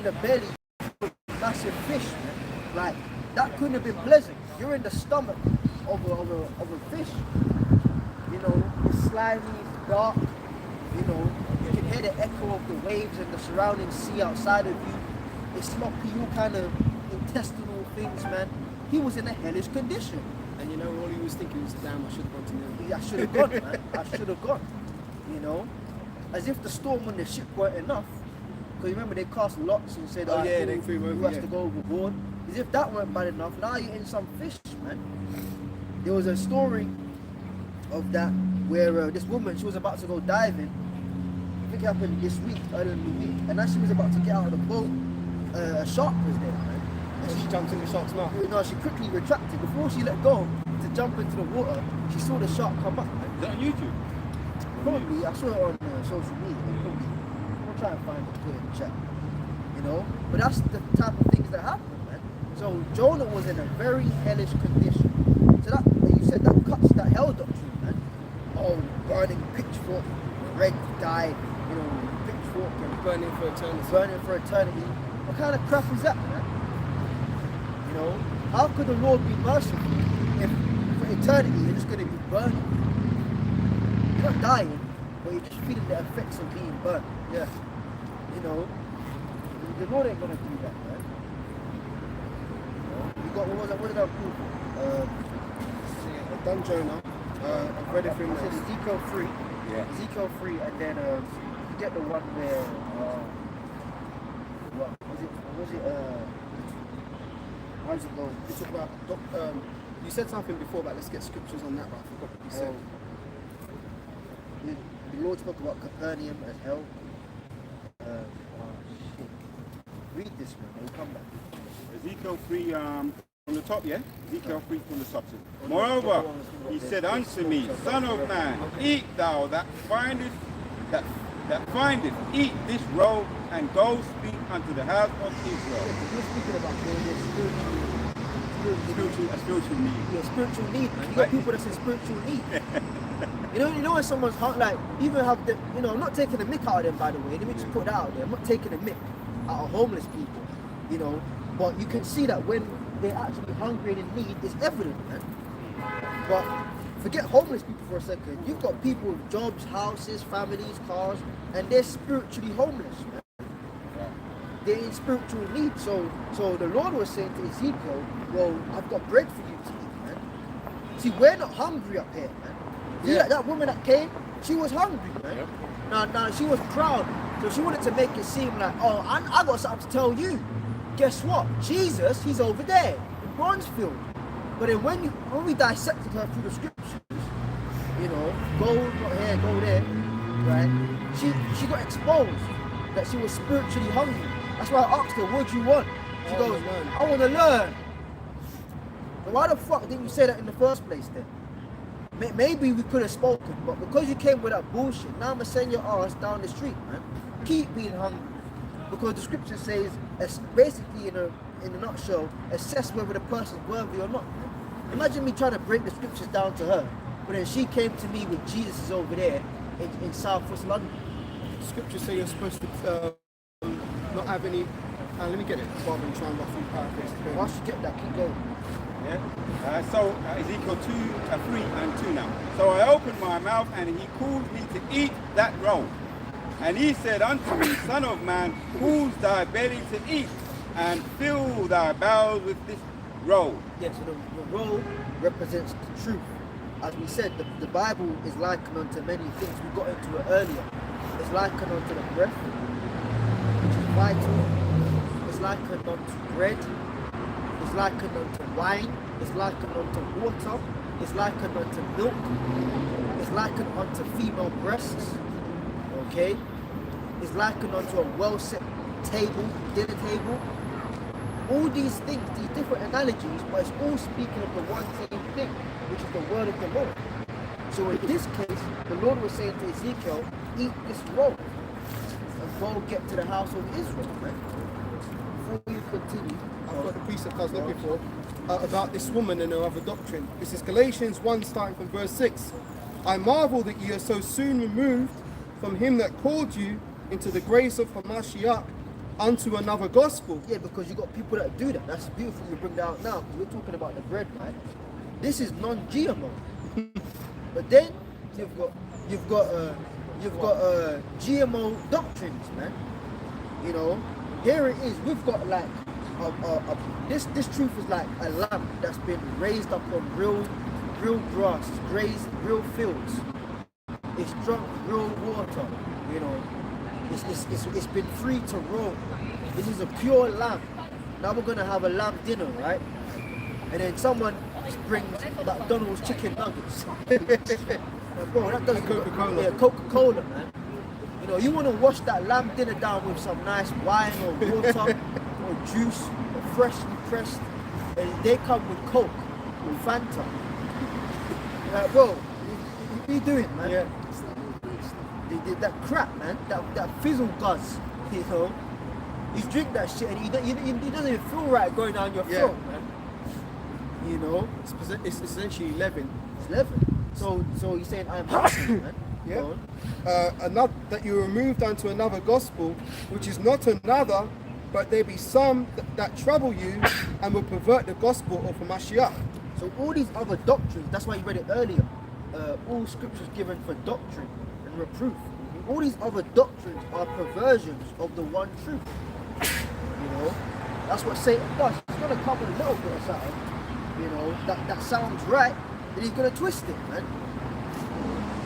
in the belly of a massive fish, man. Like, that couldn't have been pleasant. You're in the stomach of a fish. You know, it's slimy, it's dark. You know, you can hear the echo of the waves and the surrounding sea outside of you. It's sloppy, all kind of intestinal things, man. He was in a hellish condition. And you know, all he was thinking was, damn, I should have gone to Nineveh. I should have gone, man. I should have gone. You know, as if the storm on the ship weren't enough. Because you remember they cast lots and said, oh yeah, they threw him over. Who has to go overboard? As if that weren't bad enough. Now you're in some fish, man. There was a story of that where this woman, she was about to go diving. I think it happened this week, earlier in the week. And as she was about to get out of the boat, a shark was there, man. And she jumped in the shark's mouth. No, she quickly retracted. Before she let go to jump into the water, she saw the shark come up, man. Is that on YouTube? Probably, I saw it on social media. Probably. We'll try and find it, put it in the chat. You know? But that's the type of things that happen, man. So Jonah was in a very hellish condition. So that, like you said, that cuts that hell doctrine, man. Oh, burning pitchfork, red dye, you know, pitchfork and Burning for eternity. burning for eternity. What kind of crap is that, man? You know? How could the Lord be merciful if for eternity you're just going to be burning? You're not dying, but you're just feeling the effects of being burnt. Yeah. You know? The Lord ain't going to do that, man. You know? You got, what did I prove? I've done Jonah. I've read it through It's Ezekiel 3. Yeah. Ezekiel 3, and then you get the one where, what was it, how does it go? You talk about, you said something before about let's get scriptures on that, but I forgot what you said. The Lord spoke about Capernaum as hell. Shit. Read this, man. We'll come back. Ezekiel 3 from the top, yeah? Ezekiel 3 from the top. Moreover, he said unto me, Son of man, eat thou that findest, eat this roll, and go speak unto the house of Israel. You're speaking about A spiritual need. yeah, spiritual need, man. You got people that say spiritual need. You know when someone's heart, like, even have the, you know, I'm not taking the mick out of them, by the way. Let me just put that out there. I'm not taking the mick out of homeless people, you know. But you can see that when they're actually hungry and in need, it's evident, man. But forget homeless people for a second. You've got people with jobs, houses, families, cars, and they're spiritually homeless, man. They're in spiritual need. So the Lord was saying to Ezekiel, well, I've got bread for you to eat, man. See, we're not hungry up here, man. See, that woman that came, she was hungry, man. Yep. Now she was proud, so she wanted to make it seem like, oh, I got something to tell you. Guess what? Jesus, he's over there in Bronzefield. But then when we dissected her through the scriptures, you know, go here, go there, right? She got exposed that she was spiritually hungry. That's why I asked her, what do you want? She goes, I want to learn. But why the fuck didn't you say that in the first place then? Maybe we could have spoken, but because you came with that bullshit, now I'm going to send your ass down the street, man. Keep being hungry. Because the scripture says, basically in a nutshell, assess whether the person's worthy or not. Man. Imagine me trying to break the scriptures down to her, but then she came to me with Jesus is over there in Southwest London. Scriptures say you're supposed to not have any. Let me get it rather than try and roughly paraphrase. Once you get that, keep going. Yeah. So Ezekiel 3 and 2 now. So I opened my mouth, and he called me to eat that roll. And he said unto me, Son of man, cause thy belly to eat, and fill thy bowels with this roll. Yeah, so the roll represents the truth. As we said, the Bible is likened unto many things. We got into it earlier. It's likened unto the breath, which is vital. It's likened unto bread. It's likened unto wine. It's likened unto water. It's likened unto milk. It's likened unto female breasts. Okay? It's likened unto a well-set table, dinner table. All these things, these different analogies, but it's all speaking of the one same thing, which is the word of the Lord. So in this case, the Lord was saying to Ezekiel, eat this roll and go get to the house of Israel, man. Before you continue, I've got the precept I was looking for about this woman and her other doctrine. This is Galatians 1 starting from verse 6. I marvel that ye are so soon removed from him that called you into the grace of Hamashiach unto another gospel. Yeah, because you got people that do that. That's beautiful you bring that out now, because we're talking about the bread, right? This is non-GMO. But then you've got GMO doctrines, man. You know, here it is. We've got like this truth is like a lamb that's been raised up on real grass, grazed real fields. It's drunk real water. You know, it's been free to roam. This is a pure lamb. Now we're gonna have a lamb dinner, right? And then someone brings McDonald's chicken nuggets. Bro, that doesn't Coca-Cola. Yeah, Coca-Cola, man. You know, you want to wash that lamb dinner down with some nice wine or water or juice or freshly pressed, and they come with Coke or Fanta. Like, bro, what are you doing, man? Yeah. That crap, man, that fizzle buzz, you know. You drink that shit and it doesn't even feel right going down your throat, man. You know, It's essentially leaven. it's leaven. So you're saying I'm healthy, man? Yeah. Go on. Another that you removed unto another gospel, which is not another, but there be some that trouble you and will pervert the gospel of Mashiach. So all these other doctrines, that's why you read it earlier. All scriptures given for doctrine and reproof. All these other doctrines are perversions of the one truth. You know, that's what Satan does. He's gonna come with a little bit of something, you know, that sounds right, then he's gonna twist it, man.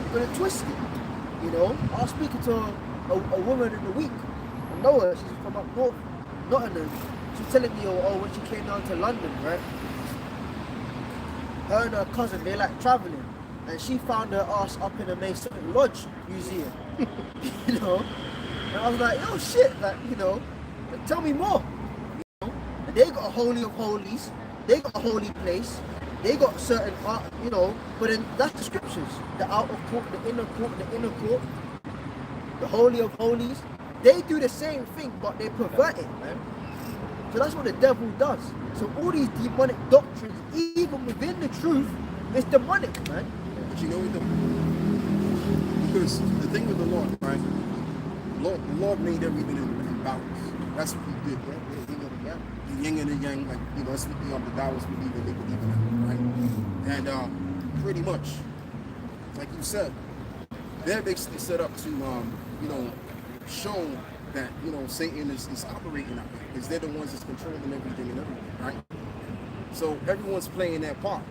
He's gonna twist it. You know, I was speaking to a woman in the week. I know her, she's from up north, Nottingham. She's telling me, oh, when she came down to London, right? Her and her cousin, they like traveling, and she found her ass up in a Masonic Lodge museum. You know, and I was like, oh shit, like, you know, tell me more. You know, and they got a holy of holies, they got a holy place, they got certain art, you know, but then that's the scriptures, the outer court, the inner court, the holy of holies. They do the same thing, but they pervert it, man. So that's what the devil does. So all these demonic doctrines, even within the truth, it's demonic, man. But you know what because the thing with the Lord, right? The Lord made everything in balance. That's what he did, right? The yin and the yang, like, you know, that's what the Taoists believe in, they believe in that, right? And pretty much, like you said, they're basically set up to, you know, show that, you know, Satan is operating out there, because they're the ones that's controlling everything and everything, right? So everyone's playing their part.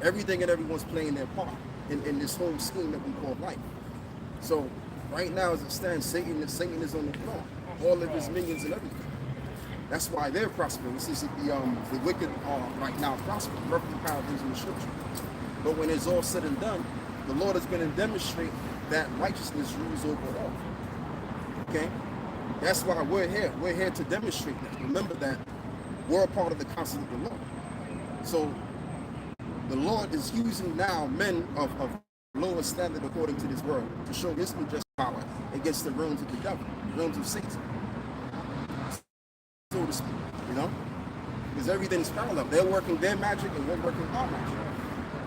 Everything and everyone's playing their part in this whole scheme that we call life. So right now, as it stands, Satan is on the throne, all of his minions and everything. That's why they're prospering. This is the wicked are right now prospering, roughly paraphrasing in the scripture. But when it's all said and done, the Lord is going to demonstrate that righteousness rules over all. Okay? That's why we're here. We're here to demonstrate that. Remember that we're a part of the council of the Lord. So the Lord is using now men of lower standard according to this world to show his unjust power against the realms of the devil, the realms of Satan, so to speak, you know? Because everything's parallel. They're working their magic and we're working our magic.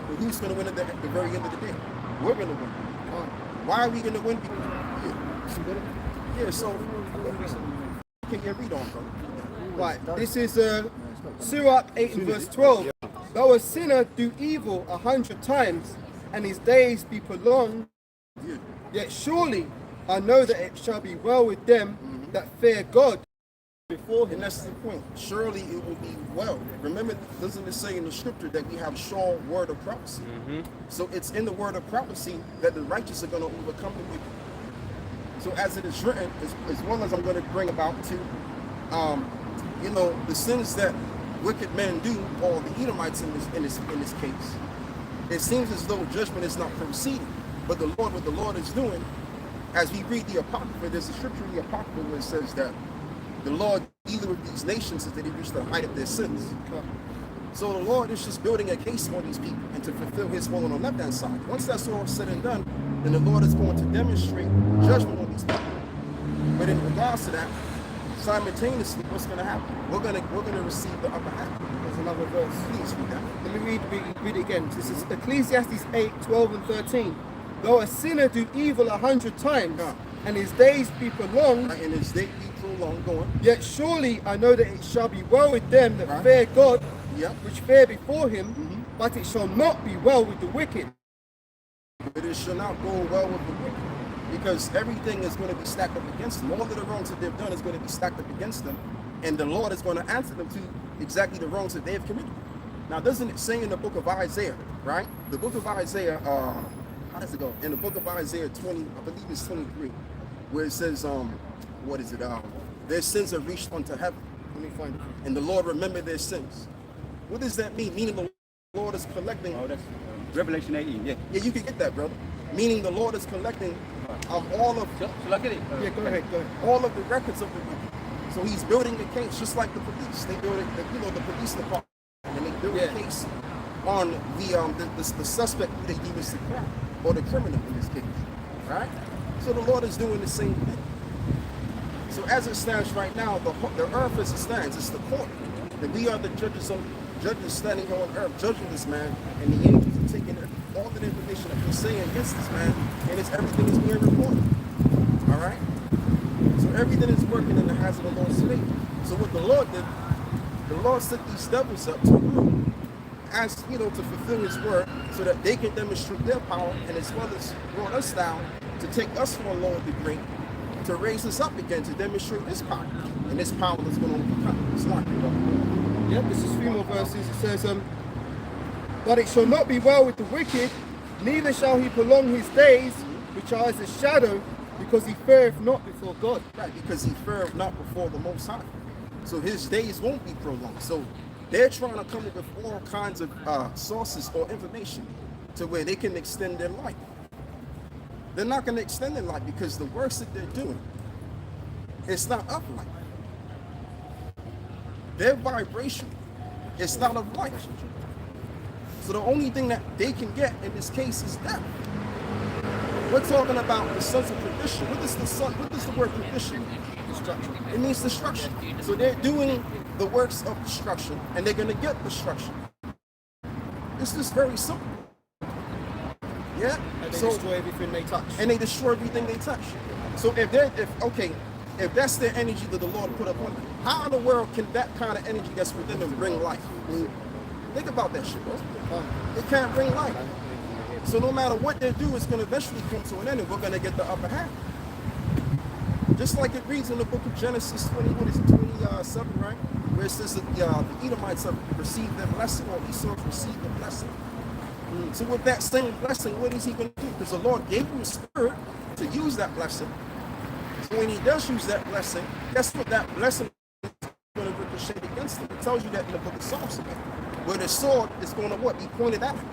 But who's going to win at the very end of the day? We're going to win. Why are we going to win? Yeah, so can you read on, bro? Right, this is Sirach 8 and verse 12. Though a sinner do evil 100 times, and his days be prolonged, yet surely I know that it shall be well with them that fear God. Before him, that's the point. Surely it will be well. Remember, doesn't it say in the scripture that we have sure word of prophecy? So it's in the word of prophecy that the righteous are going to overcome the wicked. So as it is written, as well as I'm going to bring about to, you know, the sins that wicked men do, or the Edomites in this case, it seems as though judgment is not proceeding. But the Lord, what the Lord is doing, as we read the Apocrypha, there's a scripture in the Apocrypha where it says that the Lord dealing with these nations is that he reached the height of their sins. So the Lord is just building a case for these people and to fulfill his will on the left-hand side. Once that's all said and done, then the Lord is going to demonstrate judgment on these people. But in regards to that, simultaneously, what's going to happen? We're going to receive the upper hand. There's another verse. Please read that. Let me read it again. This is Ecclesiastes 8, 12 and 13. Though a sinner do evil 100 times, and his days be prolonged, And his day be prolonged. Go on. Yet surely I know that it shall be well with them that Right. fear God, Yep. which fear before him, but it shall not be well with the wicked. But it shall not go well with the wicked, because everything is going to be stacked up against them. All of the wrongs that they've done is going to be stacked up against them, and the Lord is going to answer them to exactly the wrongs that they have committed. Now, doesn't it say in the book of Isaiah, right? The book of Isaiah, how does it go? In the book of Isaiah 20, I believe it's 23, where it says, what is it? Their sins are reached unto heaven. Let me find it. And the Lord remembered their sins. What does that mean? Meaning the Lord is collecting. Oh, that's Revelation 18. Yeah. Yeah, you can get that, brother. Meaning the Lord is collecting all of. Shall I get it? Yeah, go ahead. All of the records of the wicked. So he's building a case, just like the police. They build it, the police department, and they build a case on the suspect who they deem as the crime or the criminal in this case, right? So the Lord is doing the same thing. So as it stands right now, the earth as it stands, it's the court, and we are the judges standing here on earth, judging this man, and the angels are taking all the information that he's saying against this man, and everything is being reported. All right. So everything is working in the hands of the Lord's favor. So what the Lord did, the Lord set these devils up to rule, as to fulfill His word, so that they can demonstrate their power, and as well as brought us down to take us from a lower degree, to raise us up again, to demonstrate His power, and His power is going to overcome. It's not. Yep, this is 3 more verses. It says, but it shall not be well with the wicked, neither shall he prolong his days, which are as a shadow, because he feareth not before God. Right, because he feareth not before the Most High. So his days won't be prolonged. So they're trying to come up with all kinds of sources or information to where they can extend their life. They're not going to extend their life because the works that they're doing, it's not of life. Their vibration, it's not of life. So the only thing that they can get in this case is death. We're talking about the sons of perdition. What does the word perdition mean? Destruction. It means destruction. So they're doing the works of destruction, and they're going to get destruction. It's just very simple. Yeah. And they destroy everything they touch. And they destroy everything they touch. So if that's their energy that the Lord put up on them, how in the world can that kind of energy that's within them bring life? Think about that shit, bro. It can't bring life. So no matter what they do, it's going to eventually come to an end, and we're going to get the upper hand. Just like it reads in the book of Genesis 27, right? Where it says that the Edomites have received their blessing, or Esau received the blessing. So with that same blessing, what is he going to do? Because the Lord gave him a spirit to use that blessing. So when he does use that blessing, guess what? That blessing is going to ricochet against him. It tells you that in the book of Psalms again. Where the sword is going to what? Be pointed at him.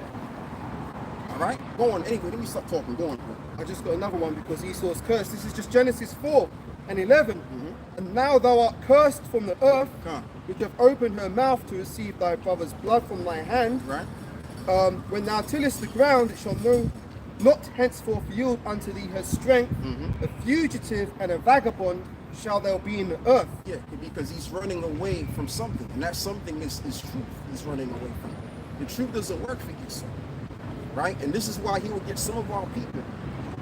All right? Go on. Anyway, let me stop talking. Go on. I just got another one because Esau's cursed. This is just Genesis 4:11. And now thou art cursed from the earth, which hath opened her mouth to receive thy brother's blood from thy hand. Right. When thou tillest the ground, it shall not henceforth yield unto thee her strength. A fugitive and a vagabond shall thou be in the earth. Yeah, because he's running away from something, and that something is truth. He's running away from. The truth doesn't work for you, son. Right? And this is why he will get some of our people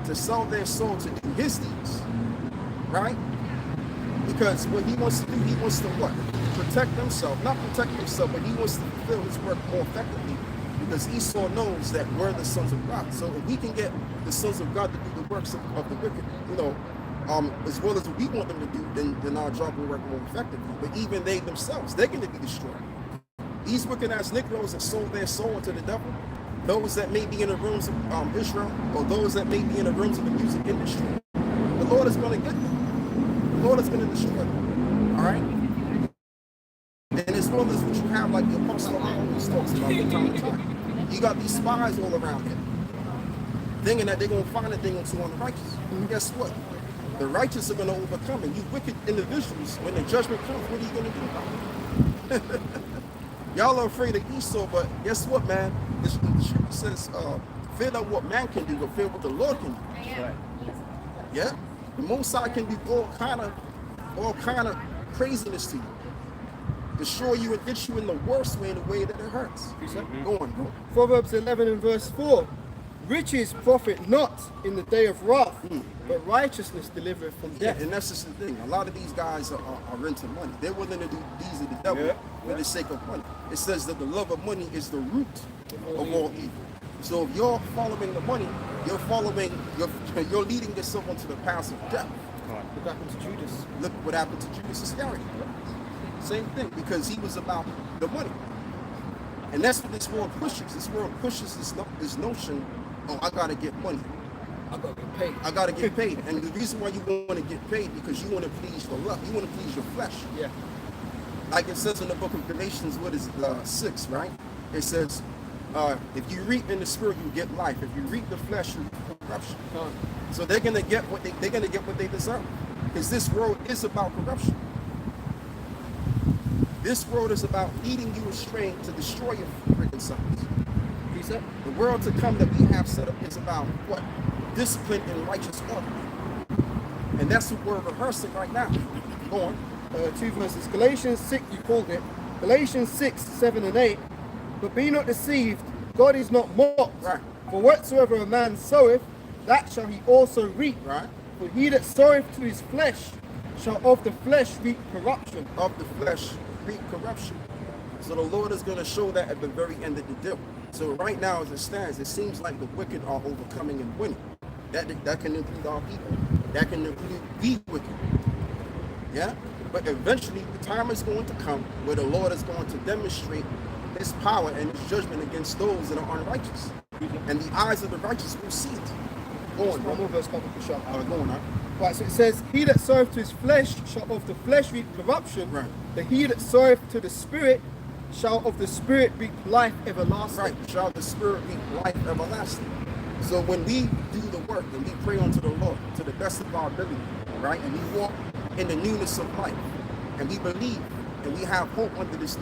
to sell their soul to do his deeds. Right? Because what he wants to do, he wants to what? Protect himself. Not protect himself, but he wants to fulfill his work more effectively. Because Esau knows that we're the sons of God. So if we can get the sons of God to do the works of the wicked, as well as what we want them to do, then our job will work more effectively. But even they themselves, they're going to be destroyed. These wicked ass Negroes that sold their soul to the devil, those that may be in the rooms of Israel, or those that may be in the rooms of the music industry, the Lord is going to get them. The Lord is going to destroy them. All right? And as well as what you have, like the Apostle always talks about from time to time. You got these spies all around here, thinking that they're going to find a thing or two on the righteous. And guess what? The righteous are going to overcome, and you wicked individuals, when the judgment comes, what are you going to do about it? Y'all are afraid of Esau, but guess what, man? The scripture says, fear not what man can do, but fear what the Lord can do. Right. Yeah? The Most High can do all kind of craziness to you. Destroy you and get you in the worst way, in the way that it hurts. Go on. Proverbs 11 and verse 4. Riches profit not in the day of wrath, but righteousness delivereth from Yeah, death. and that's just the thing. A lot of these guys are into money. They're willing to do deeds of the devil for the sake of money. It says that the love of money is the root of all evil. So if you're following the money, you're leading yourself onto the path of death. Look what happened to Judas. Look what happened to Judas Iscariot. Same thing, because he was about the money. And that's what this world pushes. This world pushes this notion, oh, I gotta get money. I got to get paid. I gotta get paid. And the reason why you want to get paid, because you want to please your love. You want to please your flesh. Yeah. Like it says in the book of Galatians, 6, right? It says, if you reap in the spirit, you get life. If you reap the flesh, you reap corruption. So they're gonna get what they deserve. Because this world is about corruption. This world is about leading you astray to destroy your freaking sons. He said, The world to come that we have set up is about what? Discipline and righteous order. And that's what we're rehearsing right now. Go on. 2 verses. Galatians 6, you called it. Galatians 6, 7 and 8. But be not deceived, God is not mocked. Right. For whatsoever a man soweth, that shall he also reap. Right. For he that soweth to his flesh shall of the flesh reap corruption. Of the flesh, reap corruption. So the Lord is going to show that at the very end of the deal. So right now, as it stands, it seems like the wicked are overcoming and winning. That can include our people. That can include the wicked. Yeah? But eventually, the time is going to come where the Lord is going to demonstrate his power and his judgment against those that are unrighteous. And the eyes of the righteous will see it. Go on, One more verse, couple to show. Go on, huh? Right, so it says, he that soweth to his flesh shall of the flesh reap corruption. Right. But he that soweth to the spirit shall of the spirit reap life everlasting. Right, shall the spirit reap life everlasting. So when we do the work and we pray unto the Lord to the best of our ability, right, and we walk in the newness of life, and we believe and we have hope under this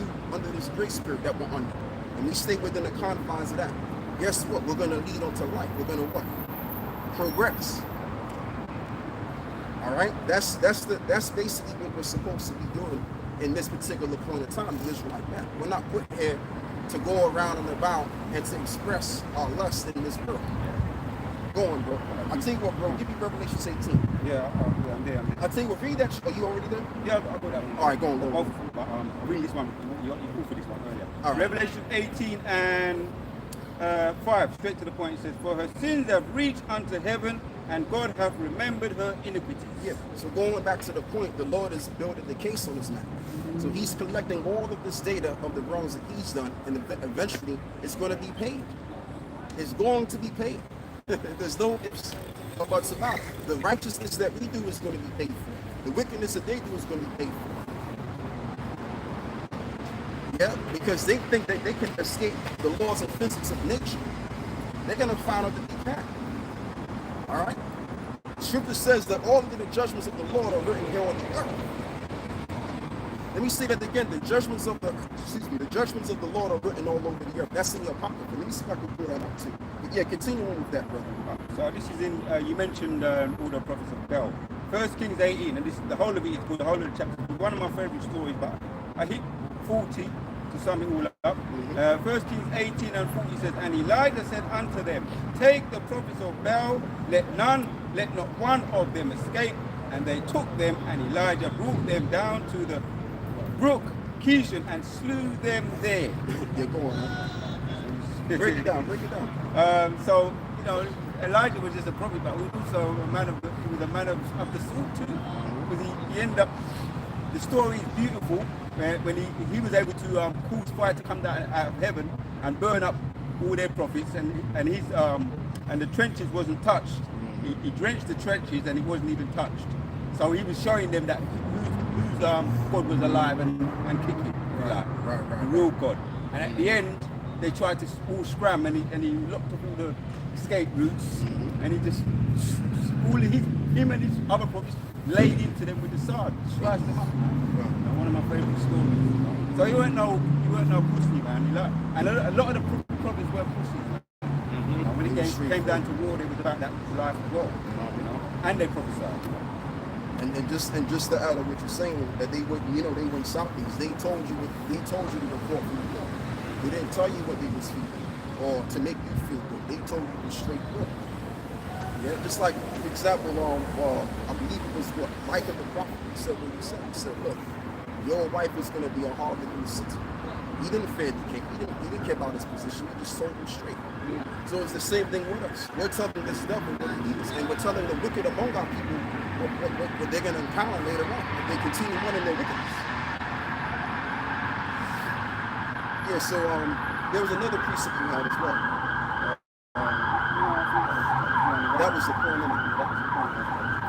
great spirit that we're under, and we stay within the confines of that, guess what? We're going to lead onto life. We're going to what? Progress. All right, that's basically what we're supposed to be doing in this particular point in time, the Israelite man. We're not put here to go around and about and to express our lust in this world. Go on, bro. I'll tell you what, bro. Give me Revelation 18. Yeah, I'm there. I'll tell you what, read that. Are you already there? Yeah, I'll go that one. All right, go on. I'll read this one. You called for this one earlier. All right. Revelation 18 and 5, straight to the point. It says, for her sins have reached unto heaven, and God hath remembered her iniquities. Yeah. So going back to the point, the Lord is building the case on this man. So he's collecting all of this data of the wrongs that he's done, and eventually it's going to be paid. It's going to be paid. There's no ifs or buts about it. The righteousness that we do is going to be paid for. The wickedness that they do is going to be paid for. Yeah, because they think that they can escape the laws and physics of nature. They're going to find out that they can't. All right? Scripture says that all of the judgments of the Lord are written here on the earth. Let me say that again. The judgments of the Lord are written all over the earth. That's in the Apocrypha. Let me see if I can pull that up too. But yeah, continue on with that, brother. So this is in, you mentioned all the prophets of Bel. 1 Kings 18, and this the whole of it is called the whole of the chapter. It's one of my favorite stories, but I hit 40 to sum it all up. 1 Kings 18 and 40 says, and Elijah said unto them, take the prophets of Bel, let not one of them escape. And they took them, and Elijah brought them down to the brook Kishon and slew them there. Yeah, go on. Break it down. So, you know, Elijah was just a prophet, but he was also a man of the sword too. Because he ended up, the story is beautiful when he was able to cause fire to come down out of heaven and burn up all their prophets, and his and the trenches wasn't touched. He drenched the trenches and it wasn't even touched. So he was showing them that whose God was alive and kicking, right, the real God. And at the end, they tried to all scram, and he locked up all the escape routes, and he just him and his other prophets laid into them with the sword, sliced them up. One of my favorite stories. So he weren't no pussy, man. And a lot of the prophets were pussies. When it came down to war, they was about that life as well, you know, and they prophesied. And just to add on what you're saying, that they wouldn't stop these. They told you the report from the Lord. They didn't tell you what they was feeling or to make you feel good. They told you the straight word. Yeah, just like, for example, I believe it was what Micah the prophet said when he said, look, your wife is going to be a harlot in the city. He didn't fear the king. He didn't care about his position. He just sold him straight. So it's the same thing with us. We're telling this devil what he is, and we're telling the wicked among our people what they're going to encounter later on if they continue running their wickedness. Yeah, so there was another precept we had as well. That was the point of it.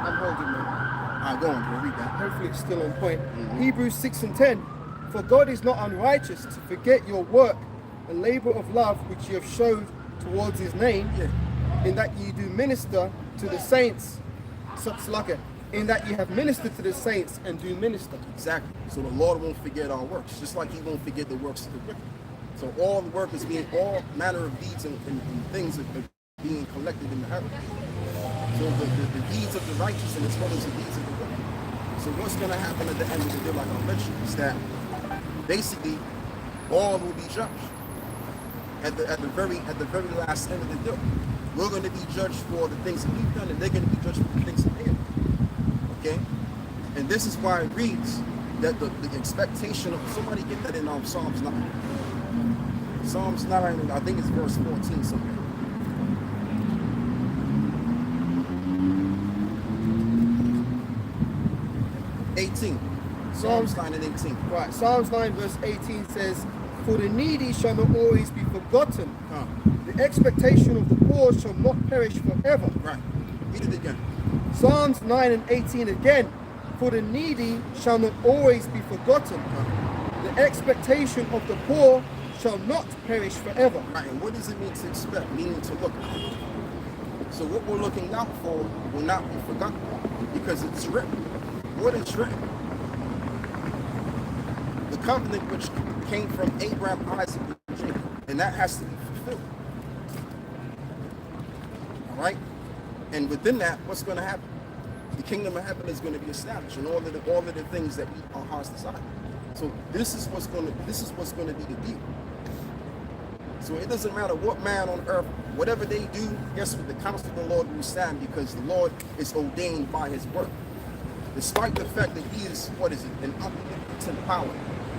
I'm holding it. Go on, bro, read that. Hopefully it's still on point. Hebrews 6:10. For God is not unrighteous to forget your work and labor of love which you have showed towards his name, in that you do minister to the saints, in that you have ministered to the saints and do minister. Exactly. So the Lord won't forget our works, just like he won't forget the works of the wicked. So all the work is being, all manner of deeds and things are being collected in the heavens. So the deeds of the righteous and as well as the deeds of the wicked. So what's going to happen at the end of the day, like I mentioned, is that basically all will be judged at the very last end of the day. We're going to be judged for the things that we've done, and they're going to be judged for the things that they have done. Okay, and this is why it reads that the expectation of, somebody get that in Psalms 9. Psalms 9, I think it's verse 14 somewhere. Psalms 9 and 18. Right, Psalms 9 verse 18 says, for the needy shall not always be forgotten. The expectation of the poor shall not perish forever. Right. Read it again. Psalms 9 and 18 again. For the needy shall not always be forgotten. The expectation of the poor shall not perish forever. Right, and what does it mean to expect? Meaning to look out. So what we're looking out for will not be forgotten, because it's written. What is written? The covenant which came from Abraham, Isaac, and Jacob, and that has to be fulfilled. All right, and within that, what's going to happen? The kingdom of heaven is going to be established, and all of the things that our hearts desire. So this is what's going to be the deal. So it doesn't matter what man on earth, whatever they do, guess what? The counsel of the Lord will stand, because the Lord is ordained by his word. Despite the fact that he is, an omnipotent power,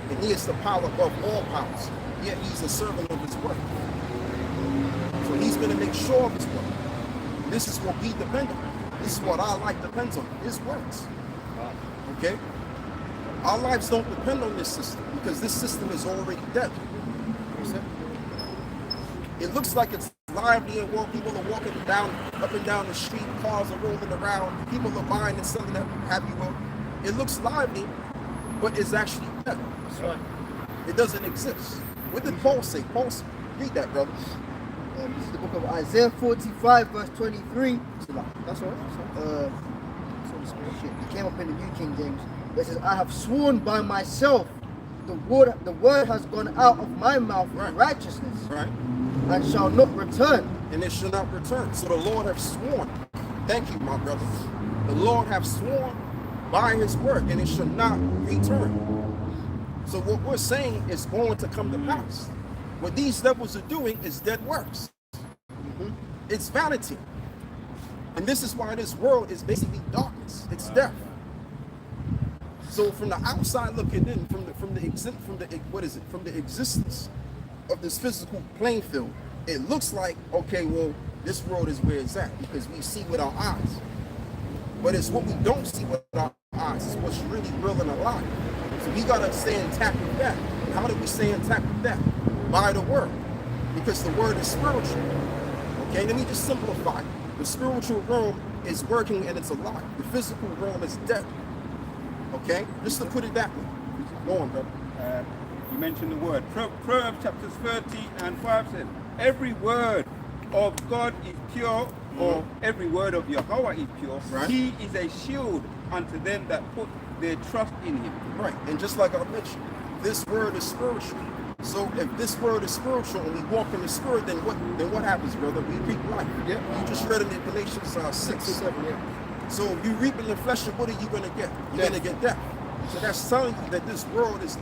and he is the power above all powers, yet he's a servant of his word. So he's going to make sure of his word. This is what we depend on. This is what our life depends on, his words. Okay? Our lives don't depend on this system, because this system is already dead. It looks like it's lively and well, people are walking up and down the street, cars are rolling around, people are buying and selling that, have you will. It looks lively, but it's actually dead. That's right. It doesn't exist. What did Paul say? Read that, brother. This is the book of Isaiah 45 verse 23. That's all right. It came up in the New King James. It says, I have sworn by myself, the word has gone out of my mouth in righteousness. Right. And shall not return. And it shall not return. So the Lord have sworn. Thank you, my brothers. The Lord have sworn by his word, and it shall not return. So what we're saying is going to come to pass. What these devils are doing is dead works. It's vanity. And this is why this world is basically darkness. It's death. So from the outside looking in, from the existence of this physical playing field, it looks like, okay, well, this world is where it's at, because we see with our eyes. But it's what we don't see with our eyes. It's what's really real and alive. So we gotta stay intact with that. How do we stay intact with that? By the word. Because the word is spiritual. Okay, let me just simplify. The spiritual realm is working and it's alive. The physical realm is dead. Okay? Just to put it that way. Go on, brother. You mentioned the word. Proverbs chapters 30 and 5 says, every word of God is pure, or every word of Yahweh is pure. Right. He is a shield unto them that put their trust in him. Right. And just like I mentioned, this word is spiritual. So if this word is spiritual and we walk in the spirit, then what happens, brother? We reap life. Yeah. You just read it in Galatians 6 or 7. Yeah. So if you reap in the flesh, what are you going to get? You're going to get death. So that's telling you that this world is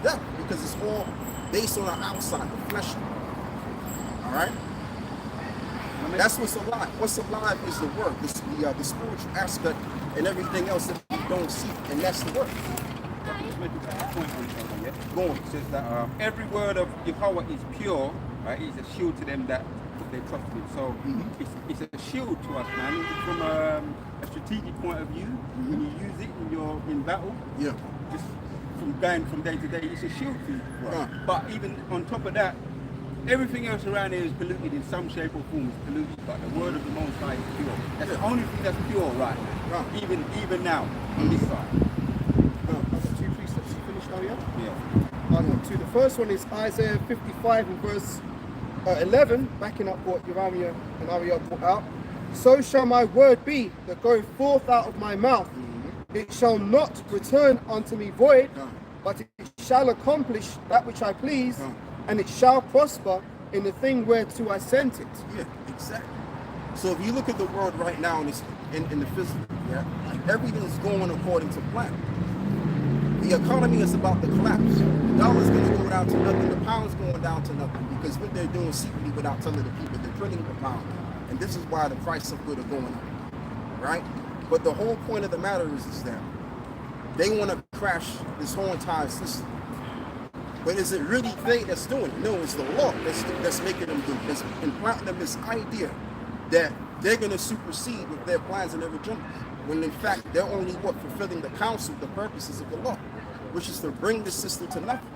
death, because it's all based on the outside, the flesh. All right? That's what's alive. What's alive is the word, the spiritual aspect, and everything else that you don't see, and that's the word. Go on. It says that every word of Yahweh is pure, right? It's a shield to them that put their trust in. So it's a shield to us, man. From a strategic point of view, when you use it in battle, just from going from day to day, it's a shield to you. Right. But even on top of that, everything else around here is polluted in some shape or form. It's polluted, but the word of the Most High is pure. That's the only thing that's pure, right? Even now on this side. I've got 2 precepts. You finished now, yeah? Yeah. I've got 2. The first one is Isaiah 55 and verse 11, backing up what Yeremiah and Ariel put out. So shall my word be that goeth forth out of my mouth. It shall not return unto me void, but it shall accomplish that which I please, and it shall prosper in the thing whereto I sent it. Yeah, exactly. So if you look at the world right now in the physical, like everything's going according to plan. The economy is about to collapse. The dollar's going to go down to nothing. The pound's going down to nothing because what they're doing secretly without telling the people, they're printing the pound. And this is why the price of good are going up, right? But the whole point of the matter is that they want to crash this whole entire system. But is it really they that's doing it? No, it's the law that's making them do it. That's implanting them this idea that they're going to supersede with their plans and their agendas. When in fact, they're only fulfilling the counsel, the purposes of the law, which is to bring the system to nothing,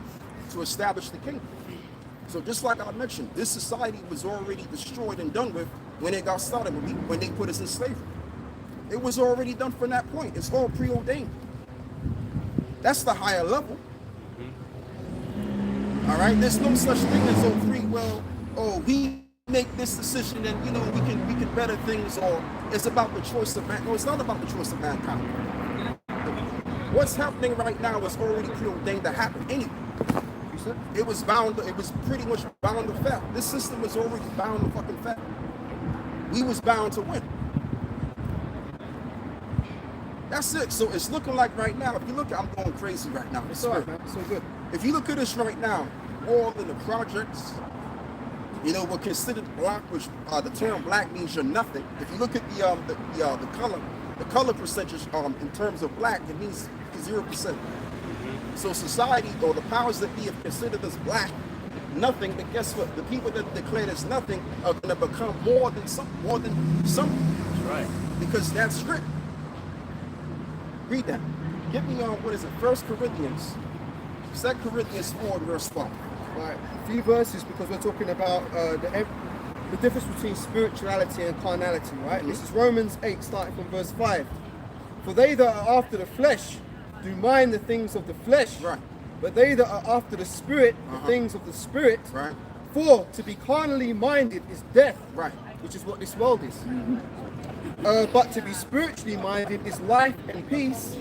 to establish the kingdom. So just like I mentioned, this society was already destroyed and done with when it got started, when they put us in slavery. It was already done from that point. It's all preordained. That's the higher level. All right, there's no such thing as free will. We make this decision and we can better things, or it's about the choice of man. No, it's not about the choice of mankind. What's happening right now is already preordained to happen anyway. It was pretty much bound to fail. This system was already bound to fucking fail. We was bound to win. That's it. So it's looking like right now, if you look at, I'm going crazy right now. It's all right, man. It's so good. If you look at this right now, all in the projects, we're considered black, which the term black means you're nothing. If you look at the color percentage in terms of black, it means 0%. So society, or the powers that be, have considered us black, nothing. But guess what? The people that declare us nothing are going to become more than some. That's right. Because that's strict. Read that. Get me on, 1 Corinthians 2 Corinthians 4 verse 12. Right, a few verses because we're talking about the difference between spirituality and carnality, right? This is Romans 8, starting from verse 5. For they that are after the flesh do mind the things of the flesh, right? But they that are after the spirit, the things of the spirit, right? For to be carnally minded is death, right? Which is what this world is. But to be spiritually minded is life and peace,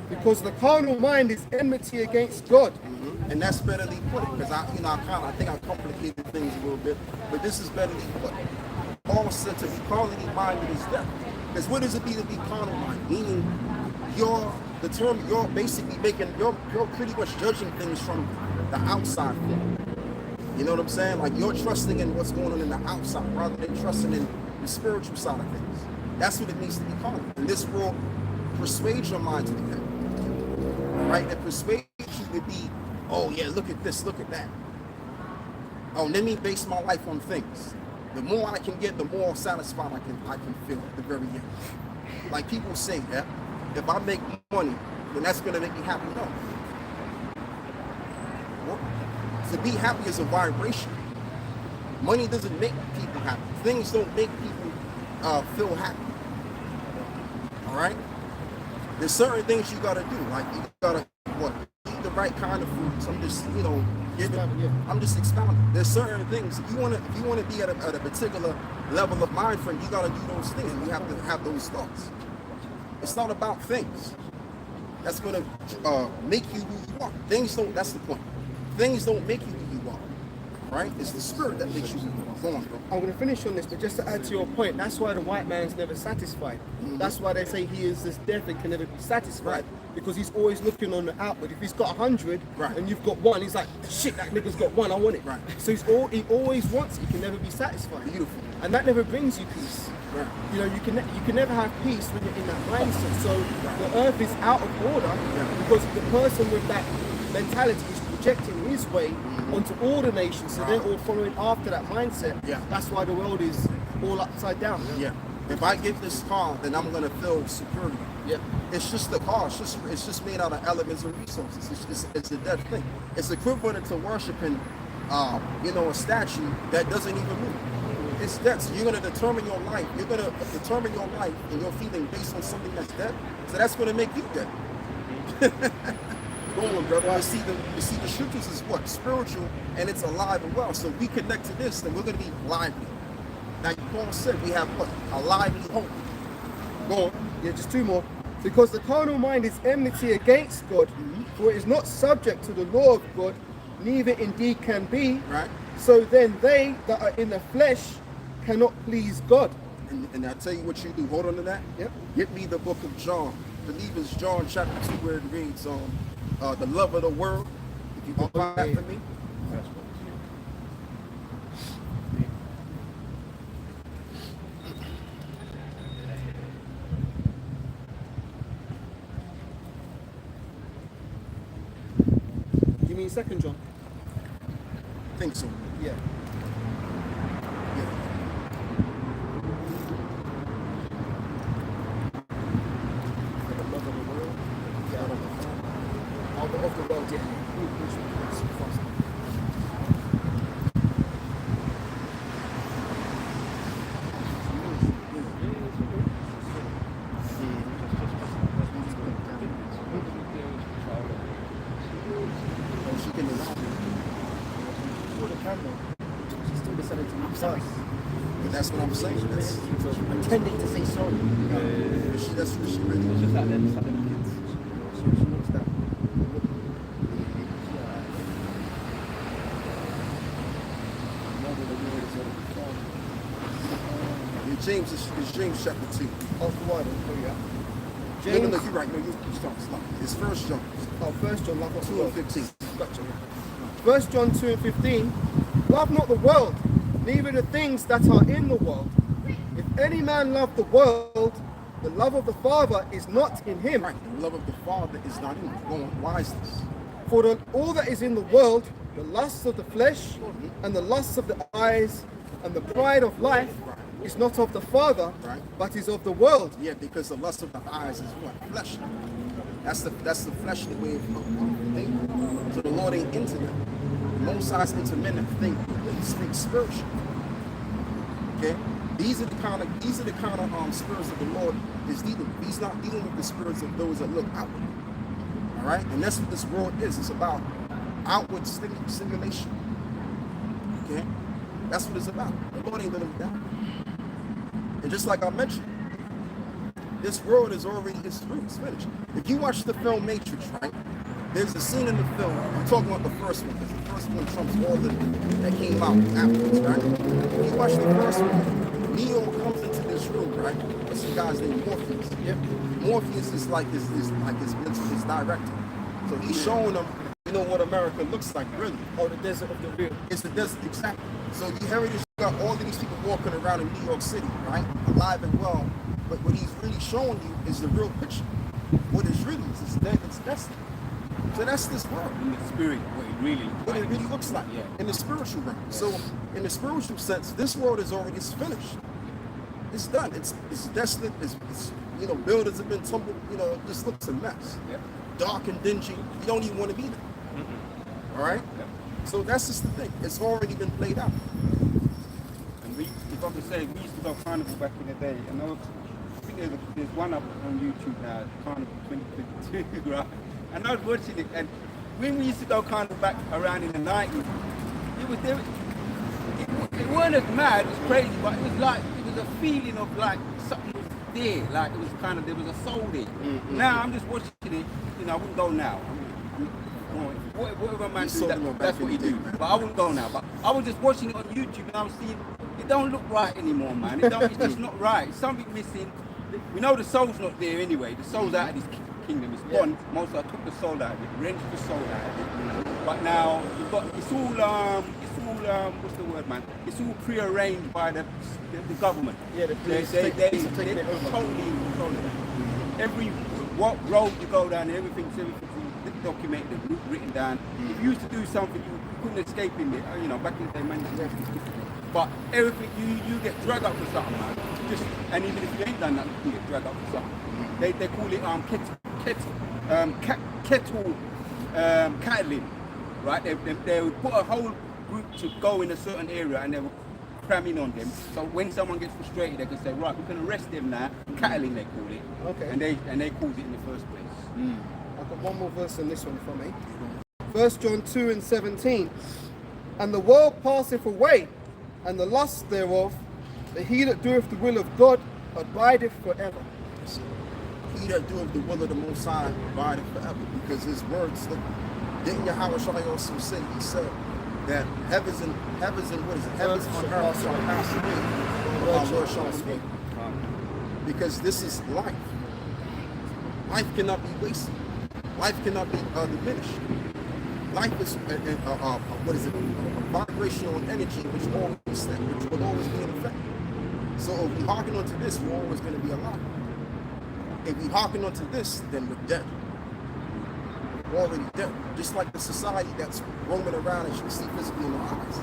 because the carnal mind is enmity against God. And that's better than put it, because I think I complicated things a little bit, but this is better than put it. Paul said to be carnally minded is death. Because what does it mean to be carnal minded? Meaning you're basically you're pretty much judging things from the outside form. You know what I'm saying? Like you're trusting in what's going on in the outside rather than trusting in the spiritual side of things. That's what it means to be carnal. And this will persuade your mind to do that. Right? It persuades you to be, oh yeah, look at this, look at that. Oh, let me base my life on things. The more I can get, the more satisfied I can feel at the very end. Like people say, yeah, if I make money, then that's gonna make me happy. No. Well, to be happy is a vibration. Money doesn't make people happy. Things don't make people feel happy. All right? There's certain things you gotta do. Like you gotta eat the right kind of food. So I'm just, I'm just expounding. There's certain things. If you wanna be at a particular level of mind frame, you gotta do those things. You have to have those thoughts. It's not about things. That's gonna make you who you are. Things don't. That's the point. Things don't make you who you are. right? It's the spirit that makes you born, bro. I'm going to finish on this, but just to add to your point, that's why the white man's never satisfied. That's why they say he is this deaf and can never be satisfied, because he's always looking on the outward. If he's got 100 and you've got one, he's like, shit, that nigga's got one, I want it. Right. So he always wants it, he can never be satisfied. Beautiful. And that never brings you peace. Right. You know, you can never have peace when you're in that mindset. So the earth is out of order because the person with that mentality is projecting his way onto all the nations, so they're all following after that mindset. Yeah. That's why the world is all upside down. Yeah. If I get this car, then I'm gonna feel superior. Yeah. It's just the car. It's just made out of elements and resources. It's a dead thing. It's equivalent to worshiping, a statue that doesn't even move. It's dead. So you're gonna determine your life. You're gonna determine your life and your feeling based on something that's dead. So that's gonna make you dead. Go on, brother. You see the scriptures is what? Spiritual, and it's alive and well. So we connect to this, then we're gonna be lively. Now Paul said we have what? A lively hope. Go on. Yeah, just two more. Because the carnal mind is enmity against God, for it is not subject to the law of God, neither indeed can be. Right. So then they that are in the flesh cannot please God. And I'll tell you what you do. Hold on to that. Yep. Get me the book of John. I believe it's John chapter 2 where it reads the love of the world. If you can find that for me. You mean 2 John? I think so. Yeah. Yeah. For the love of the world. Yeah. Of the world, yeah. She can Still decided to be sorry. but that's what I'm saying. That's Pretending to say sorry. that's what she read. It's just like them kids. She wants that. James is James chapter 2. Of the word. Oh, yeah. No, you're right. No, you start. It's 1 John. Oh, 1 John, love not the 2 world. and 15. Gotcha. 1 John 2 and 15. Love not the world, neither the things that are in the world. If any man love the world, the love of the Father is not in him. Right. The love of the Father is not in you. Go on. Why is this? For all that is in the world, the lusts of the flesh, and the lusts of the eyes, and the pride of life, is not of the Father, but is of the world. Yeah, because the lust of the eyes is what? Fleshly. That's the fleshly way of thinking. So the Lord ain't into that. Most High's into men that think he speaks spiritual. Okay? These are the kind of spirits of the Lord is dealing with. He's not dealing with the spirits of those that look outward. Alright? And that's what this world is. It's about outward stimulation. Okay? That's what it's about. The Lord ain't letting them down. And just like I mentioned, this world is already, it's finished. If you watch the film Matrix, right? There's a scene in the film, I'm talking about the first one, because the first one trumps all the that came out afterwards, right? If you watch the first one, Neo comes into this room, right? There's some guy's named Morpheus. Yep. Morpheus is like his director. So he's showing them, what America looks like, really. Oh, the desert of the real. It's the desert, exactly. So you heritage got all of these people walking around in New York City, right? Alive and well. But what he's really showing you is the real picture. What it really is dead, it's destiny. So that's this world. In the spirit, what it really looks like. Yeah. In the spiritual realm. So in the spiritual sense, this world is already finished. It's done. It's desolate. It's buildings have been tumbled. It just looks a mess. Yep. Dark and dingy. You don't even want to be there. All right? Yep. So that's just the thing. It's already been played out. And if I could say, we used to go carnival back in the day. And I think there's one up on YouTube now, Carnival 2022, right? And I was watching it, and when we used to go carnival back around in the 90s, it weren't as mad, it was crazy, but it was a feeling of like something was there, like it was there was a soul there. Mm-hmm. Now I'm just watching it, I wouldn't go now. Whatever man do, that's what he do. But I wouldn't go now. But I was just watching it on YouTube and I was seeing it don't look right anymore, man. It's just not right. It's something missing. We know the soul's not there anyway. The soul's out of this kingdom. It's gone. Most I took the soul out of it, wrenched the soul out of it. But now you've got it's all what's the word, man? It's all pre-arranged by the government. Yeah, the police they taking totally it over. control it. Every what road you go down, everything's documented, written down. If you used to do something, you couldn't escape in it. You know, back in the day, man. But everything you get dragged up for something, man. And even if you ain't done nothing, you get dragged up for something. They call it cattling, right? They would put a whole group to go in a certain area and they would cram in on them. So when someone gets frustrated, they can say, right, we can arrest them now. Cattling, they call it. Okay. And they cause it in the first place. I've got one more verse on this one for me. 1 John 2:17. And the world passeth away, and the lust thereof, but he that doeth the will of God abideth forever. He that doeth the will of the Most High abideth forever, because his words, look, didn't Yahweh also say, he said that heavens and what is it? Heavens on earth shall pass away, but our word shall speak. Because this is life. Life cannot be wasted. Life cannot be diminished. Life is what is it? A vibrational energy which will always be in effect. So if we hearken onto this, we're always going to be alive. If we hearken onto this, then we're dead. We're already dead. Just like the society that's roaming around and you can see physically in the eyes.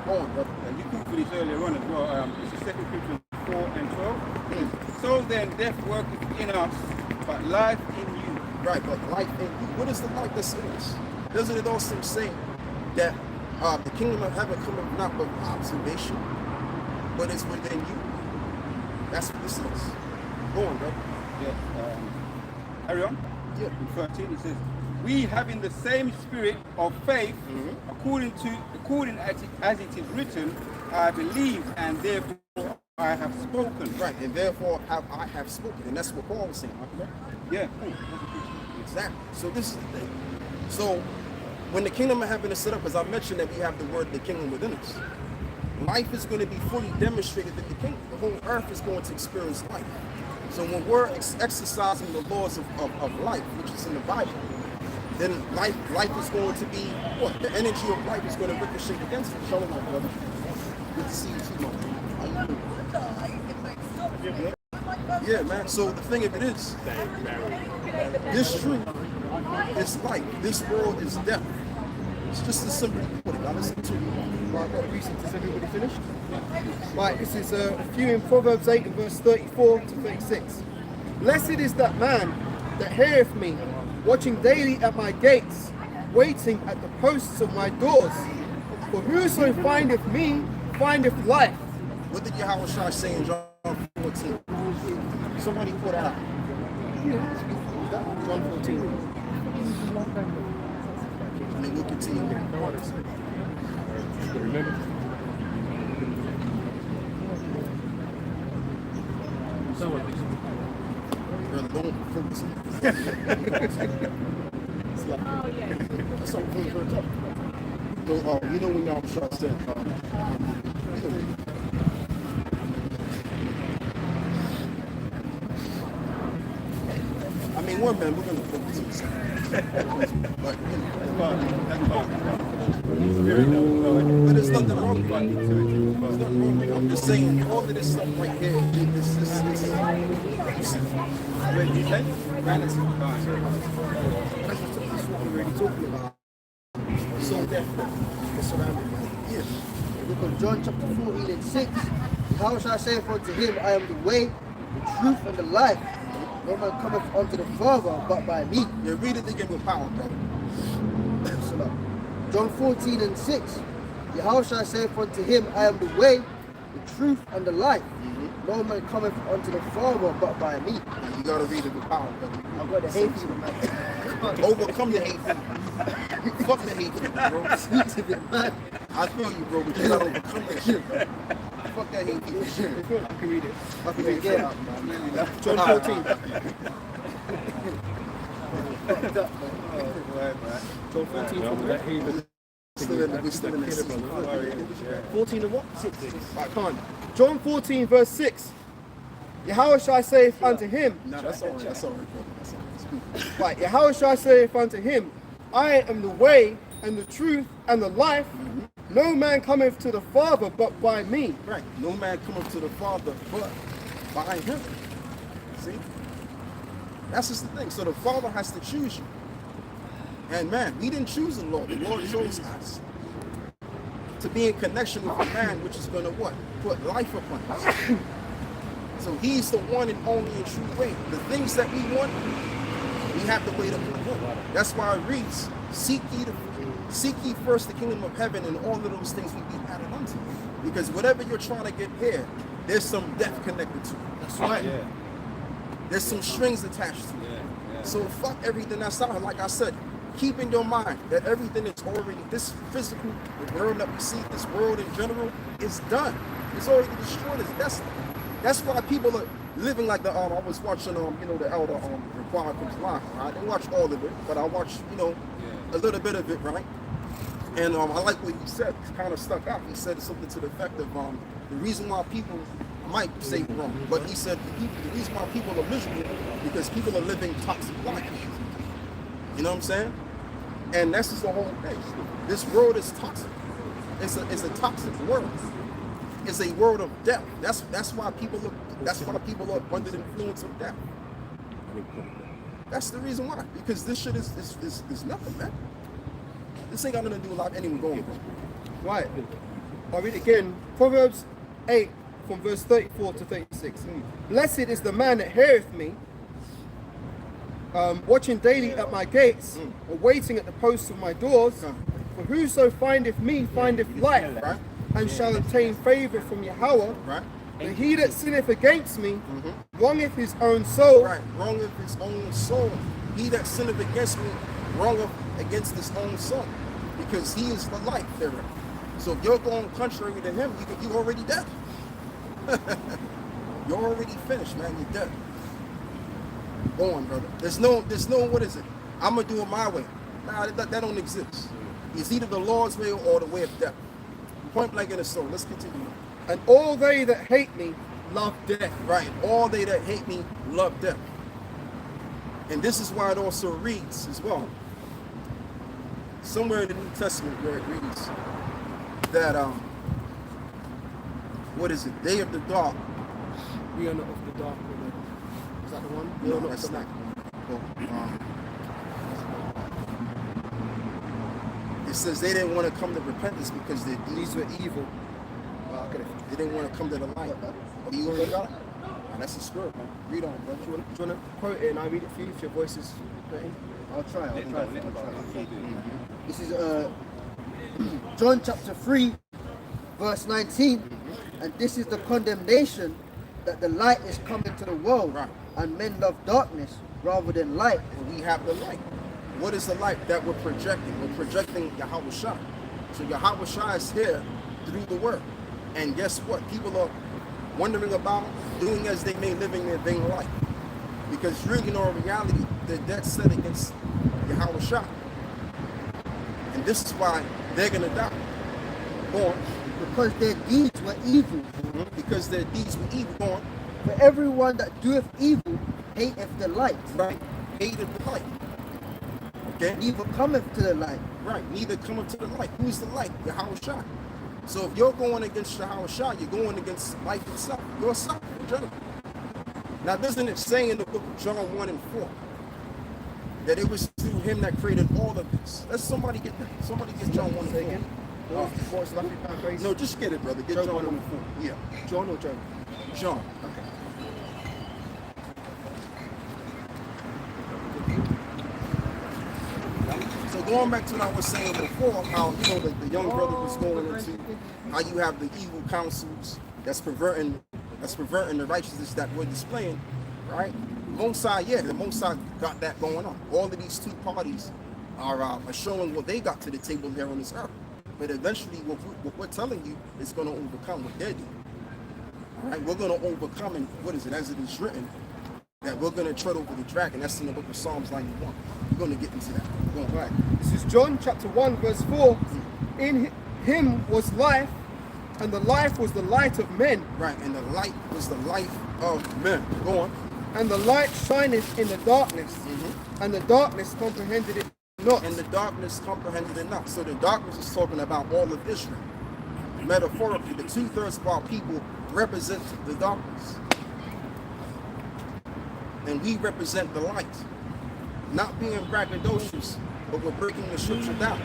Go on, brother. You talked for this earlier on as well. This is 2 Corinthians 4 and 12. So then death worketh in us, but life in you. Right, but life in you. What is the life that's in us? Doesn't it also say that the kingdom of heaven cometh not with observation, but it's within you? That's what this is. Go on, brother. Yeah. Carry on. Yeah. In 13 it says, we having the same spirit of faith, according as it is written, I believe and therefore I have spoken. Right, and therefore I have spoken. And that's what Paul was saying, right? Yeah, cool. Exactly. So this is the thing. So when the kingdom of heaven is set up, as I mentioned that we have the word of the kingdom within us, life is going to be fully demonstrated in the kingdom. The whole earth is going to experience life. So when we're exercising the laws of life, which is in the Bible, then life is going to be what? The energy of life is going to ricochet against it. Show my brother. Good to see you too, man. How you doing? Yeah, man. So the thing of it is, this truth is life. This world is death. It's just as simple as put it. Now listen to me. Right, I've got a recent. Is everybody finished? Right, this is a few in Proverbs 8 and verse 34 to 36. Blessed is that man that heareth me, watching daily at my gates, waiting at the posts of my doors. For whoso findeth me, findeth life. What did Yahweh say in John 14? Somebody put out. John 14. And then we'll continue. You're alone focusing. It's like, that's something we're talking about. So, you know when y'all shot said, I mean, one man, we're going to focus on something. But, you know, but there's nothing wrong with it. There's nothing wrong with it. I'm just saying, all of this stuff right here, this is Where did you say? That's what we're already talking about. So death is surrounded by it. Look at John chapter 14 and 6. How shall I say unto him, I am the way, the truth, and the life. No man cometh unto the Father but by me. You read it again with power, brother. John 14 and 6. How shall I say unto him, I am the way, the truth, and the life. No man cometh unto the Father but by me. Now you gotta read it with power, brother. I've got the hate people, man. Overcome the hate. Fuck the hate, bro. Speak to them, man. I feel you, bro, but you gotta overcome that shit, bro. Fuck that hate people shit. I can read it. I can read it out, man. John 14. John 14 from the We're still in the season. 14 and what? 6. Right, come on. John 14 verse 6. Yahushua saith unto him. No, that's all right. That's all right, brother. That's all right. Right, Yahushua saith unto him, I am the way and the truth and the life. No man cometh to the Father but by me. Right. No man cometh to the Father but by him. See? That's just the thing. So the Father has to choose you. And man, we didn't choose the Lord. The Lord chose us to be in connection with a man which is going to what? Put life upon us. So he's the one and only and true way. The things that we want, we have to wait upon him. That's why it reads, seek ye first the kingdom of heaven, and all of those things will be added unto you. Because whatever you're trying to get here, there's some death connected to it. That's right. Yeah. There's some strings attached to it. Yeah. So So fuck everything that's out here. Like I said, keep in your mind that everything is already, this physical, the world that we see, this world in general, is done. It's already destroyed. That's why people are living like the, I was watching, the elder, Required Comes Live. I didn't watch all of it, but I watched, a little bit of it, right? And I like what he said, it kind of stuck out. He said something to the effect of, the reason why people, I might say it wrong, but he said the reason why people are miserable because people are living toxic lives. You know what I'm saying? And that's just the whole thing. This world is toxic. It's a toxic world. It's a world of death. That's why people are under the influence of death. That's the reason why. Because this shit is nothing, man. This ain't got nothing to do with life anyone going on. Right. I'll read it again. Proverbs 8 from verse 34 to 36. Blessed is the man that heareth me, watching daily at my gates, or waiting at the posts of my doors. For whoso findeth me findeth life, Right? and shall obtain favor from Yahweh. Right? But he that sinneth against me wrongeth his own soul. Right. Wrongeth his own soul. He that sinneth against me wrongeth against his own soul. Because he is the life thereof. So if you're going contrary to him, you already dead. You're already finished, man. You're dead. Go on, brother. There's no, what is it? I'm going to do it my way. Nah, that don't exist. It's either the Lord's way or the way of death. Point blank in the soul. Let's continue. And all they that hate me love death. Right. All they that hate me love death. And this is why it also reads as well. Somewhere in the New Testament where it reads that, what is it? Day of the dark. We are not of the dark. Is that the one? We No, are not that's of the not. It says they didn't want to come to repentance because their deeds were evil. They didn't want to come to the light. Do you already got it? That's the spirit, man. Read on, bro. Do you want to quote it and I read it for you if your voice is getting? I'll try. This is John chapter 3, verse 19. And this is the condemnation that the light is come into the world, Right. and men love darkness rather than light. And we have the light. What is the light that we're projecting? We're projecting Yahweh Shai. So Yahweh Shai is here through the word. And guess what? People are wondering about doing as they may, living their vain life. Because really, in all reality, they're dead set against Yahweh Shai. And this is why they're going to die. Go on. Because their deeds were evil. Because their deeds were evil. Go on. For everyone that doeth evil hateth the light, Right. Hated the light. Okay? neither cometh to the light. Right. Neither coming to the light. Who's the light? Yahweh Shai. So if you're going against Yahweh Shai, you're going against life itself. Yourself in general. Now, doesn't it say in the book of John 1 and 4 that it was through him that created all of this? Let's somebody get that. Somebody get John 1 and 4. Again? What's the Latin paraphrase? No, just get it, brother. Get John John 1 1 and 4. Yeah. John or Joe? John. Okay. So going back to what I was saying before, how the young brother was going into how you have the evil counsels that's perverting the righteousness that we're displaying, right? The Most High got that going on. All of these two parties are showing what they got to the table here on this earth. But eventually, what we're telling you is going to overcome what they're doing. All right, we're going to overcome, and what is it? As it is written, that we're going to tread over the dragon. That's in the book of Psalms 91. We're going to get into that. We're going back. This is John chapter 1 verse 4. In him was life, and the life was the light of men. Right, and the light was the light of men. Go on. And the light shineth in the darkness, and the darkness comprehended it not. And the darkness comprehended it not. So the darkness is talking about all of Israel. Metaphorically, the 2/3 of our people represent the darkness. And we represent the light. Not being braggadocious, but we're breaking the scripture down.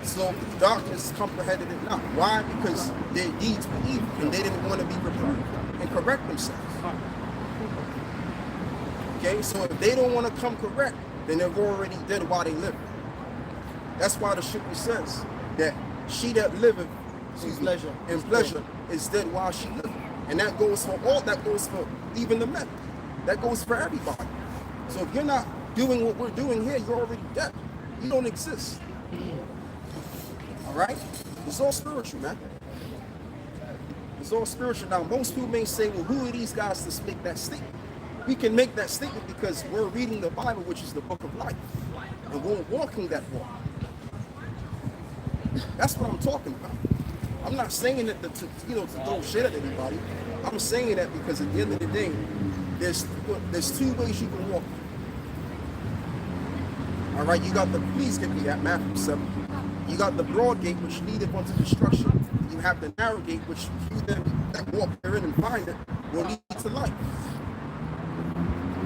So the darkness comprehended it not. Why? Because their deeds were evil, and they didn't want to be reproved and correct themselves. Okay, so if they don't want to come correct, then they're already dead while they live. That's why the scripture says that she that liveth in pleasure is dead while she liveth. And that goes for all, that goes for even the men. That goes for everybody. So if you're not doing what we're doing here, you're already dead. You don't exist. All right? It's all spiritual, man. It's all spiritual. Now, most people may say, well, who are these guys to make that statement? We can make that statement because we're reading the Bible, which is the book of life. And we're walking that walk. That's what I'm talking about. I'm not saying that to throw shit at anybody. I'm saying that because at the end of the day, there's 2 ways you can walk. All right, you got the, please get me that Matthew 7. You got the broad gate, which leadeth unto destruction. You have the narrow gate, which you then that walk therein and find it will lead to life.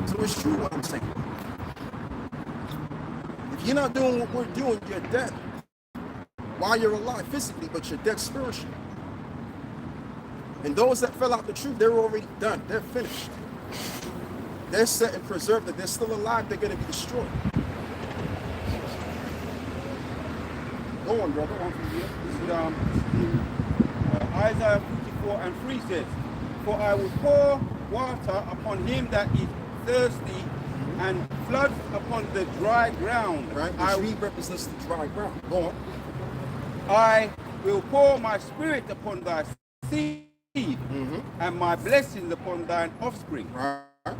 So it's true what I'm saying. If you're not doing what we're doing, you're dead. While you're alive physically, but you're dead spiritually. And those that fell out the truth, they're already done. They're finished. They're set and preserved. If they're still alive, they're going to be destroyed. Go on, brother. Go on from here. This is Isaiah 54:3 says, "For I will pour water upon him that is thirsty, and floods upon the dry ground." Right? The tree represents the dry ground. Go on. I will pour my spirit upon thy seed, and my blessings upon thine offspring. Right.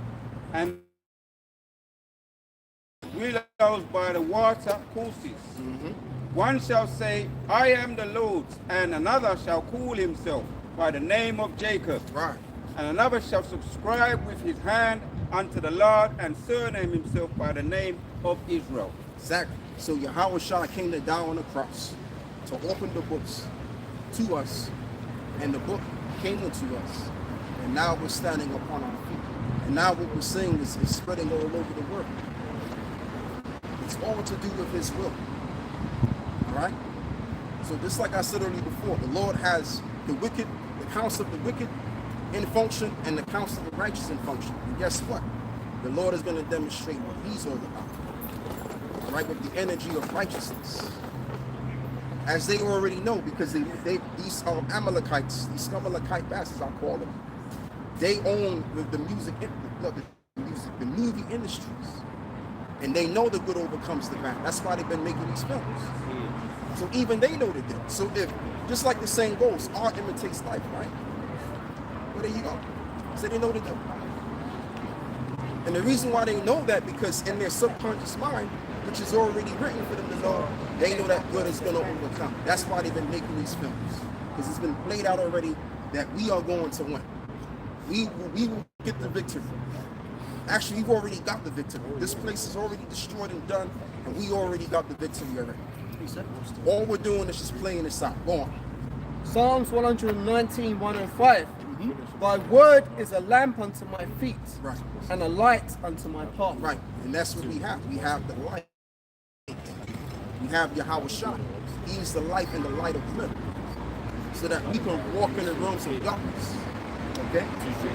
And willows by the water courses. One shall say, I am the Lord's, and another shall call himself by the name of Jacob. Right. And another shall subscribe with his hand unto the Lord, and surname himself by the name of Israel. Exactly. So Yahweh Shah came to die on the cross to open the books to us, and the book came into us, and now we're standing upon our feet. And now what we're saying is spreading all over the world. It's all to do with his will. All right? So just like I said earlier before, the Lord has the wicked, the counsel of the wicked in function, and the counsel of the righteous in function. And guess what? The Lord is going to demonstrate what he's all about. All right? With the energy of righteousness. As they already know, because these Amalekites, these Amalekite bastards, I call them, they own the movie industries. And they know the good overcomes the bad. That's why they've been making these films. So even they know the deal. So if, just like the saying goes, art imitates life, right? Well, there you go. So they know the deal. And the reason why they know that, because in their subconscious mind, which is already written for them to know, they know that good is going to overcome. That's why they've been making these films. Because it's been played out already that we are going to win. We will get the victory. Actually, we've already got the victory. This place is already destroyed and done, and we already got the victory already. All we're doing is just playing this out. Go on. Psalms 119, 105. Thy word is a lamp unto my feet, Right. and a light unto my path. Right. And that's what we have. We have the light. We have Yahweh Shah. He's the light and the light of living. So that we can walk in the realms of darkness. Okay?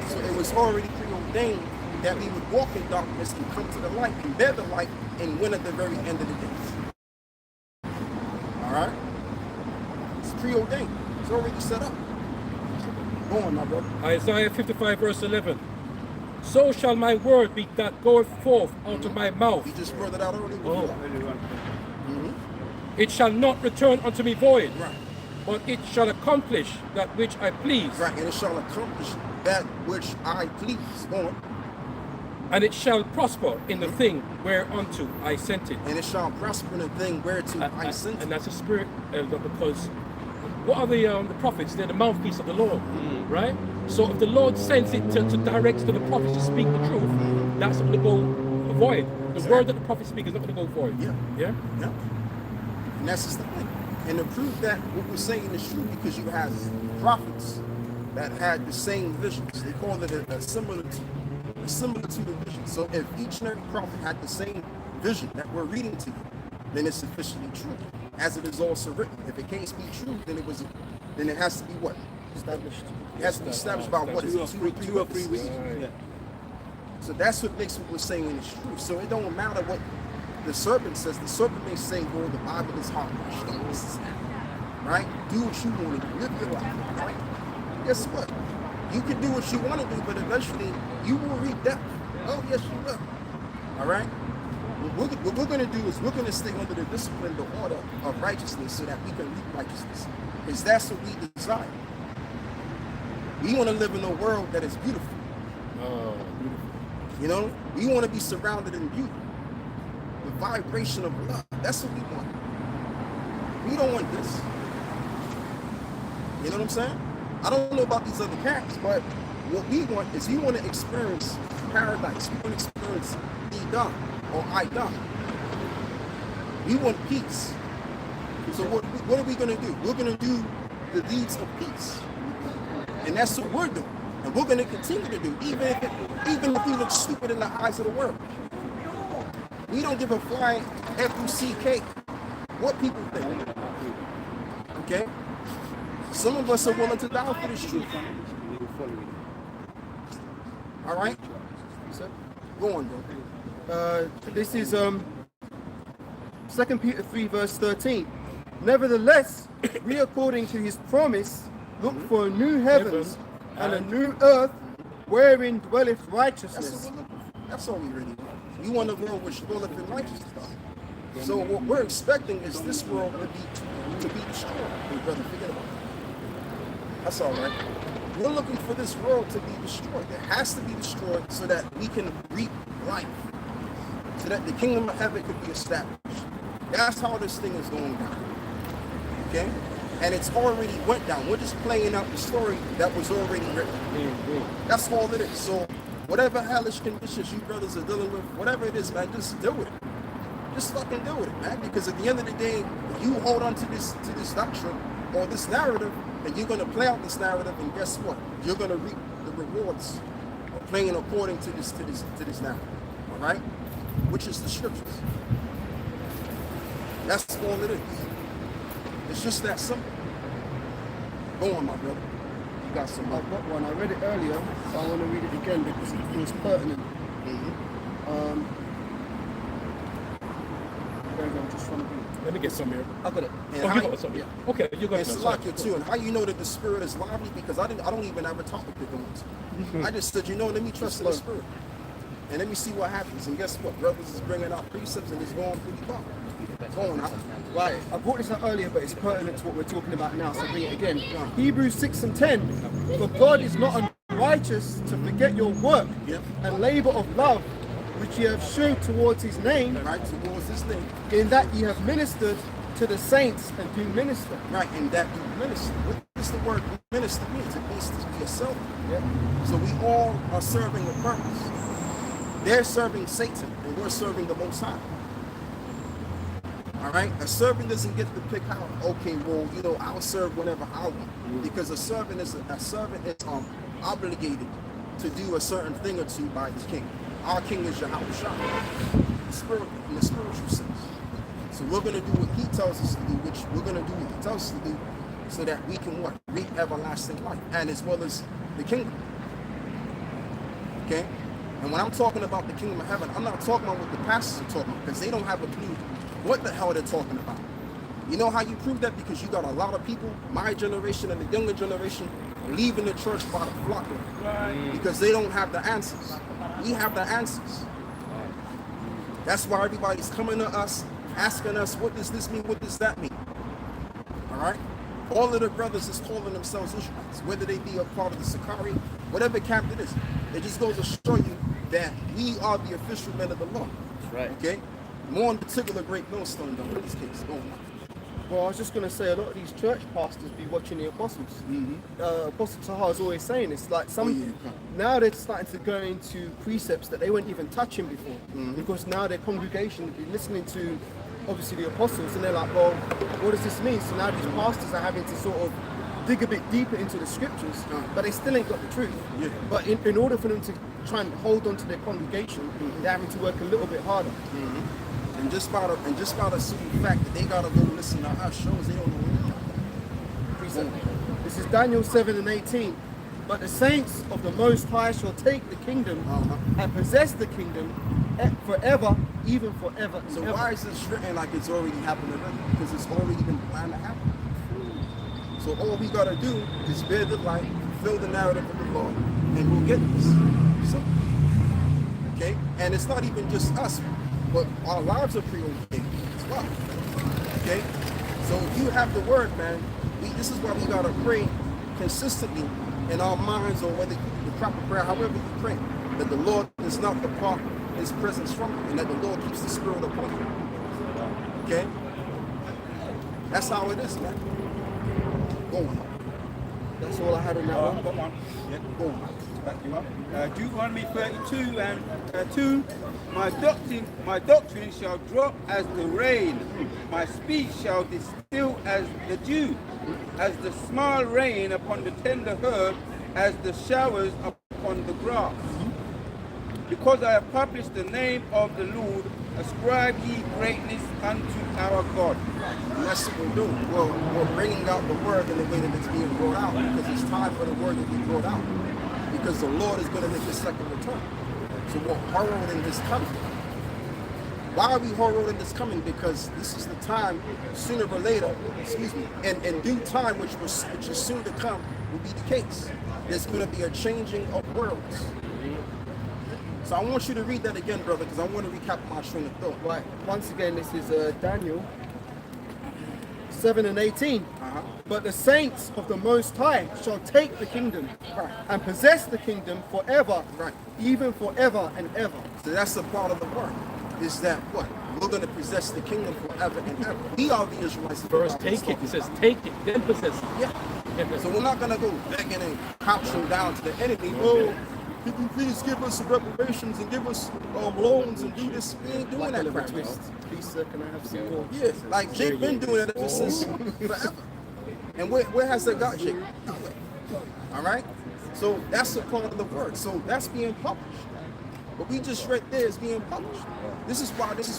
So it was already preordained that we would walk in darkness and come to the light and bear the light and win at the very end of the day. Alright? It's preordained. It's already set up. Go on, my brother. Isaiah 55 verse 11. So shall my word be that goeth forth out of my mouth. You just brought it out already. It shall not return unto me void, Right. but it shall accomplish that which I please. Right. And it shall accomplish that which I please. Go on. And it shall prosper in the thing whereunto I sent it. And it shall prosper in the thing whereto I sent And it. that's a spirit, Elder, because what are the prophets? They're the mouthpiece of the Lord, right? So if the Lord sends it to direct to the prophets to speak the truth, that's not going to go void. The word that the prophets speak is not going to go void. Yeah. Yeah? Yeah. And that's just the thing. And to prove that what we're saying is true, because you have prophets that had the same visions. They call it a similitude of vision. So if each and every prophet had the same vision that we're reading to you, then it's sufficiently true, as it is also written. If it can't be true, then it has to be what? Established. It has to be established by what? Is it 2 or 3 weeks? Right. Yeah. So that's what makes what we're saying is true. So it don't matter what the serpent says. The serpent may say, well, the Bible is hogwash. This is right? Do what you want to do. Live your life, right? Guess what? You can do what you want to do, but eventually you will reap death. Oh, yes, you will. All right? What we're going to do is we're going to stay under the discipline, the order of righteousness, so that we can reap righteousness. Because that's what we desire. We want to live in a world that is beautiful. Oh, beautiful. You know, we want to be surrounded in beauty. The vibration of love. That's what we want. We don't want this. You know what I'm saying? I don't know about these other camps, but what we want is we want to experience paradise. We want to experience Edom or Idom. We want peace. So what are we going to do? We're going to do the deeds of peace. And that's what we're doing. And we're going to continue to do, even if we look stupid in the eyes of the world. We don't give a flying F-U-C-K what people think. Okay? Some of us are willing to die for this truth. All right? Go on, bro. This is 2 Peter 3 verse 13. Nevertheless, we according to his promise look for a new heavens and a new earth wherein dwelleth That's righteousness. what we're looking for. That's all we really want. We want a world which dwelleth in righteousness. So what we're expecting is this world to be destroyed. Hey, brother, forget about it. That's all right. We're looking for this world to be destroyed. It has to be destroyed so that we can reap life. So that the kingdom of heaven could be established. That's how this thing is going down. Okay? And it's already went down. We're just playing out the story that was already written. That's all it is. So whatever hellish conditions you brothers are dealing with, whatever it is, man, just deal with it. Just fucking deal with it, man. Because at the end of the day, if you hold on to this doctrine or this narrative, and you're gonna play out this narrative, and guess what? You're gonna reap the rewards of playing according to this narrative. All right? Which is the scriptures. That's all it is. It's just that simple. Go on, my brother. You got some. I've got one. I read it earlier, but I want to read it again because it was pertinent. There we go, just trying to read it. Let me get some here. I got it. And Oh, how you got some here. Okay, you got and some. Salakia too, and how you know that the spirit is lively? Because I don't even have a topic to go into. I just said, let me trust in the spirit, and let me see what happens. And guess what? Brothers is bringing out precepts, and it's going pretty well. Going out. Right, I brought this up earlier, but it's pertinent to what we're talking about now, so I'll bring it again. Hebrews 6 and 10. For God is not unrighteous to forget your work and labor of love, which ye have showed towards his name, Right towards this thing. in that ye have ministered to the saints and do minister. Right, and that you minister. What does the word minister mean? It means to be a servant. So we all are serving a purpose. They're serving Satan, and we're serving the Most High. All right? A servant doesn't get to pick out, okay, well, I'll serve whenever I want. Because a servant is obligated to do a certain thing or two by the king. Our king is Yahweh, in the spiritual sense. So we're going to do what he tells us to do, which we're going to do what he tells us to do, so that we can what? Reap everlasting life, and as well as the kingdom. Okay? And when I'm talking about the kingdom of heaven, I'm not talking about what the pastors are talking about, because they don't have a clue what the hell they're talking about. You know how you prove that? Because you got a lot of people, my generation and the younger generation, leaving the church by the flock, because they don't have the answers. We have the answers. That's why everybody's coming to us, asking us, what does this mean? What does that mean? All right? All of the brothers is calling themselves Israelites, whether they be a part of the Sakari, whatever camp it is. It just goes to show you that we are the official men of the law. Right. Okay? More in particular, Great Millstone, though, in this case. Go on. Well, I was just going to say, a lot of these church pastors be watching the apostles. Apostle Tahar is always saying it's like now they're starting to go into precepts that they weren't even touching before, because now their congregation will be listening to obviously the apostles, and they're like, well, what does this mean? So now these pastors are having to sort of dig a bit deeper into the scriptures, but they still ain't got the truth. Yeah. But in order for them to try and hold on to their congregation, they're having to work a little bit harder. And just by the simple fact that they gotta go listen to us shows they don't know anything. This is Daniel 7:18. But the saints of the Most High shall take the kingdom and possess the kingdom forever, even forever. So why is this written like it's already happened already? Because it's already been planned to happen. So all we gotta do is bear the light, fulfill the narrative of the Lord, and we'll get this. So, okay? And it's not even just us, but our lives are preordained as well. Okay? So if you have the word, man, this is why we gotta pray consistently in our minds, or whether the proper prayer, however you pray, that the Lord does not depart his presence from you, and that the Lord keeps the spirit upon you. Okay? That's how it is, man. Go on. That's all I had on that one. Got one. Yeah, Go on. back you up. Deuteronomy 32 and 2. My doctrine shall drop as the rain. My speech shall distill as the dew, as the small rain upon the tender herb, as the showers upon the grass. Because I have published the name of the Lord, ascribe ye greatness unto our God. And that's what we're doing. We're bringing out the word in the way that it's being brought out, because it's time for the word to be brought out. Because the Lord is going to make his second return. So we're heralding his coming. Why are we heralding his coming? Because this is the time, sooner or later, in due time, which is soon to come, will be the case. There's going to be a changing of worlds. So I want you to read that again, brother, because I want to recap my train of thought. Right. Once again, this is Daniel 7:18. But the saints of the Most High shall take the kingdom and possess the kingdom forever, even forever and ever. So that's a part of the word. Is that what? We're going to possess the kingdom forever and ever. We are the Israelites. First take it. It says take it, then possess it. Yeah. So we're not going to go begging and crouching down to the enemy. Oh, could you please give us reparations and give us loans and do this? We ain't doing that crap. Twist. Please, sir, can I have some more? Yeah, like Jake been doing it ever since forever. And where has that got Jake? Nowhere. All right? So that's a part of the word. So that's being published. What we just read there is being published. This is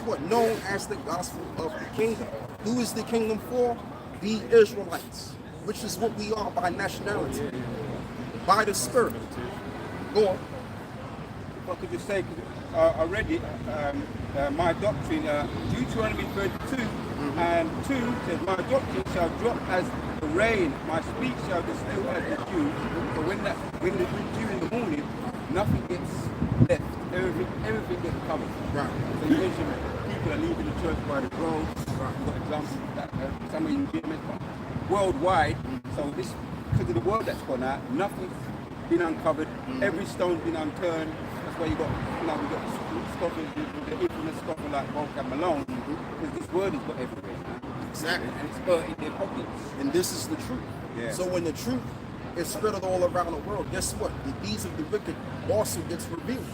what known as the gospel of the kingdom. Who is the kingdom for? The Israelites, which is what we are by nationality, by the Spirit. Go on. If I could just say, I read it, my doctrine, Deuteronomy 32 and 2 says, my doctrine shall drop as the rain, my speech shall distill as the dew. So when the dew in the morning, nothing gets left, everything gets covered. Right. So you mentioned people are leaving the church by the road. Right. You've got examples of that, some in GMS, worldwide. So this, because of the world that's gone out, nothing's been uncovered, every stone's been unturned. That's why we got scoffers, the infamous scoffer like Volcan Malone, because this word has got everywhere now. Exactly. And it's hurting their pockets. And this is the truth. Yeah. So when the truth is spread all around the world, guess what? The deeds of the wicked also gets revealed.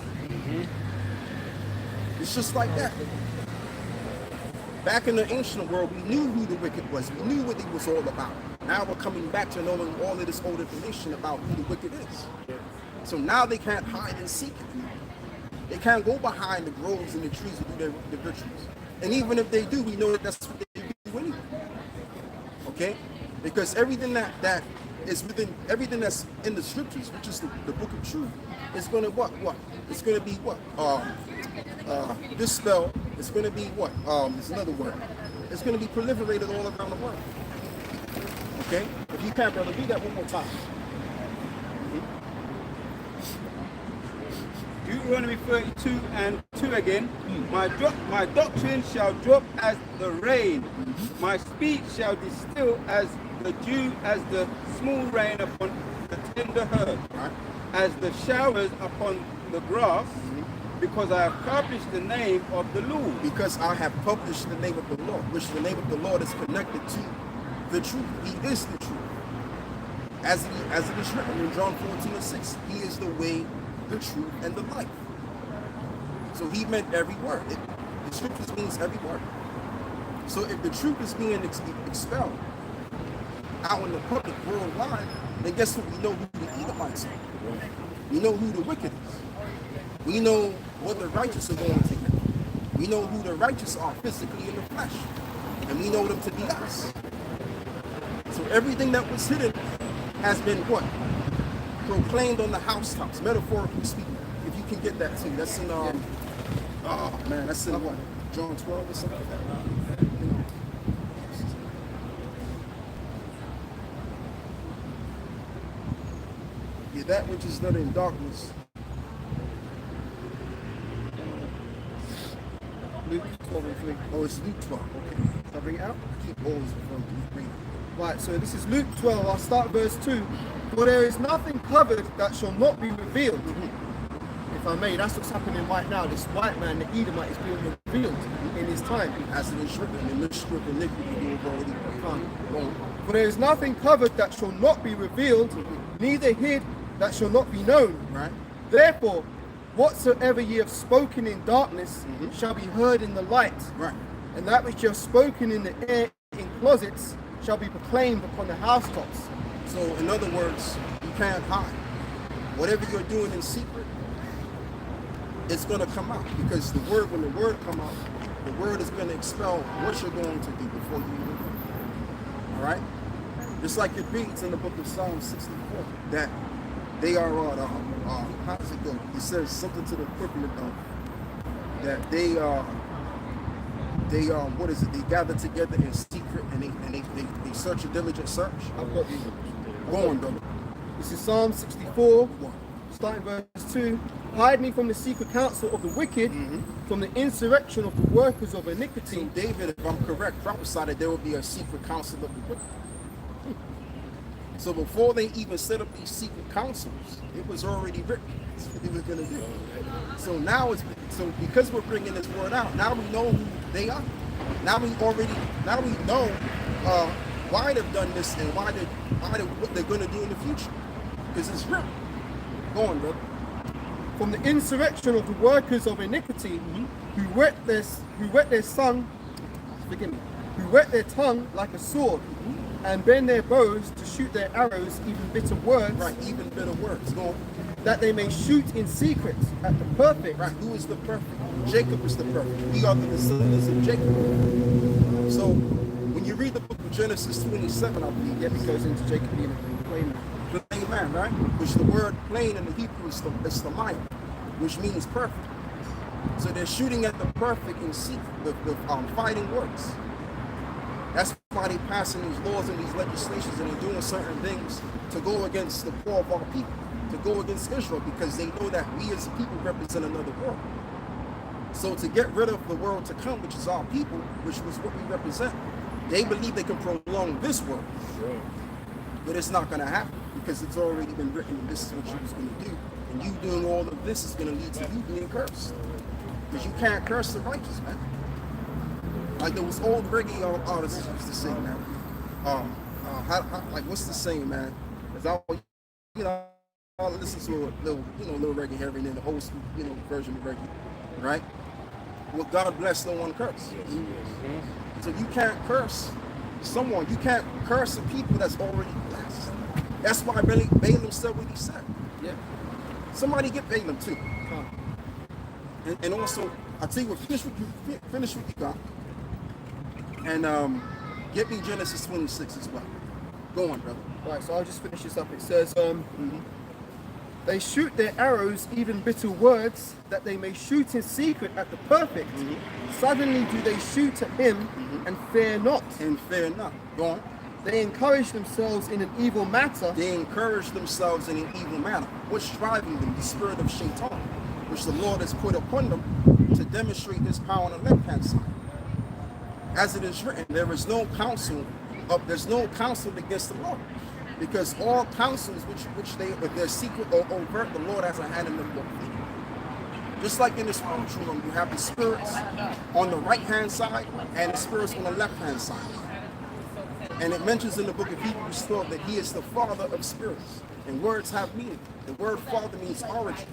It's just like that. Back in the ancient world, we knew who the wicked was. We knew what it was all about. Now we're coming back to knowing all of this old information about who the wicked is. So now they can't hide and seek it. They can't go behind the groves and the trees to do their rituals. And even if they do, we know that that's what they do anyway. Okay? Because everything that is within, everything that's in the scriptures, which is the book of truth, is going to what? It's going to be what? Dispel. It's going to be what? There's another word. It's going to be proliferated all around the world. Okay? If you can, brother, read that one more time. Deuteronomy 32 and 2 again. My doctrine shall drop as the rain. My speech shall distill as the dew, as the small rain upon the tender herb, as the showers upon the grass. because I have published the name of the Lord. Because I have published the name of the Lord, which the name of the Lord is connected to the truth. He is the truth. As it is written in John 14:6, he is the way, the truth, and the life. So he meant every word. The scriptures means every word. So if the truth is being expelled out in the public worldwide, then guess what? We know who the Edomites are. We know who the wicked is. We know what the righteous are going to get. We know who the righteous are physically in the flesh. And we know them to be us. So everything that was hidden has been what? Proclaimed on the housetops, metaphorically speaking. If you can get that too. That's in, oh man, that's in what? John 12 or something like that. Yeah, that which is done in darkness. Luke 12 and 3. Oh, it's Luke 12. Okay. Shall I bring it out? I keep always referring to reading. Right, so this is Luke 12. I'll start verse 2. For there is nothing covered that shall not be revealed. If I may, that's what's happening right now. This white man, the Edomite, is being revealed in his time. As it is written in the mystery of iniquity, you have already come. For there is nothing covered that shall not be revealed, neither hid that shall not be known. Right? Therefore, whatsoever ye have spoken in darkness shall be heard in the light. Right. And that which ye have spoken in the air in closets shall be proclaimed upon the housetops. So, in other words, you can't hide. Whatever you're doing in secret, it's going to come out. Because the word, when the word come out, the word is going to expel what you're going to do before you even do it. All right? Just like it reads in the book of Psalm 64, that they are, how does it go? It says something to the equivalent of that they what is it? They gather together in secret and they search a diligent search. I've got you. Go on, brother. This is Psalm 64, starting verse 2. Hide me from the secret counsel of the wicked, from the insurrection of the workers of iniquity. So David, if I'm correct, prophesied that there will be a secret council of the wicked. So before they even set up these secret councils, it was already written. That's what he was going to do. So now because we're bringing this word out, now we know who they are. Now we know why they've done this and what they're going to do in the future. Because it's written. Go on, brother. From the insurrection of the workers of iniquity, who whet their tongue like a sword, and bend their bows to shoot their arrows, even bitter words. Right, even bitter words. Go on. That they may shoot in secret at the perfect. Right, who is the perfect? Jacob is the perfect. We are the descendants of Jacob. So when you read the book of Genesis 27, I believe, Yet it goes into Jacob being a plain man, right? Which the word plain in the Hebrew is the light, which means perfect. So they're shooting at the perfect in secret, the fighting words. That's why they're passing these laws and these legislations and they're doing certain things to go against the poor of our people, to go against Israel, because they know that we as a people represent another world. So to get rid of the world to come, which is our people, which was what we represent, they believe they can prolong this world. Sure. But it's not going to happen because it's already been written and this is what you was going to do. And you doing all of this is going to lead to you being cursed. Because you can't curse the righteous, man. Like there was old reggae artists used to say, man. Like what's the saying, man? Because I listen to a little reggae here and then the old school, version of reggae, right? Well, God bless, no one curse. So you can't curse someone. You can't curse a people that's already blessed. That's why Balaam said what he said. Yeah. Somebody get Balaam too. And also, I tell you what, finish what you got. And get me Genesis 26 as well. Go on, brother. Right, so I'll just finish this up. It says, they shoot their arrows, even bitter words, that they may shoot in secret at the perfect. Suddenly do they shoot at him and fear not. And fear not. Go on. They encourage themselves in an evil matter. They encourage themselves in an evil manner. What's driving them? The spirit of Shaitan, which the Lord has put upon them to demonstrate his power on the left-hand side. As it is written, there's no counsel against the Lord. Because all counsels which if they're secret or overt, the Lord has a hand in them both. Just like in the spiritual realm, you have the spirits on the right-hand side and the spirits on the left-hand side. And it mentions in the book of Hebrews 12 that he is the father of spirits. And words have meaning. The word father means origin.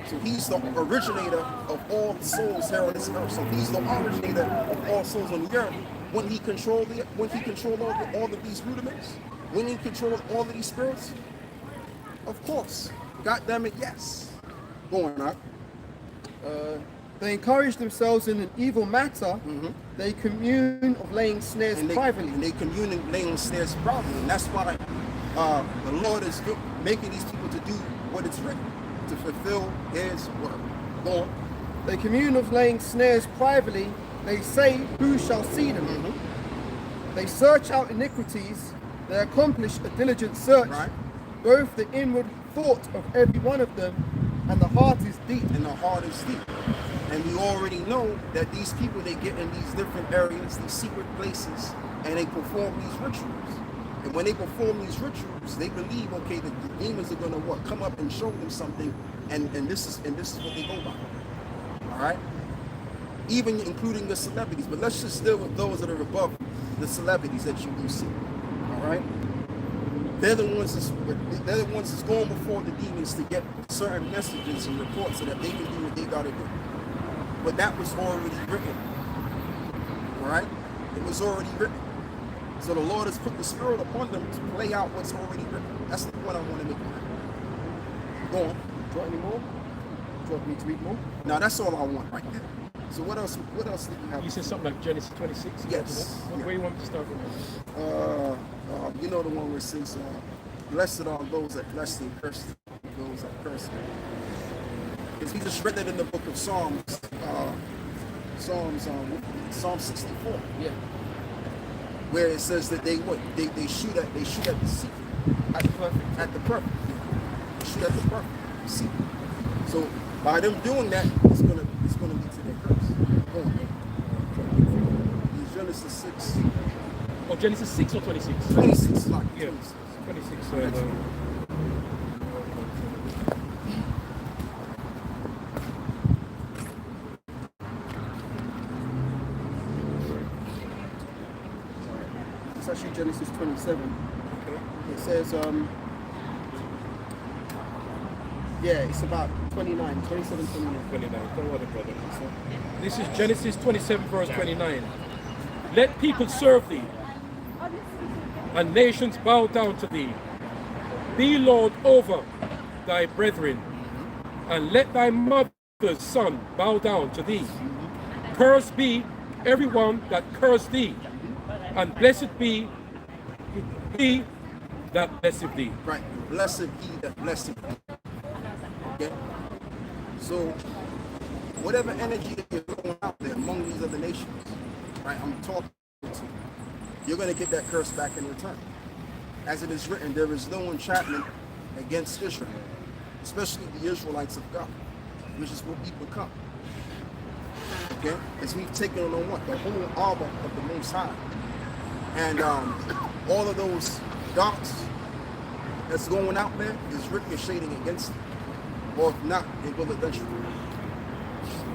So he's the originator of all souls here on this earth. So he's the originator of all souls on the earth. When he controlled all of these rudiments, when he controlled all of these spirits, of course. God damn it, yes. Going on. They encourage themselves in an evil matter. They commune of laying snares privately. And they commune of laying snares privately. And that's why the Lord is making these people to do what it's written, to fulfill his word. Go on. They commune of laying snares privately. They say, who shall see them? They search out iniquities. They accomplish a diligent search. Right. Both the inward thought of every one of them and the heart is deep. And the heart is deep. And we already know that these people, they get in these different areas, these secret places, and they perform these rituals. And when they perform these rituals, they believe, okay, the demons are going to what? Come up and show them something, and this is what they go by. All right? Even including the celebrities. But let's just deal with those that are above the celebrities that you do see. All right? They're the ones that's going before the demons to get certain messages and reports so that they can do what they got to do. But that was already written. All right? It was already written. So the Lord has put the Spirit upon them to play out what's already written. That's the point I want to make. Go on. Do you want any more? Do you want me to read more? No, that's all I want right there. So what else did you have? You said something like Genesis 26? Yes. Where you want me to start from? You know the one where it says, blessed are those that bless thee, cursed those that curse thee. Because we just read that in the book of Psalm 64. Yeah. Where it says that they shoot at the secret. At the perfect. They shoot at the perfect secret. So by them doing that, it's gonna lead to their curse. Go on. Genesis 6. Oh, Genesis 6 or 26? 26, like Yeah. 26. 26. It's actually Genesis 27. It says, it's about 29, 27, 29. 29. Don't worry, brother. This is Genesis 27, verse 29. Let people serve thee, and nations bow down to thee. Be Lord over thy brethren, and let thy mother's son bow down to thee. Cursed be everyone that cursed thee, and blessed be he that blesseth thee. Right. Blessed he that blesseth thee. Okay? So, whatever energy that you're throwing out there among these other nations, right, I'm talking to you, you're going to get that curse back in return. As it is written, there is no enchantment against Israel, especially the Israelites of God, which is what we become. Okay? As we've taken on what? The whole armor of the Most High. And all of those darts that's going out there is ricocheting against them. Or if not, it will eventually.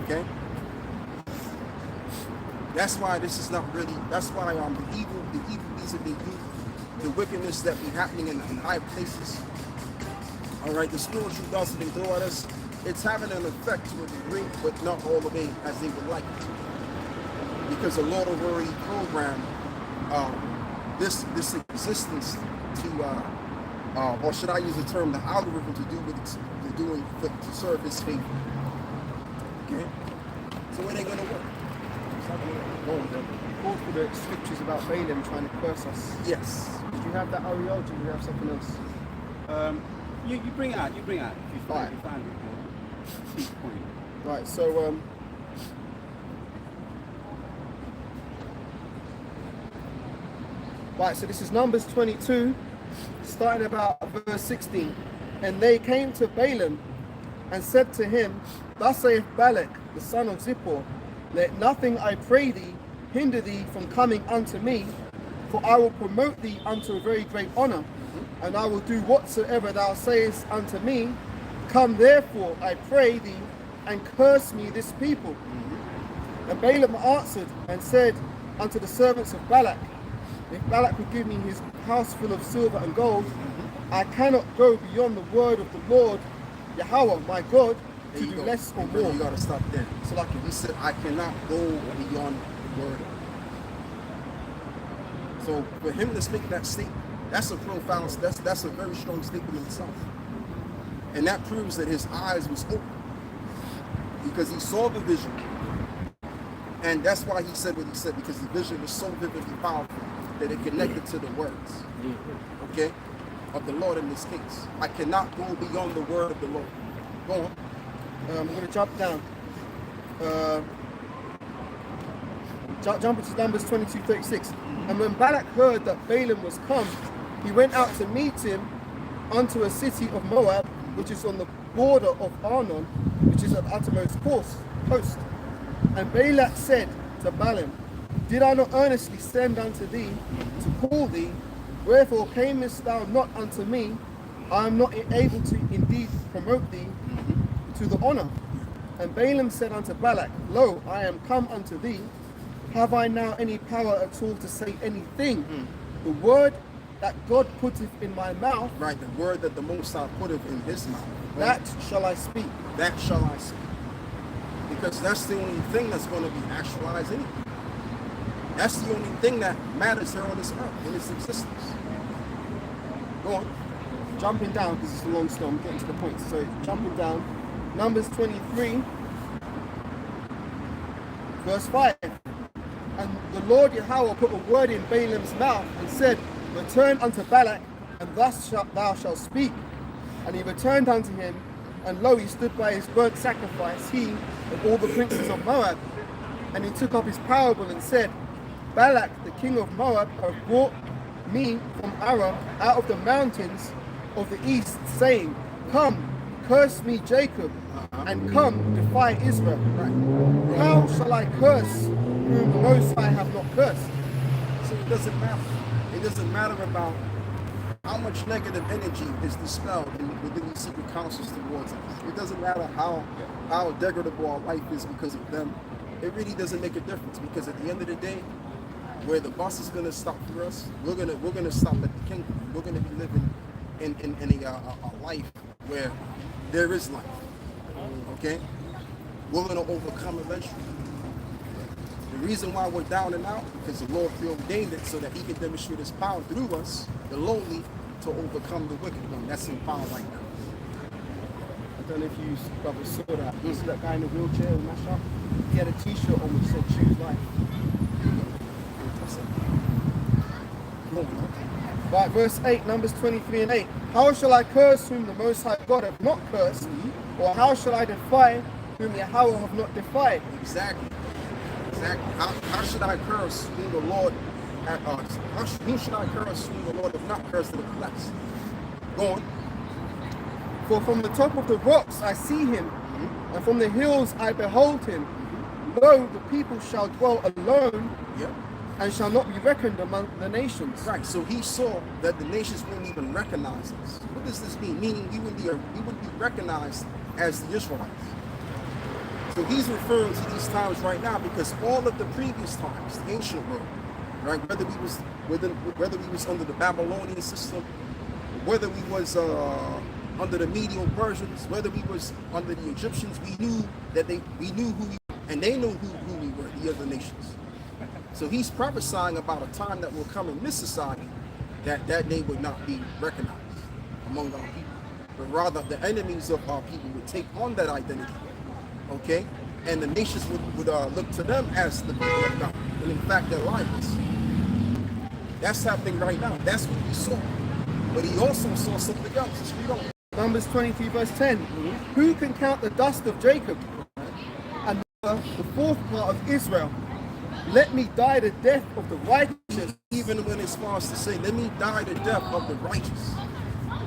Okay? That's why this is not really, that's why the evil deeds that they do, the wickedness that be happening in high places, all right, the spiritual darts that they throw at us, it's having an effect to a degree, but not all the way as they would like it. Because the Lord have already programmed this existence to, or should I use the term, the algorithm to do what it's doing to serve his faith. Okay? So when they going to work? It's not going to work. Called for the scriptures about Balaam trying to curse us. Yes. Do you have that, Ariel? Do you have something else? You bring it out. If you Right. find it. Key point. Right, so so this is Numbers 22, starting about verse 16. And they came to Balaam and said to him, Thus saith Balak, the son of Zippor, let nothing, I pray thee, hinder thee from coming unto me, for I will promote thee unto a very great honor, and I will do whatsoever thou sayest unto me. Come therefore, I pray thee, and curse me this people. And Balaam answered and said unto the servants of Balak, if Balak would give me his house full of silver and gold, I cannot go beyond the word of the Lord Yahweh my God to do less or more. You gotta stop there. So like he said, I cannot go beyond the word. So for him to speak that statement, that's a profound, that's a very strong statement in itself. And that proves that his eyes was open, because he saw the vision. And that's why he said what he said, because the vision was so vividly powerful that it connected to the words, okay, of the Lord in this case. I cannot go beyond the word of the Lord. Go on. I'm going to jump down. Jump into Numbers 22:36. And when Balak heard that Balaam was come, he went out to meet him unto a city of Moab, which is on the border of Arnon, which is at the uttermost coast. And Balak said to Balaam, did I not earnestly send unto thee to call thee? Wherefore camest thou not unto me? I am not able to indeed promote thee to the honor. And Balaam said unto Balak, lo, I am come unto thee. Have I now any power at all to say anything? The word that God putteth in my mouth, right, the word that the Most High putteth in his mouth, that shall I speak. That shall I speak. Because that's the only thing that's going to be actualized anyway. That's the only thing that matters here on this earth, in its existence. Go on. Jumping down, because it's a long story, I'm getting to the point. So jumping down, Numbers 23, verse 5. And the Lord Yahweh put a word in Balaam's mouth and said, return unto Balak, and thus thou shalt speak. And he returned unto him, and lo, he stood by his burnt sacrifice, he and all the princes of Moab. And he took up his parable and said, Balak, the king of Moab, hath brought me from Aram out of the mountains of the east, saying, come, curse me Jacob, and come, defy Israel. Right. How shall I curse whom the Most High have not cursed? So it doesn't matter. It doesn't matter about how much negative energy is dispelled within these secret councils towards us. It doesn't matter how degradable our life is because of them. It really doesn't make a difference, because at the end of the day, where the bus is going to stop for us, we're gonna stop at the kingdom. We're going to be living in a life where there is life. Okay, we're going to overcome eventually. The reason why we're down and out, because the Lord preordained it so that he can demonstrate his power through us, the lowly, to overcome the wicked one. That's in power right now. I don't know if you brothers saw that. You see that guy in the wheelchair in Mash Up? He had a t-shirt on which said choose life. Right, verse 8, Numbers 23 and 8. How shall I curse whom the Most High God hath not cursed? Or how shall I defy whom Yahweh hath not defied? Exactly. How should I curse whom the Lord who should I curse whom the Lord hath not cursed in the flesh? Go on. For from the top of the rocks I see him, and from the hills I behold him. Lo, the people shall dwell alone, and shall not be reckoned among the nations. Right, so he saw that the nations wouldn't even recognize us. What does this mean? Meaning we wouldn't be recognized as the Israelites. So he's referring to these times right now, because all of the previous times, the ancient world, right, whether we was under the Babylonian system, whether we was under the Medo-Persians, whether we was under the Egyptians, we knew who we were, and they knew who we were, the other nations. So he's prophesying about a time that will come in this society that day would not be recognized among our people, but rather the enemies of our people would take on that identity, okay? And the nations would look to them as the people of God, when in fact they're liars. That's happening right now. That's what we saw. But he also saw something else. Let's read on. Numbers 23 verse 10. Who can count the dust of Jacob, and the fourth part of Israel? Let me die the death of the righteous. Even when it's far as to say, let me die the death of the righteous.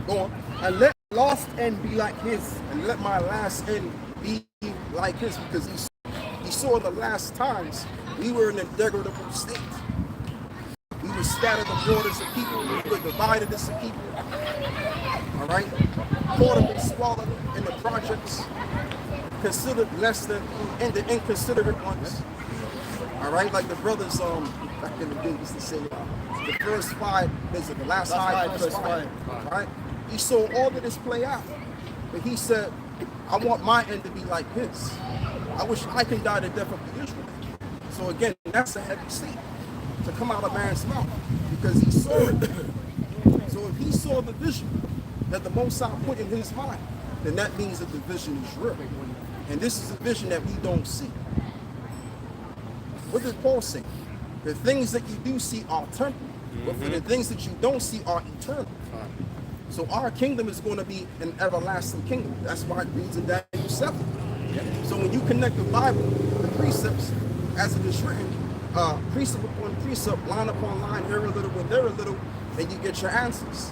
Go on. And let my last end be like his. And let my last end be like his, because he saw the last times we were in a degradable state. We were scattered the borders of people. We were divided as a people. All right? Caught up and swallowed in the projects. considered less than and the inconsiderate ones. All right, like the brothers back in the day used to say, the first five, the last high, first five. Right? He saw all of this play out, but he said, I want my end to be like his. I wish I can die the death of the Israelites. So again, that's a heavy statement to come out of man's mouth, because he saw it. So if he saw the vision that the Most High put in his mind, then that means that the vision is real. And this is a vision that we don't see. What did Paul say? The things that you do see are temporal, but for the things that you don't see are eternal. So our kingdom is going to be an everlasting kingdom. That's why it reads in Daniel 7. So when you connect the Bible, the precepts, as it is written, precept upon precept, line upon line, here a little and there a little, then you get your answers.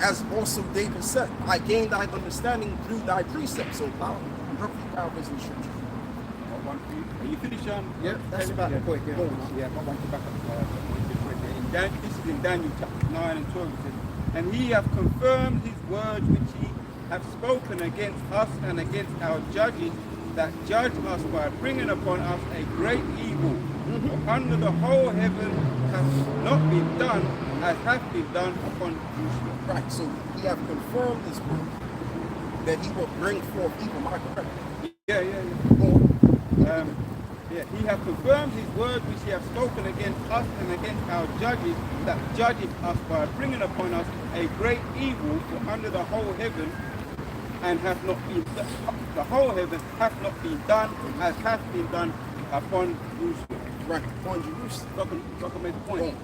As also David said, I gained thy understanding through thy precepts. So roughly power is in scripture. Are you finished? Yeah, that's about the point. Yeah, I want to back up. This is in Daniel chapter 9 and 12. It says, and he hath confirmed his words which he hath spoken against us and against our judges that judge us by bringing upon us a great evil. For under the whole heaven hath not been done as hath been done upon Jerusalem. Right, so he hath confirmed his word that he will bring forth evil. Am I correct? Yeah. Yeah, he hath confirmed his word which he hath spoken against us and against our judges that judgeth us by bringing upon us a great evil. For under the whole heaven and hath not been the whole heaven hath not been done as hath been done upon Jerusalem. Right, upon Jerusalem. Talk about the point.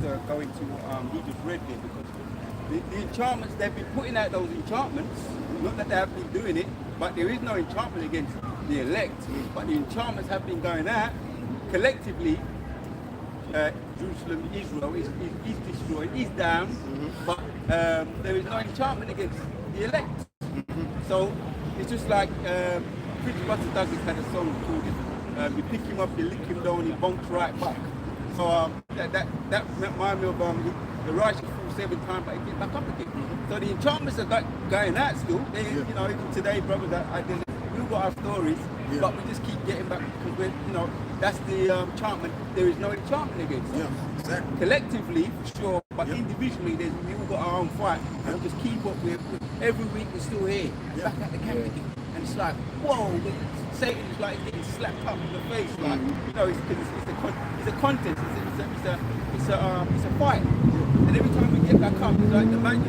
Let's go into he just read there, because the enchantments, they've been putting out those enchantments, not that they have been doing it, but there is no enchantment against the elect, but the enchantments have been going out collectively. Jerusalem, Israel is destroyed, is down, but there is no enchantment against the elect. So it's just like Preacher Buster Douglas had a song called you pick him up, you lick him down, he bonks right back. So that reminds me of the righteous fall 7 times, but he get back up again. So the enchantments are going out still. They, you know, even today, brothers, we've got our stories, but we just keep getting back, because we're, you know, that's the enchantment. There is no enchantment against us. Yeah, exactly. Collectively, for sure, but individually, we all got our own fight. And just keep up with every week we're still here, back at the camp again. And it's like, whoa, Satan is like getting slapped up in the face, like, you know, it's a contest, it's a fight. And every time we get back up, it's like the man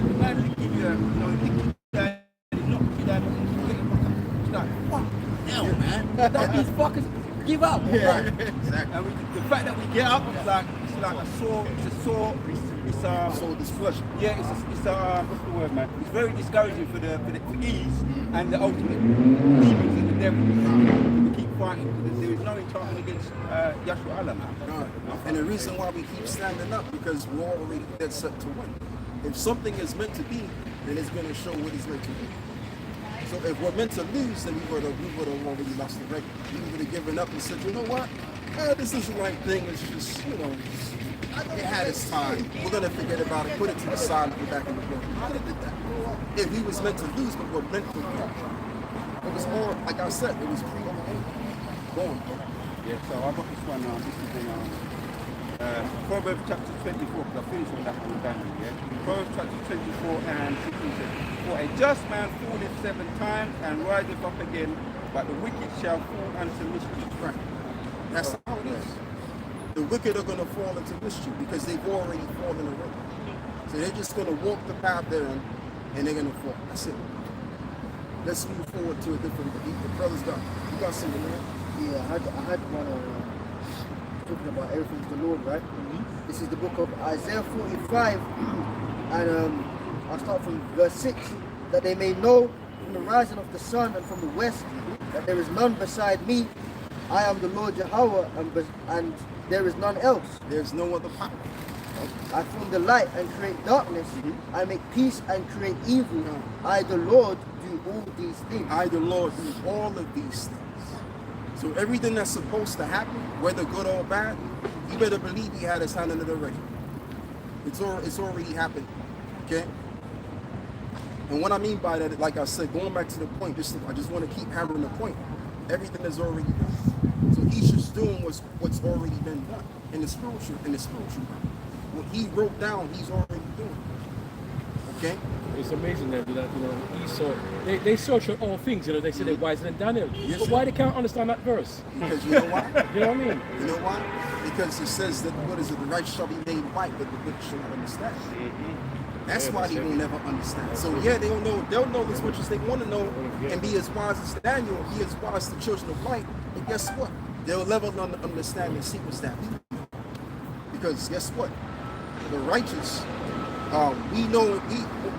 will give you a, knock you down, and get back up. It's like, what? Hell, man, that these fuckers give up. Yeah, exactly. And the fact that we get up, it's like a sore, it's So displeasure. yeah, it's what's the word, man? It's very discouraging for ease and the ultimate demons and the devil to keep fighting, because there is no enchantment against Yahshua Allah, man. No. And the reason why we keep standing up, because we're already dead set to win. If something is meant to be, then it's going to show what it's meant to be. So if we're meant to lose, then we would have already lost the race. We would have given up and said, you know what? This is the right thing. It's just, you know, it had its time. We're going to forget about it, put it to the side, and go back in the book. I did that. If he was meant to lose, but we're meant to win. It was more, like I said, it was pre-ordained. Going. Yeah, so I got this one now. This is in Proverbs chapter 24, because I finished on that one, Daniel, yeah? Proverbs chapter 24 and 16 says, for a just man falleth 7 times and riseth up again, but the wicked shall fall unto mischief. Right. That's how it is. The wicked are going to fall into mischief because they've already fallen already. So they're just going to walk the path they're on, and they're going to fall. That's it. Let's move forward to a different beat. The brother's done. You got something there? Yeah, I had one talking about everything to the Lord, right? This is the book of Isaiah 45, and I'll start from verse 6. That they may know from the rising of the sun and from the west that there is none beside me. I am the Lord Jehovah, and there is none else. There's no other power. I form the light and create darkness. I make peace and create evil. I, the Lord, do all these things. I, the Lord, do all of these things. So everything that's supposed to happen, whether good or bad, you better believe he had his hand in it already. It's already happened. Okay? And what I mean by that, like I said, going back to the point, I just want to keep hammering the point. Everything is already done. So he's just doing what's already been done in the spiritual realm. What he wrote down, he's already doing. Okay? It's amazing that, Esau, they search for all things, they say they're wiser than Daniel. Yes, but why they can't understand that verse? Because you know why? You know what I mean? You know why? Because it says that, the righteous shall be made white, but the wicked shall not understand. That's why they will never understand. So yeah, they'll know as much as they want to know and be as wise as Daniel, be as wise as the children of light. But guess what? They'll never understand and see what's that. Because guess what? The righteous, we know,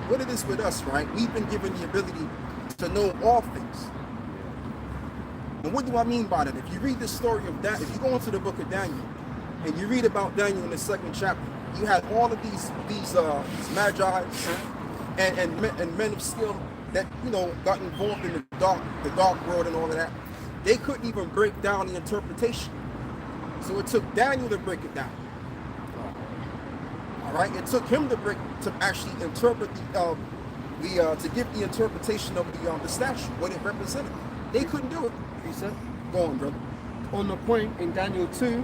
what it is with us, right? We've been given the ability to know all things. And what do I mean by that? If you read the story of that, if you go into the book of Daniel, and you read about Daniel in the 2nd chapter, you had all of these magi and men of skill that got involved in the dark world and all of that. They couldn't even break down the interpretation. So it took Daniel to break it down. All right, it took him to actually interpret to give the interpretation of the statue, what it represented. They couldn't do it. He said, Go on, brother. on the point in Daniel 2,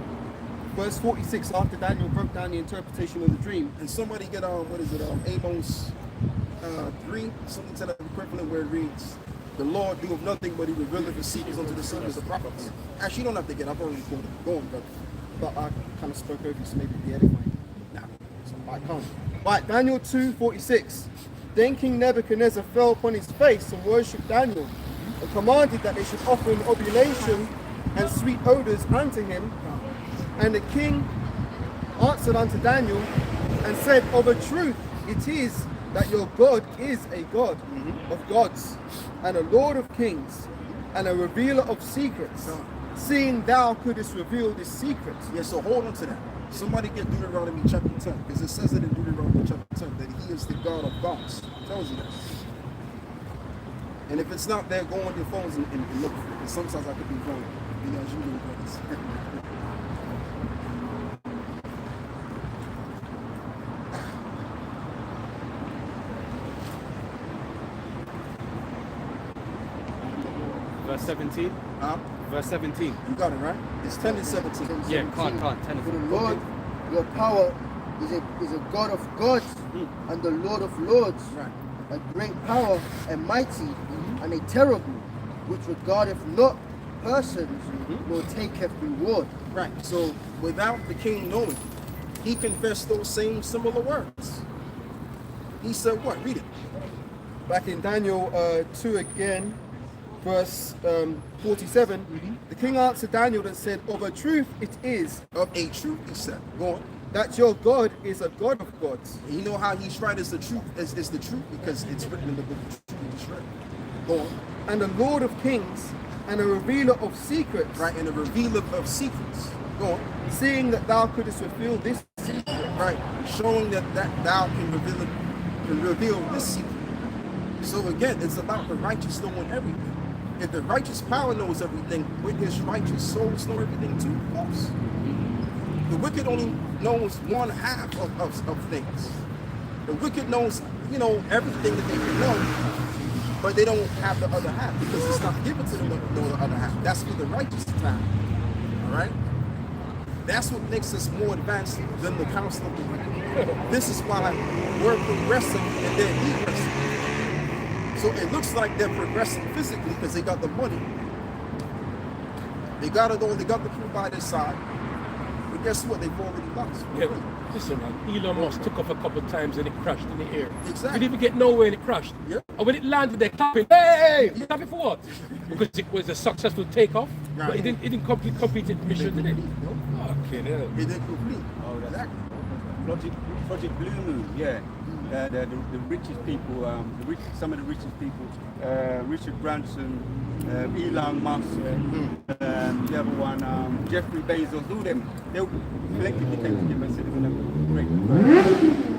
verse 46, after Daniel broke down the interpretation of the dream. And somebody get Amos 3, something to that equivalent, where it reads, "The Lord doeth nothing, but he revealeth his secrets unto the sons of the prophets." Actually, you don't have to get. I've already quoted. Go on, brother. But I kind of spoke over you, so maybe the edifying. Nah. I can't. Right, Daniel 2:46. Then King Nebuchadnezzar fell upon his face and worshipped Daniel, and commanded that they should offer an oblation and sweet odors unto him. And the king answered unto Daniel and said, "Of a truth it is that your God is a God of gods, and a Lord of kings, and a revealer of secrets, seeing thou couldst reveal this secret." Yeah, so hold on to that. Somebody get Deuteronomy chapter 10, because it says it in Deuteronomy chapter 10 that he is the God of gods. It tells you that. And if it's not there, go on your phones and look for it. Because sometimes I could be wrong. As you do, brothers. Verse 17. Verse 17. You got it, right? It's 10 and 17. Yeah, can't. 10 For the and Lord, your power is a God of gods and the Lord of lords, Right. a great power and mighty and a terrible, which regardeth not persons nor taketh reward. Right. So without the king knowing, he confessed those same similar words. He said what? Read it. Back in Daniel 2 again, verse 47, the king answered Daniel and said, "Of a truth it is Of a truth, he said. Go on. that your God is a God of gods." And you know how he's right is the truth is the truth because it's written in the book of truth. It's written. Go on. And a Lord of kings, and a revealer of secrets, Right, and a revealer of secrets. Go on. seeing that thou couldst reveal this secret. Right. Showing that thou can reveal this secret. So again, it's about the righteous knowing everything. If the righteous power knows everything, with his righteous souls know everything too, of course. The wicked only knows one half of things. The wicked knows, everything that they can know, but they don't have the other half because it's not given to them to know the other half. That's for the righteous time. All right? That's what makes us more advanced than the counsel of the wicked. This is why we're progressing and they're regressing. So it looks like they're progressing physically because they got the money. They got it all, they got the crew by their side. But guess what? They've already lost. Yeah, listen, man. Elon Musk took off a couple of times and it crashed in the air. Exactly. He didn't even get nowhere and it crashed. Yeah. And when it landed, they're clapping. Hey! Clapping for what? Because it was a successful takeoff, Right. but it didn't complete its mission, did it? Fucking hell. It didn't complete. Oh, that's Exactly. Project Blue Moon, yeah. The richest people, some of the richest people, Richard Branson, Elon Musk, the other one, Jeffrey Bezos, all them, they collectively came together and said they're going to create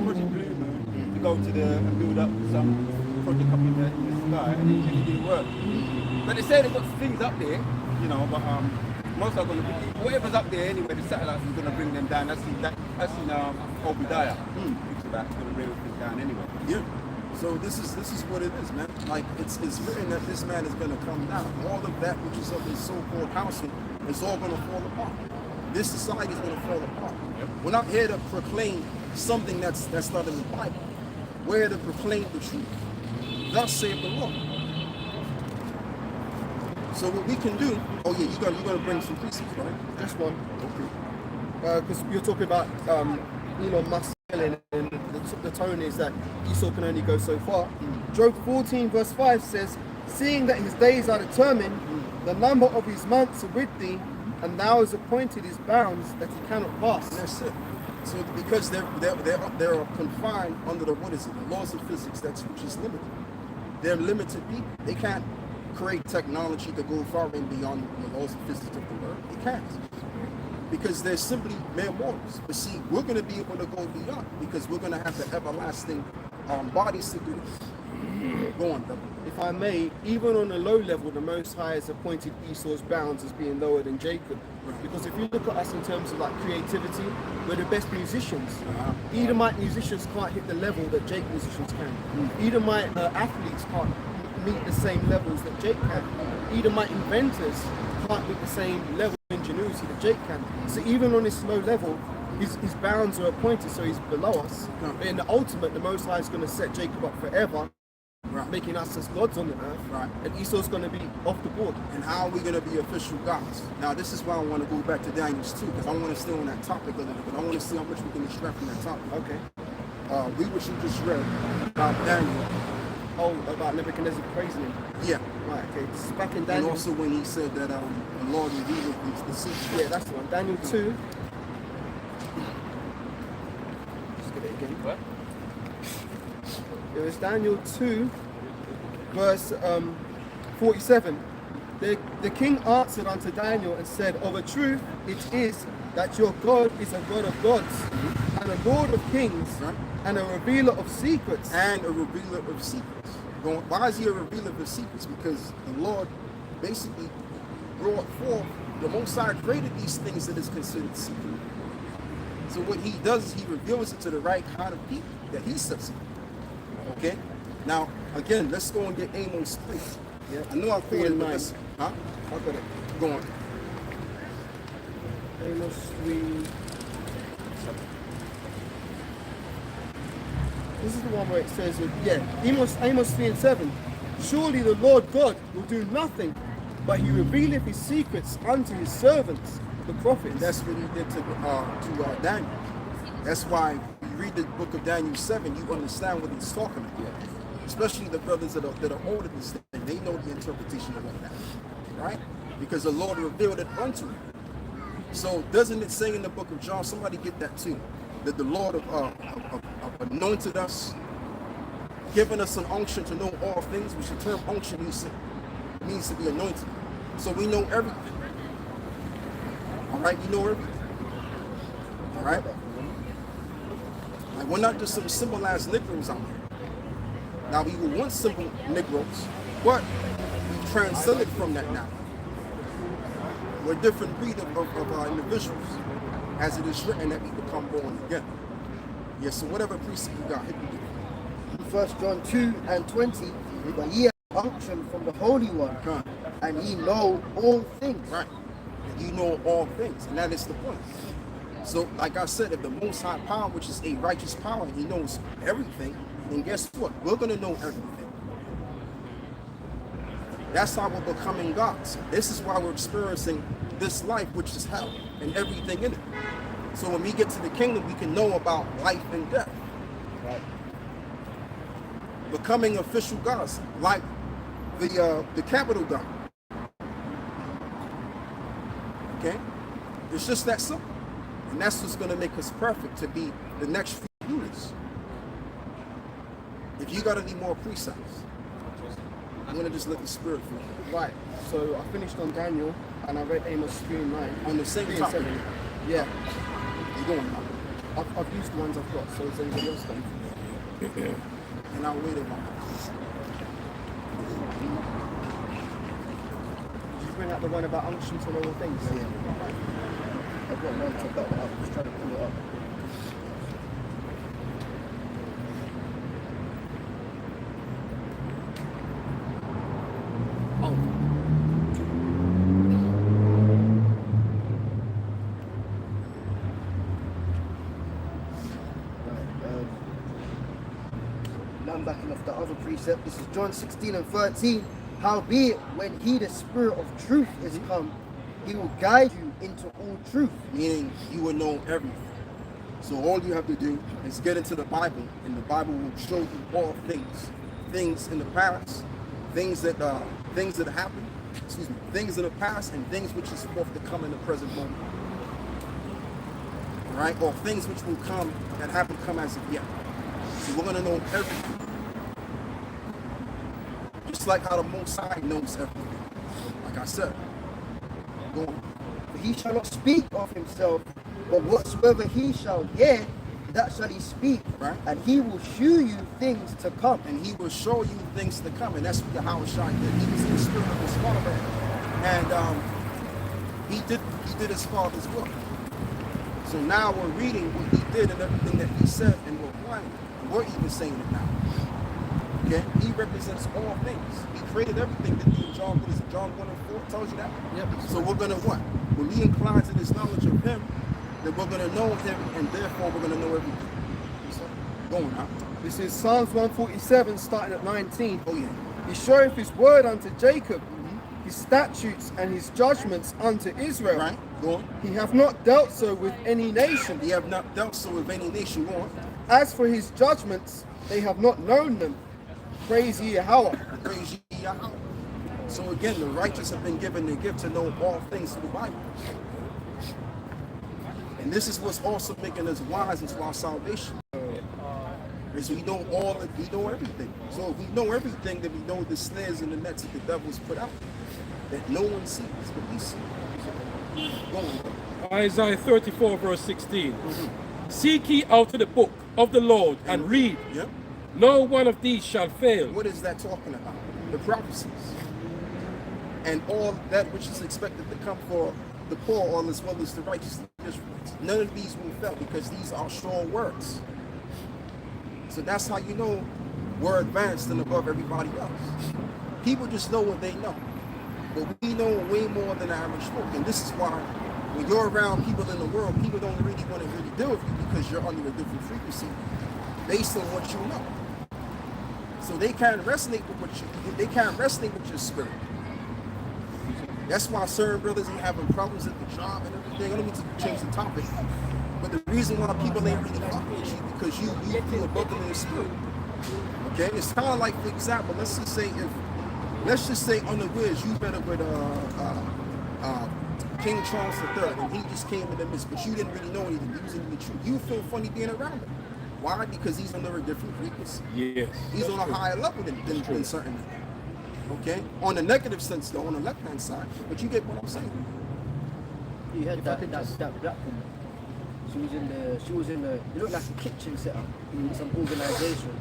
Project Blue Moon to go to and build up some project up in the sky, and it didn't work. But they say they've got things up there, but most are going to be, whatever's up there anyway, the satellites are going to bring them down. That's in Obadiah. It's about going to bring things down anyway. Yeah. So this is what it is, man. Like it's written that this man is gonna come down. All of that which is of his so-called household is all gonna fall apart. This society is gonna fall apart. We're not here to proclaim something that's not in the Bible. We're here to proclaim the truth. Thus saith the Lord. So what we can do, oh yeah, you're gonna bring some precepts, right? Just one. Okay. Because you're talking about Elon Musk and the tone is that Esau can only go so far. Job 14 verse 5 says, seeing that his days are determined, the number of his months are with thee, and thou hast appointed his bounds that he cannot pass. And that's it. So because they're confined under the laws of physics, which is limited. They're limited people. They can't create technology to go far and beyond the laws of physics of the world. They can't. Because they're simply mere mortals. But see, we're going to be able to go beyond because we're going to have the everlasting bodies to do it. Go on, brother. If I may, even on a low level, the Most High has appointed Esau's bounds as being lower than Jacob. Because if you look at us in terms of like creativity, we're the best musicians. Edomite musicians can't hit the level that Jake musicians can. Edomite athletes can't meet the same levels that Jake can. Edomite inventors can't meet the same level of ingenuity that Jake can. So even on this low level, his bounds are appointed, so he's below us. But in the ultimate, the Most High is going to set Jacob up forever, making us as gods on the earth, and Esau's going to be off the board. And how are we going to be official gods? Now, this is why I want to go back to Daniel's 2, because I want to stay on that topic a little bit. I want to see how much we can extract from that topic. Okay. Read what you just read about Daniel. Oh, about Nebuchadnezzar praising him. Yeah. Right, okay. This is back in And Daniel. also when he said that the Lord revealed the secret. Yeah, that's the one. Daniel 2. Just get it again. What? It was Daniel 2, verse 47. The king answered unto Daniel and said, of a truth it is that your God is a God of gods, and a Lord of kings, and a revealer of secrets. And a revealer of secrets. Why is he a revealer of secrets? Because the Lord basically brought forth, the Most High created these things that is considered secret. So what he does is he reveals it to the right kind of people that he sets up. Okay? Now, again, let's go and get Amos 3. Yeah. I know I called it, but let's, I got it. go on. Amos 3. This is the one where it says, Amos 3 and 7. Surely the Lord God will do nothing, but he revealeth his secrets unto his servants, the prophets. And that's what he did to Daniel. That's why you read the book of Daniel 7, you understand what he's talking about. Especially the brothers that are older than this, they know the interpretation of that, right? Because the Lord revealed it unto him. So doesn't it say in the book of John, somebody get that too, that the Lord anointed us, given us an unction to know all things, which the term unction means to be anointed. So we know everything. All right, we know everything. All right? Like we're not just some simple ass Negroes out here. Now we were once simple Negroes, but we transcended from that now. We're a different breed of individuals, as it is written that we become born again. Yes, so whatever precept you got, hit me. 1 John 2 and 20, but ye have unction from the Holy One, and ye know all things. Right. You know all things, and that is the point. So, like I said, if the Most High power, which is a righteous power, he knows everything, then guess what? We're going to know everything. That's how we're becoming gods. This is why we're experiencing this life, which is hell, and everything in it. So when we get to the kingdom, we can know about life and death. Right. Becoming official gods, like the capital God. Okay? It's just that simple. And that's what's going to make us perfect to be the next few units. If you got any more precepts, I'm going to just let the Spirit flow. Right, so I finished on Daniel and I read Amos 3 and 9. On the same 3 topic. and 7. Yeah. You're going now. I've used the ones I've got, so is anybody else done? And I'll wait about it. Did you bring out the one about unction to all things? Yeah. I've got one to back it up, just trying to pull it up. piggybacking off the other precept, this is John 16 and 13. Howbeit, when he, the Spirit of truth, is come, he will guide you into all truth. Meaning you will know everything. So all you have to do is get into the Bible, and the Bible will show you all things. Things in the past, things that happened, things in the past, and things which is supposed to come in the present moment. Right? Or things which will come that haven't come as of yet. So we're gonna know everything. Just like how the Most High knows everything. Like I said. Go on. For he shall not speak of himself, but whatsoever he shall hear, that shall he speak. Right. And he will shew you things to come. And he will show you things to come. And that's what Yahweh Shai did. He was in the spirit of his father. And he did his father's work. So now we're reading what he did and everything that he said, and we're applying it. We're even saying it now. Okay? He represents all things. He created everything that John 1 and 4 tells you that. Yep. So we're gonna what? When we incline to this knowledge of him, then we're gonna know him, and therefore we're gonna know everything. Go on now. This is Psalms 147, starting at 19. Oh yeah. He showeth his word unto Jacob, his statutes and his judgments unto Israel. Right? Go on. He hath not dealt so with any nation. He have not dealt so with any nation. Go on. As for his judgments, they have not known them. Praise ye Yahweh. Praise ye Yahweh. So again, the righteous have been given the gift to know all things through the Bible. And this is what's also making us wise into our salvation. Is we know everything. So if we know everything, then we know the snares and the nets that the devil's put out that no one sees, but we see. Go on. Isaiah 34 verse 16. Seek ye out of the book of the Lord and read. Yep. No one of these shall fail. What is that talking about? The prophecies. And all that which is expected to come for the poor, all as well as the righteous Israelites. None of these will fail because these are sure words. So that's how you know we're advanced and above everybody else. People just know what they know. But we know way more than the average folk. And this is why when you're around people in the world, people don't really want to really deal with you because you're under a different frequency based on what you know. So they can't resonate with your spirit. That's why certain brothers are having problems at the job and everything. I don't mean to change the topic. But the reason why people ain't really fucking with you because you feel above them in the spirit. Okay? It's kind of like, for example, let's just say unawares you better with King Charles III and he just came in the midst, but you didn't really know anything. He was in the truth. You feel funny being around him. Why? Because he's under a different frequency. Yes. He's on a higher level than certain. Okay? On the negative sense though, on the left hand side. But you get what I'm saying. You had that black woman. She was in the it looked like a kitchen setup in some organization,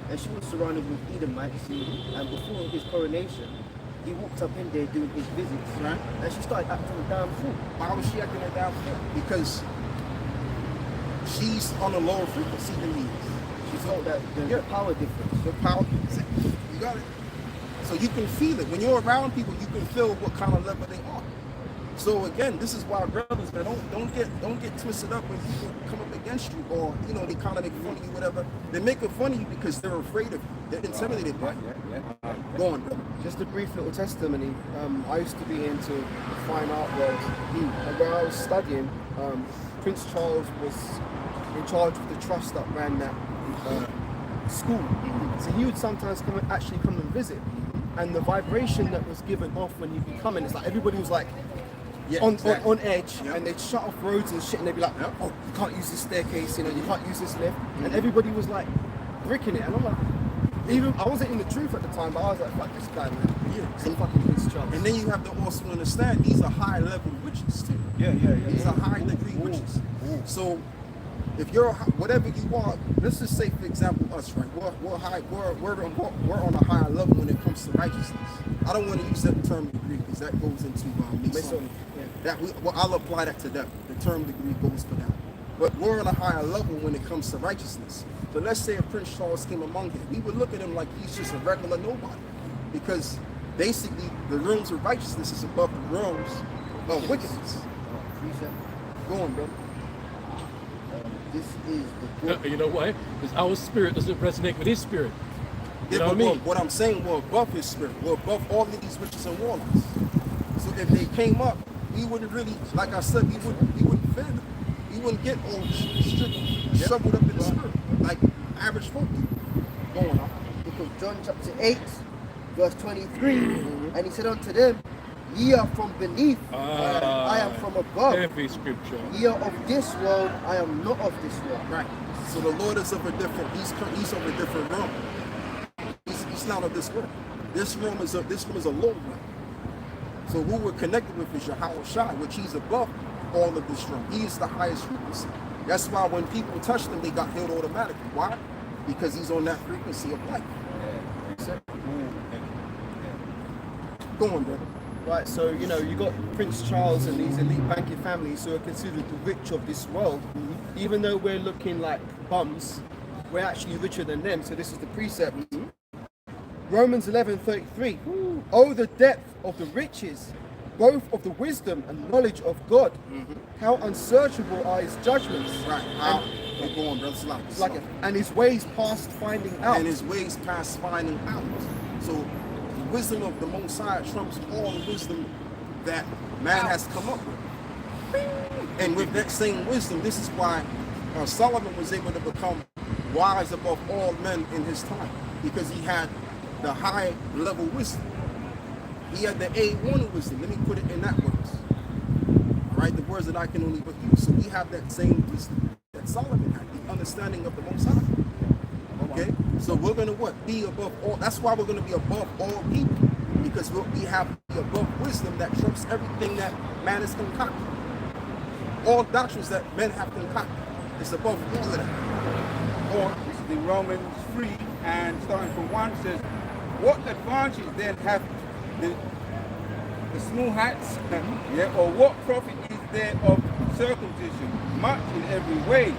and she was surrounded with Edomites. And before his coronation, he walked up in there doing his visits, Right. and she started acting a damn fool. Why was she acting a damn fool? Because she's on a lower frequency than he is. She felt that the power difference. The power, you got it. So you can feel it. When you're around people, you can feel what kind of level they are. So again, this is why brothers, man, don't get twisted up when people come up against you, or they kind of make fun of you, whatever. They make fun of you because they're afraid of you. They're intimidated by you. Go on, brother. Just a brief little testimony. I used to be into the fine art world. And where I was studying, Prince Charles was in charge of the trust that ran that school. So he would sometimes come and visit. And the vibration that was given off when he'd be coming, it's like everybody was like on edge, and they'd shut off roads and shit, and they'd be like, oh, you can't use this staircase, you can't use this lift. And everybody was like bricking it. And I'm like, even I wasn't in the truth at the time, but I was like, fuck this guy, man. Yeah. Some fucking Prince Charles. And then you have to also understand these are high level witches too. Yeah. These are high degree witches. So if you're whatever you are, let's just say for example us, right? We're on a higher level when it comes to righteousness. I don't want to use that term degree because that goes into Masonic. I'll apply that to them. The term degree goes for that. But we're on a higher level when it comes to righteousness. So let's say if Prince Charles came among him, we would look at him like he's just a regular nobody, because basically the realms of righteousness is above the realms of wickedness. Go on, brother. This is the book. You know why? Because our spirit doesn't resonate with his spirit. You know what I mean? What I'm saying, we're above his spirit. We're above all of these riches and warlocks. So if they came up, we wouldn't really, like I said, we wouldn't fear them. We wouldn't get all shoveled up in the spirit like average folk do. Going on. Because John chapter 8, verse 23, and he said unto them, ye are from beneath, and I am from above. Heavy scripture. Ye are of this world, I am not of this world. Right. So the Lord is of a different, he's of a different realm. He's not of this world. This room is a low realm. So who we're connected with is Yahweh Shai, which he's above all of this realm. He is the highest frequency. That's why when people touch them, they got healed automatically. Why? Because he's on that frequency of life. Go on, brother. Right, so you know, you got Prince Charles and these elite banking families who are considered the rich of this world. Even though we're looking like bums, we're actually richer than them. So this is the precept. Romans 11:33. Oh, the depth of the riches, both of the wisdom and knowledge of God. How unsearchable are his judgments. Right. Go on, brother. And his ways past finding out. And his ways past finding out. So the wisdom of the Most High trumps all the wisdom that man has come up with. And with that same wisdom, this is why Solomon was able to become wise above all men in his time, because he had the high level wisdom. He had the A1 wisdom. Let me put it in that words. All right, the words that I can only but use. So we have that same wisdom that Solomon had, the understanding of the Most High. Okay, so we're gonna be above all. That's why we're gonna be above all people, because we have the above wisdom that trumps everything that man has concocted. All doctrines that men have concocted is above all of that. Or this is the Romans 3 and starting from 1 says, what advantage then have the small hats, or what profit is there of circumcision? Much in every way,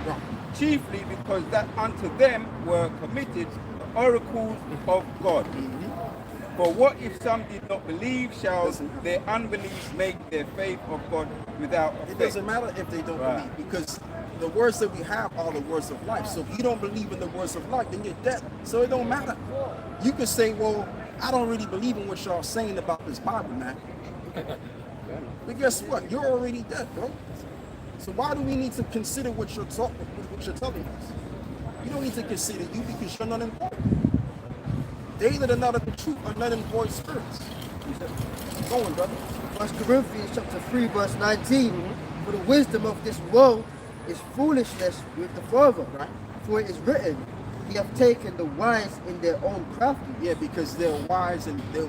chiefly because that unto them were committed the oracles of God. For what if some did not believe? Shall their unbelief make their faith of God without effect? It doesn't matter if they don't believe, because the words that we have are the words of life. So if you don't believe in the words of life, then you're dead. So it don't matter. You can say, well, I don't really believe in what y'all saying about this Bible, man. But guess what? You're already dead, bro. So why do we need to consider what you're telling us? You don't need to consider you, because you're not important. They that are not of the truth are not in void spirits. Go on, brother. 1 Corinthians chapter 3, verse 19. For the wisdom of this world is foolishness with the Father. Right. For it is written, he hath taken the wise in their own craftiness. Yeah, because they're wise in the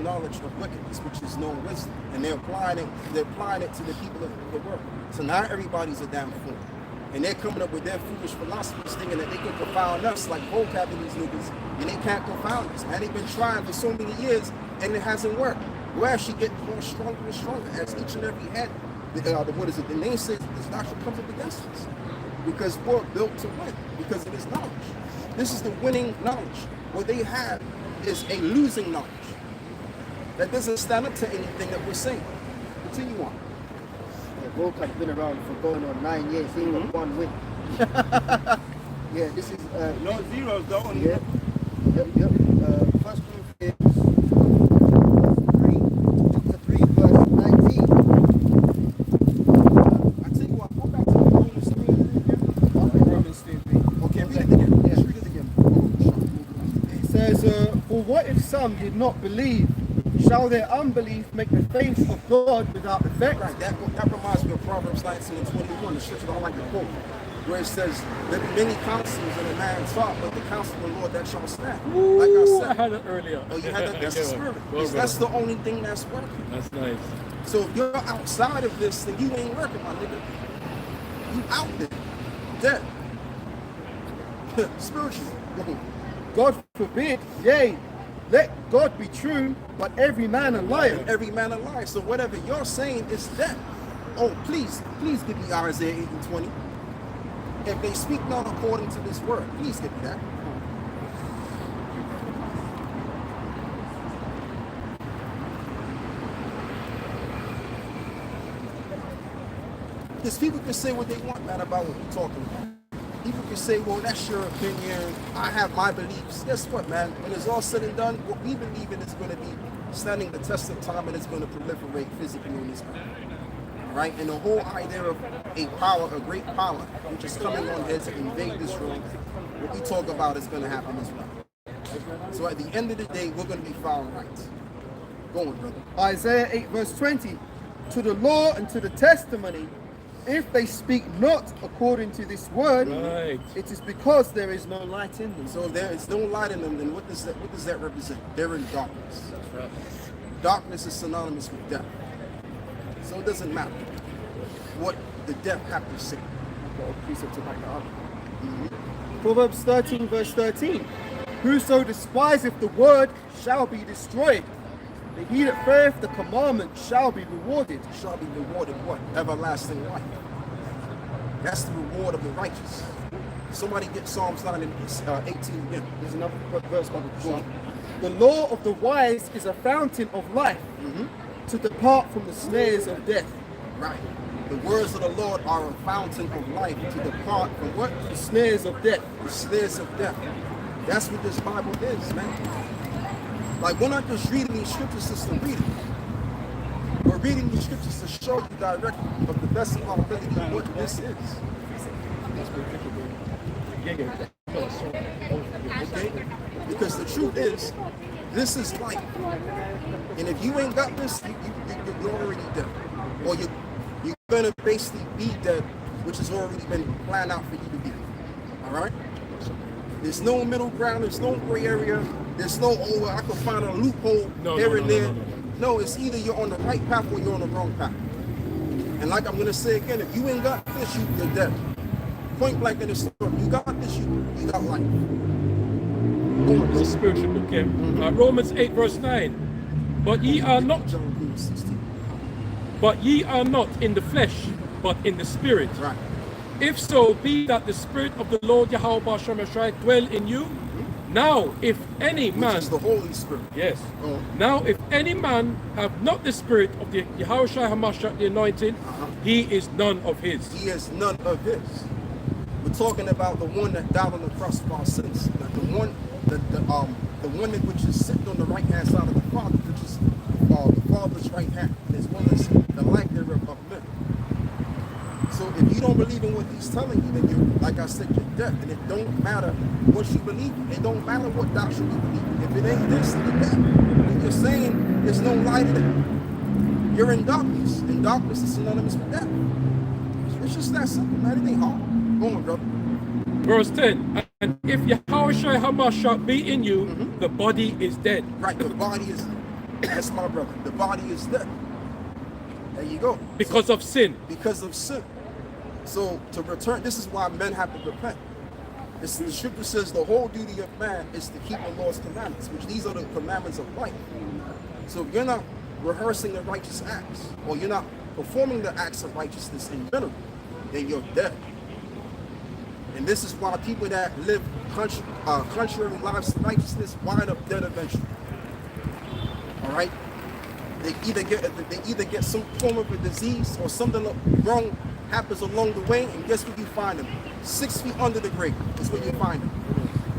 knowledge of wickedness, which is no wisdom, and they're applying it to the people of the world. So now everybody's a damn fool, and they're coming up with their foolish philosophies, thinking that they can confound us like vocab in these niggas, and they can't confound us. And they've been trying for so many years, and it hasn't worked. We're actually getting more stronger and stronger as each and every head. The name says this doctrine comes up against us, because we're built to win because of this knowledge. This is the winning knowledge. What they have is a losing knowledge that doesn't stand up to anything that we're saying. Continue on. Yeah, vocab's been around for going on 9 years. He ain't got one win. Yeah, this is No zeros though. Yep. 1 Corinthians chapter 3, verse 19. I tell you what, go back to Romans 3 again. Romans 3. Okay, read it again. Yes, read it again. It says, for what if some did not believe? Shall their unbelief make the faith of God without effect? Right, that reminds me of Proverbs 19 and 21, the scripture I like to quote, where it says, there be many counsels in a man's heart, but the counsel of the Lord that shall stand. Ooh, Like I said. I had it earlier. Oh, you had that? That's the spirit. That's the only thing that's working. That's nice. So if you're outside of this, then you ain't working, my nigga. You out there. Dead. Spiritually. God forbid, yea, let God be true, but every man a liar. Every man a liar. So whatever you're saying is dead. Oh, please give me Isaiah 8 and 20. If they speak not according to this word, please give me that. Because people can say what they want, man, about what you're talking about. people can say, well, that's your opinion. I have my beliefs. Guess what, man? When it's all said and done, what we believe in is going to be standing the test of time, and it's going to proliferate physically on this earth. Right? And the whole idea of a power, a great power, which is coming on here to invade this room, what we talk about is going to happen as well. So at the end of the day, we're going to be found right. Go on, brother. Isaiah 8 verse 20. To the law and to the testimony, if they speak not according to this word, Right. it is because there is no light in them. So if there is no light in them, then what does that represent? They're in darkness. That's right. Darkness is synonymous with death. So it doesn't matter what the deaf have to say. Got a precept to back that up. Proverbs 13 verse 13. Whoso despiseth the word shall be destroyed. The he that feareth the commandment shall be rewarded. Shall be rewarded what? Everlasting life. That's the reward of the righteous. Somebody get Psalms 9 and 18 again. There's another verse by the Son. The law of the wise is a fountain of life, to depart from the snares of death. Right. The words of the Lord are a fountain of life to depart from what? The snares of death. The snares of death. That's what this Bible is, man. Like, we're not just reading these scriptures just to read it. We're reading these scriptures to show you directly, of the best of our ability, what this is. Okay? Because the truth is, this is life. And if you ain't got this, you're already dead. Or you're going to basically be dead, which has already been planned out for you to be. All right? There's no middle ground. There's no gray area. There's no, oh, I can find a loophole here and there. No, it's either you're on the right path or you're on the wrong path. And like I'm going to say again, if you ain't got this, you're dead. Point blank in the story. You got this, you got life. It's a spiritual book, yeah. Romans 8 verse 9. But ye are not in the flesh, but in the spirit. Right. If so be that the spirit of the Lord Yahweh Shemashai dwell in you. Now, if any man, which is the Holy Spirit. Yes. Now, if any man have not the spirit of the Yahweh Hamashiach, the anointed, he is none of his. He is none of his. We're talking about the one that died on the cross for our sins. The one that which is sitting on the right hand side of the Father, which is the Father's right hand, as well as the light thereof of men. So if you don't believe in what he's telling you, then you're, like I said, you're dead. And it don't matter what you believe in. It don't matter what doctrine you believe in. If it ain't this, then you're dead. And you're saying there's no light in it. You're in darkness. And darkness is synonymous with death. It's just that simple, man. It ain't hard. Go on, brother. Verse 10. And if Yahweh Hamashiach be in you, the body is dead. Right, the body is, that's my brother. The body is dead. There you go. Because of sin. Because of sin. So to return, this is why men have to repent. The scripture says the whole duty of man is to keep the Lord's commandments, which these are the commandments of life. So if you're not rehearsing the righteous acts, or you're not performing the acts of righteousness in general, then you're dead. And this is why people that live contrary lives to righteousness wind up dead eventually. All right? They either get some form of a disease or something wrong happens along the way, and guess where you find them? 6 feet under the grave is where you find them.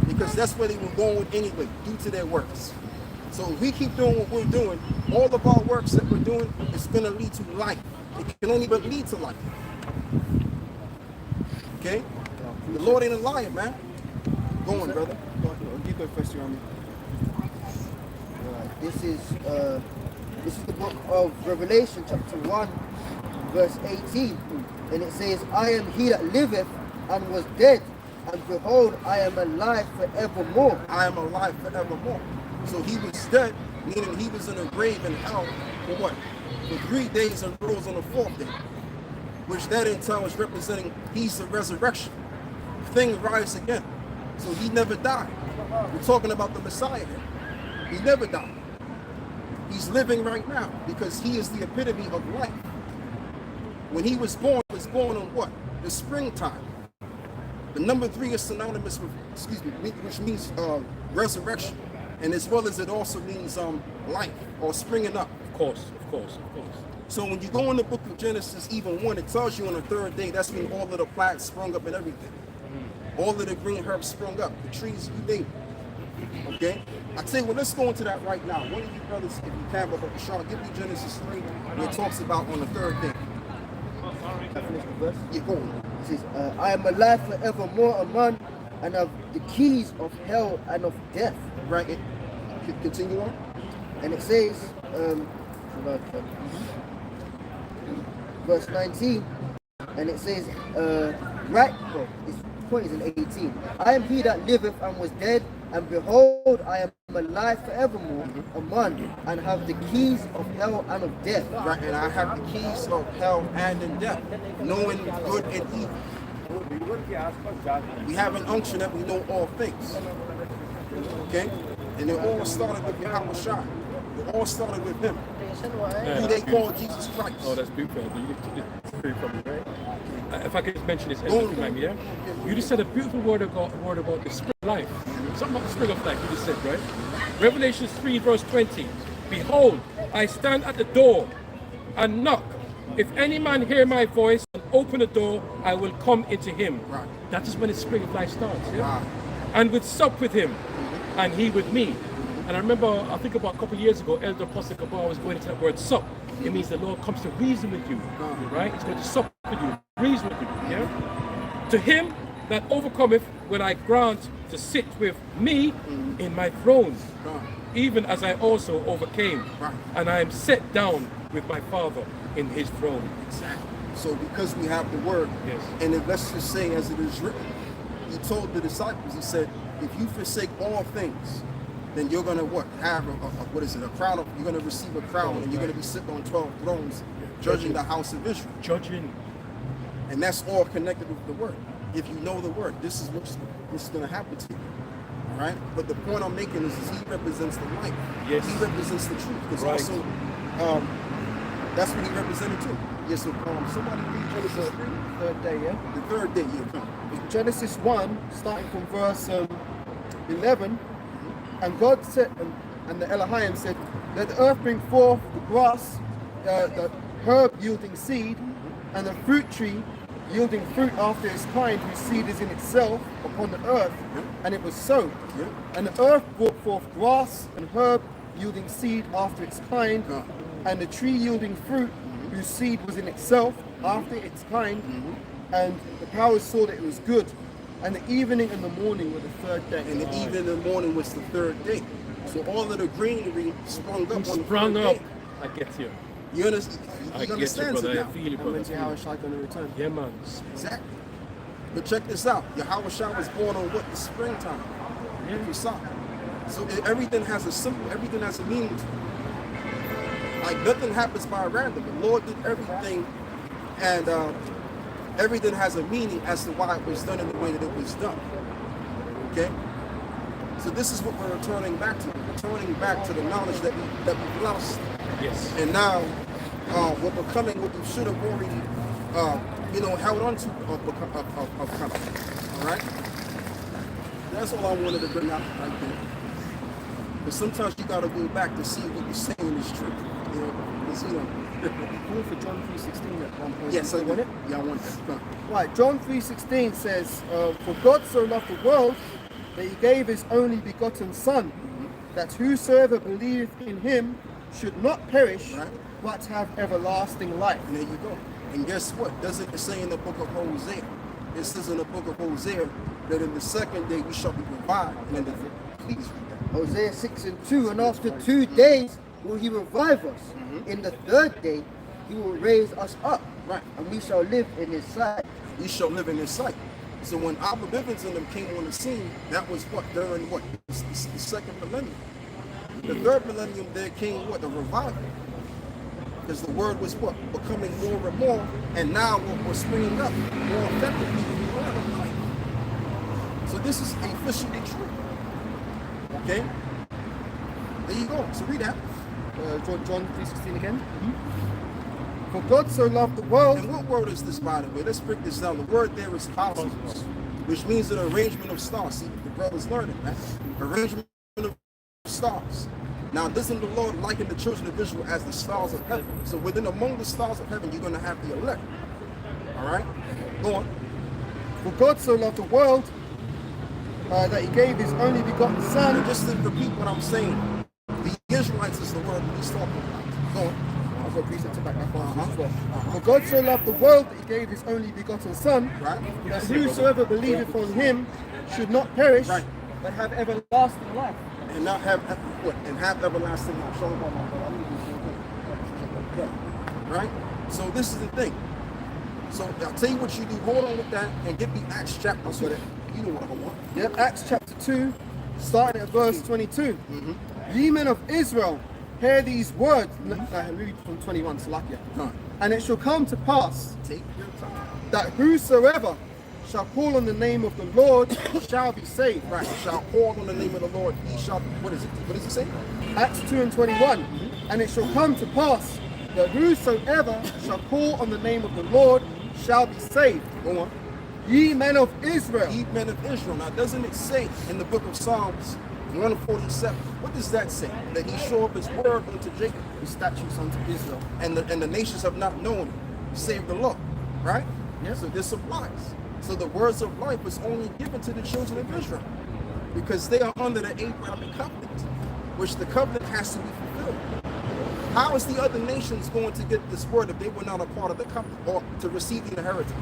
Because that's where they were going anyway, due to their works. So if we keep doing what we're doing, all of our works that we're doing is going to lead to life. It can only but lead to life. Okay? The Lord ain't a liar, man. Go on, brother. You go first, Rami. This is the book of Revelation, chapter 1, verse 18. And it says, I am he that liveth and was dead, and behold, I am alive forevermore. I am alive forevermore. So he was dead, meaning he was in a grave in hell for what? For 3 days and rose on the 4th day. Which that in turn was representing he's the resurrection. Thing rise again. So he never died. We're talking about the Messiah here. He never died. He's living right now because he is the epitome of life. When he was born on what? The springtime. The number 3 is synonymous with, which means resurrection. And as well as it also means life or springing up. Of course. So when you go in the book of Genesis, even 1, it tells you on the 3rd day, that's when all of the plants sprung up and everything. All of the green herbs sprung up. The trees, you name it. Okay? I tell you what, let's go into that right now. One of you brothers, if you can, but Sean, give me Genesis 3, where it talks about on the third day. I finish the verse. Yeah, go on. It says, I am alive forevermore, a man, and have the keys of hell and of death. Right. Continue on. And it says, verse 19, and it says, this point is in 18. I am he that liveth and was dead, and behold, I am alive forevermore, a man, and have the keys of hell and of death. Right, and I have the keys of hell and in death, knowing good and evil. We have an unction that we know all things. Okay? And it all started with Yahweh Shai. It all started with him. Who they call Jesus Christ. Oh, that's beautiful. If I could just mention this, yeah? You just said a beautiful word about the spring of life. Something about the spring of life, you just said, right? Revelation 3, verse 20. Behold, I stand at the door and knock. If any man hear my voice and open the door, I will come into him. Right. That is when the spring of life starts, yeah? Wow. And with sup with him, and he with me. And I remember, I think about a couple of years ago, Elder Apostle Kabar was going into that word sup. It means the Lord comes to reason with you, right? He's going to sup with you, reason with you, yeah? To him that overcometh, will I grant to sit with me in my throne, even as I also overcame, and I am set down with my Father in his throne. Exactly. So because we have the word, Yes. and if, let's just say as it is written, he told the disciples, he said, if you forsake all things, then you're going to what? Have a crown of, you're going to receive a crown, and you're going to be sitting on 12 thrones, judging the house of Israel. Judging. And that's all connected with the word. If you know the word, this is what's going to happen to you. All right? But the point I'm making is he represents the light. Yes. He represents the truth. Because Right. also, that's what he represented too. Yes, so somebody read Genesis 3. Third day, yeah? The third day, yeah, come. Genesis 1, starting from verse 11, and God said, and the Elohim said, let the earth bring forth the grass, the herb yielding seed, and the fruit tree yielding fruit after its kind, whose seed is in itself upon the earth. And it was so. And the earth brought forth grass and herb yielding seed after its kind, and the tree yielding fruit, whose seed was in itself after its kind. And the powers saw that it was good. And the evening and the morning were the third day. And the evening and the morning was the third day. So all of the greenery sprung up on the Sprung third up. day. I get you. You understand? I You get you, understand brother. it I now? feel you, And brother. when's Yahweh Shai going to return? Yeah, man. Exactly. But check this out. Yahweh Shai was born on what? The springtime. Yeah. You saw. So everything has a symbol. Everything has a meaning to it. Like nothing happens by random. The Lord did everything, and everything has a meaning as to why it was done in the way that it was done. Okay. So this is what we're returning back to. We're returning back to the knowledge that we've lost. Yes. And now we're becoming what we should have already, held on to of coming. All right? That's all I wanted to bring out right there. But sometimes you got to go back to see what you're saying is true. You know, because, Call for John 3:16 at one point. yes, I want it. Yeah, I want that. Come. Right, John 3:16 says, for God so loved the world that he gave his only begotten Son, that whosoever believeth in him should not perish, Right. but have everlasting life. And there you go. And guess what? Doesn't it say in the book of Hosea? It says in the book of Hosea that in the second day we shall be revived. And in the please read that. Hosea 6:2, and after 2 days will he revive us. In the third day he will raise us up, Right. and we shall live in his sight. We shall live in his sight. So when Abba Bivens and them came on the scene, that was what? During what? The second millennium. The third millennium there came what? The revival. Because the word was what? Becoming more and more, and now we're springing up more effectively. So this is officially true. Okay? There you go. So read that. John 3:16 again. For God so loved the world. And what word is this, by the way? Let's break this down. The word there is cosmos, which means an arrangement of stars. See, the brothers learning, man. Arrangement of stars. Now, doesn't the Lord liken the children of Israel as the stars of heaven? So within among the stars of heaven, you're going to have the elect. All right? Go on. For God so loved the world that he gave his only begotten Son. And just to repeat what I'm saying, the Israelites is the word that he's talking about. Go on. I've got precept to back that up as well. For God so loved the world that he gave his only begotten Son, Right. that whosoever believeth on him should not perish, Right. but have everlasting life. And not have what? And have everlasting life. Show them right? So this is the thing. So I'll tell you what you do. Hold on with that and give me Acts chapter 2. You know what I want. Yep, Acts chapter 2, starting at verse 22. Ye men of Israel, hear these words. I read from 21, Salakia. And it shall come to pass Take your time. that whosoever shall call on the name of the Lord shall be saved. Right. Shall call on the name of the Lord. He shall. What is it? What does it say? Acts 2 and 21. And it shall come to pass that whosoever shall call on the name of the Lord shall be saved. Go on. Ye men of Israel. Ye men of Israel. Now, doesn't it say in the book of Psalms 147? What does that say? That he show up his word unto Jacob, His statutes unto Israel. and the nations have not known, save the Lord. Right? Yeah. So this applies. So the words of life is only given to the children of Israel because they are under the Abrahamic covenant, which the covenant has to be fulfilled. How is the other nations going to get this word if they were not a part of the covenant or to receive the inheritance?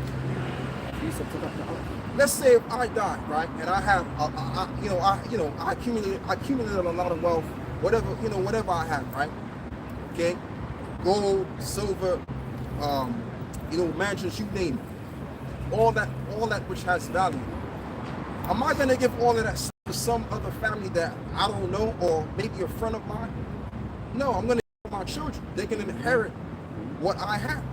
Let's say if I die, right, and I have, I accumulated a lot of wealth, whatever I have, right? Okay, gold, silver, mansions, you name it, all that which has value. Am I going to give all of that to some other family that I don't know, or maybe a friend of mine? No, I'm going to give my children. They can inherit what I have.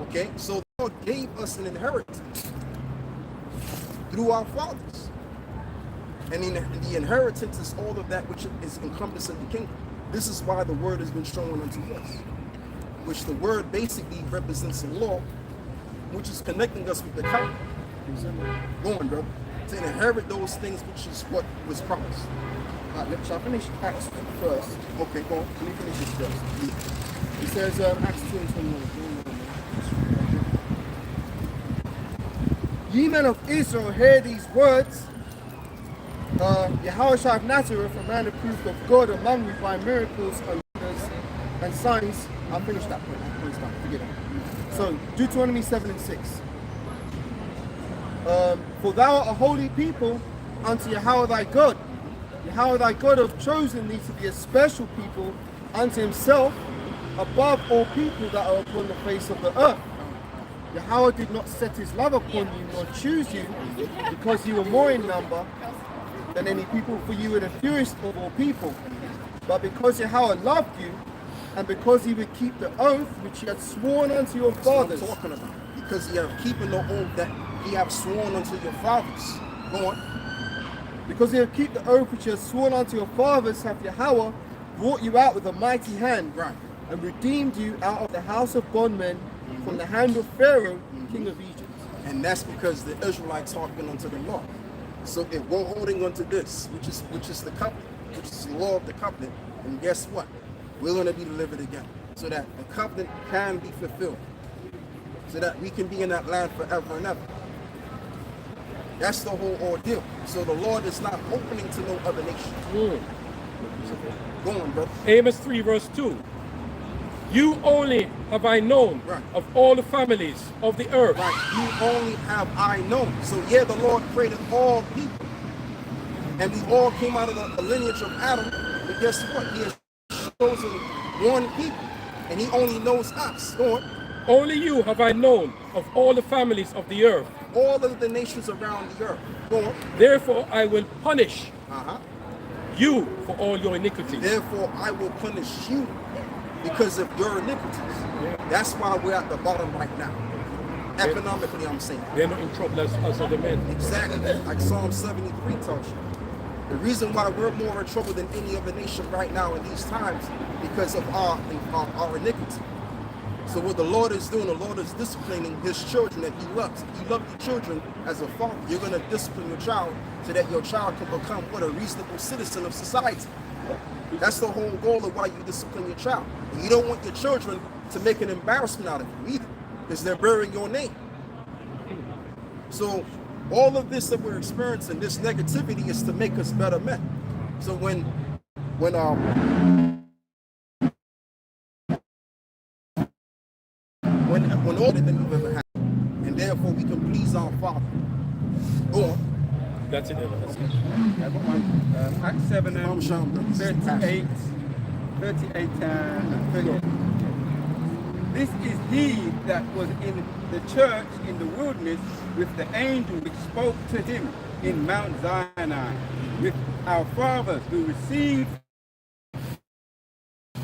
Okay, so God gave us an inheritance through our fathers. And the inheritance is all of that which is encompassed in the kingdom. This is why the word has been shown unto us, which the word basically represents the law, which is connecting us with the covenant. Go on, brother. To inherit those things, which is what was promised. Shall I finish Acts first? Okay, go on. Let me finish this first. It says Acts 2 and 21. Ye men of Israel, hear these words. Yahushua of Nazareth, a man approved of God among you by miracles and wonders and signs. I'll finish that point. Forget it. So Deuteronomy 7 and 6. For thou art a holy people unto Yahweh thy God. Yahweh thy God hath chosen thee to be a special people unto himself above all people that are upon the face of the earth. Yahweh did not set his love upon you nor choose you because you were more in number than any people, for you were the fewest of all people, but because Yahweh loved you and because he would keep the oath which he had sworn unto your fathers. That's what I'm talking about. Because he have keeping the oath that he have sworn unto your fathers. Go on. Because he have keep the oath which he has sworn unto your fathers, hath Yahweh brought you out with a mighty hand, Right. and redeemed you out of the house of bondmen from the hand of Pharaoh, king of Egypt. And that's because the Israelites hearkened unto the law. So if we're holding onto this, which is the covenant, which is the law of the covenant, and guess what? We're going to be delivered again, so that the covenant can be fulfilled, so that we can be in that land forever and ever. That's the whole ordeal. So the Lord is not opening to no other nation. Go on, brother. Amos 3 verse 2. You only have I known Right. of all the families of the earth. Right, you only have I known. So yeah, the Lord created all people. And we all came out of the lineage of Adam. But guess what? He has chosen one people. And he only knows us. Go on. Only you have I known of all the families of the earth. All of the nations around the earth. Go on. Therefore I will punish Uh-huh. you for all your iniquities. Therefore I will punish you because of your iniquities. That's why we're at the bottom right now. Economically, I'm saying. They're not in trouble as other men. Exactly, like Psalm 73 tells you. The reason why we're more in trouble than any other nation right now in these times, because of our iniquity. So what the Lord is doing, the Lord is disciplining his children that he loves. If you love your children as a father, you're going to discipline your child so that your child can become a reasonable citizen of society. That's the whole goal of why you discipline your child. And you don't want your children to make an embarrassment out of you either, because they're bearing your name. So all of this that we're experiencing, this negativity, is to make us better men. So when all that we've ever had, and therefore we can please our Father. Go on. That's it. That's it. I've got one. Acts 7 and 38 and 38. This is he that was in the church in the wilderness with the angel which spoke to him in Mount Sinai, with our fathers who received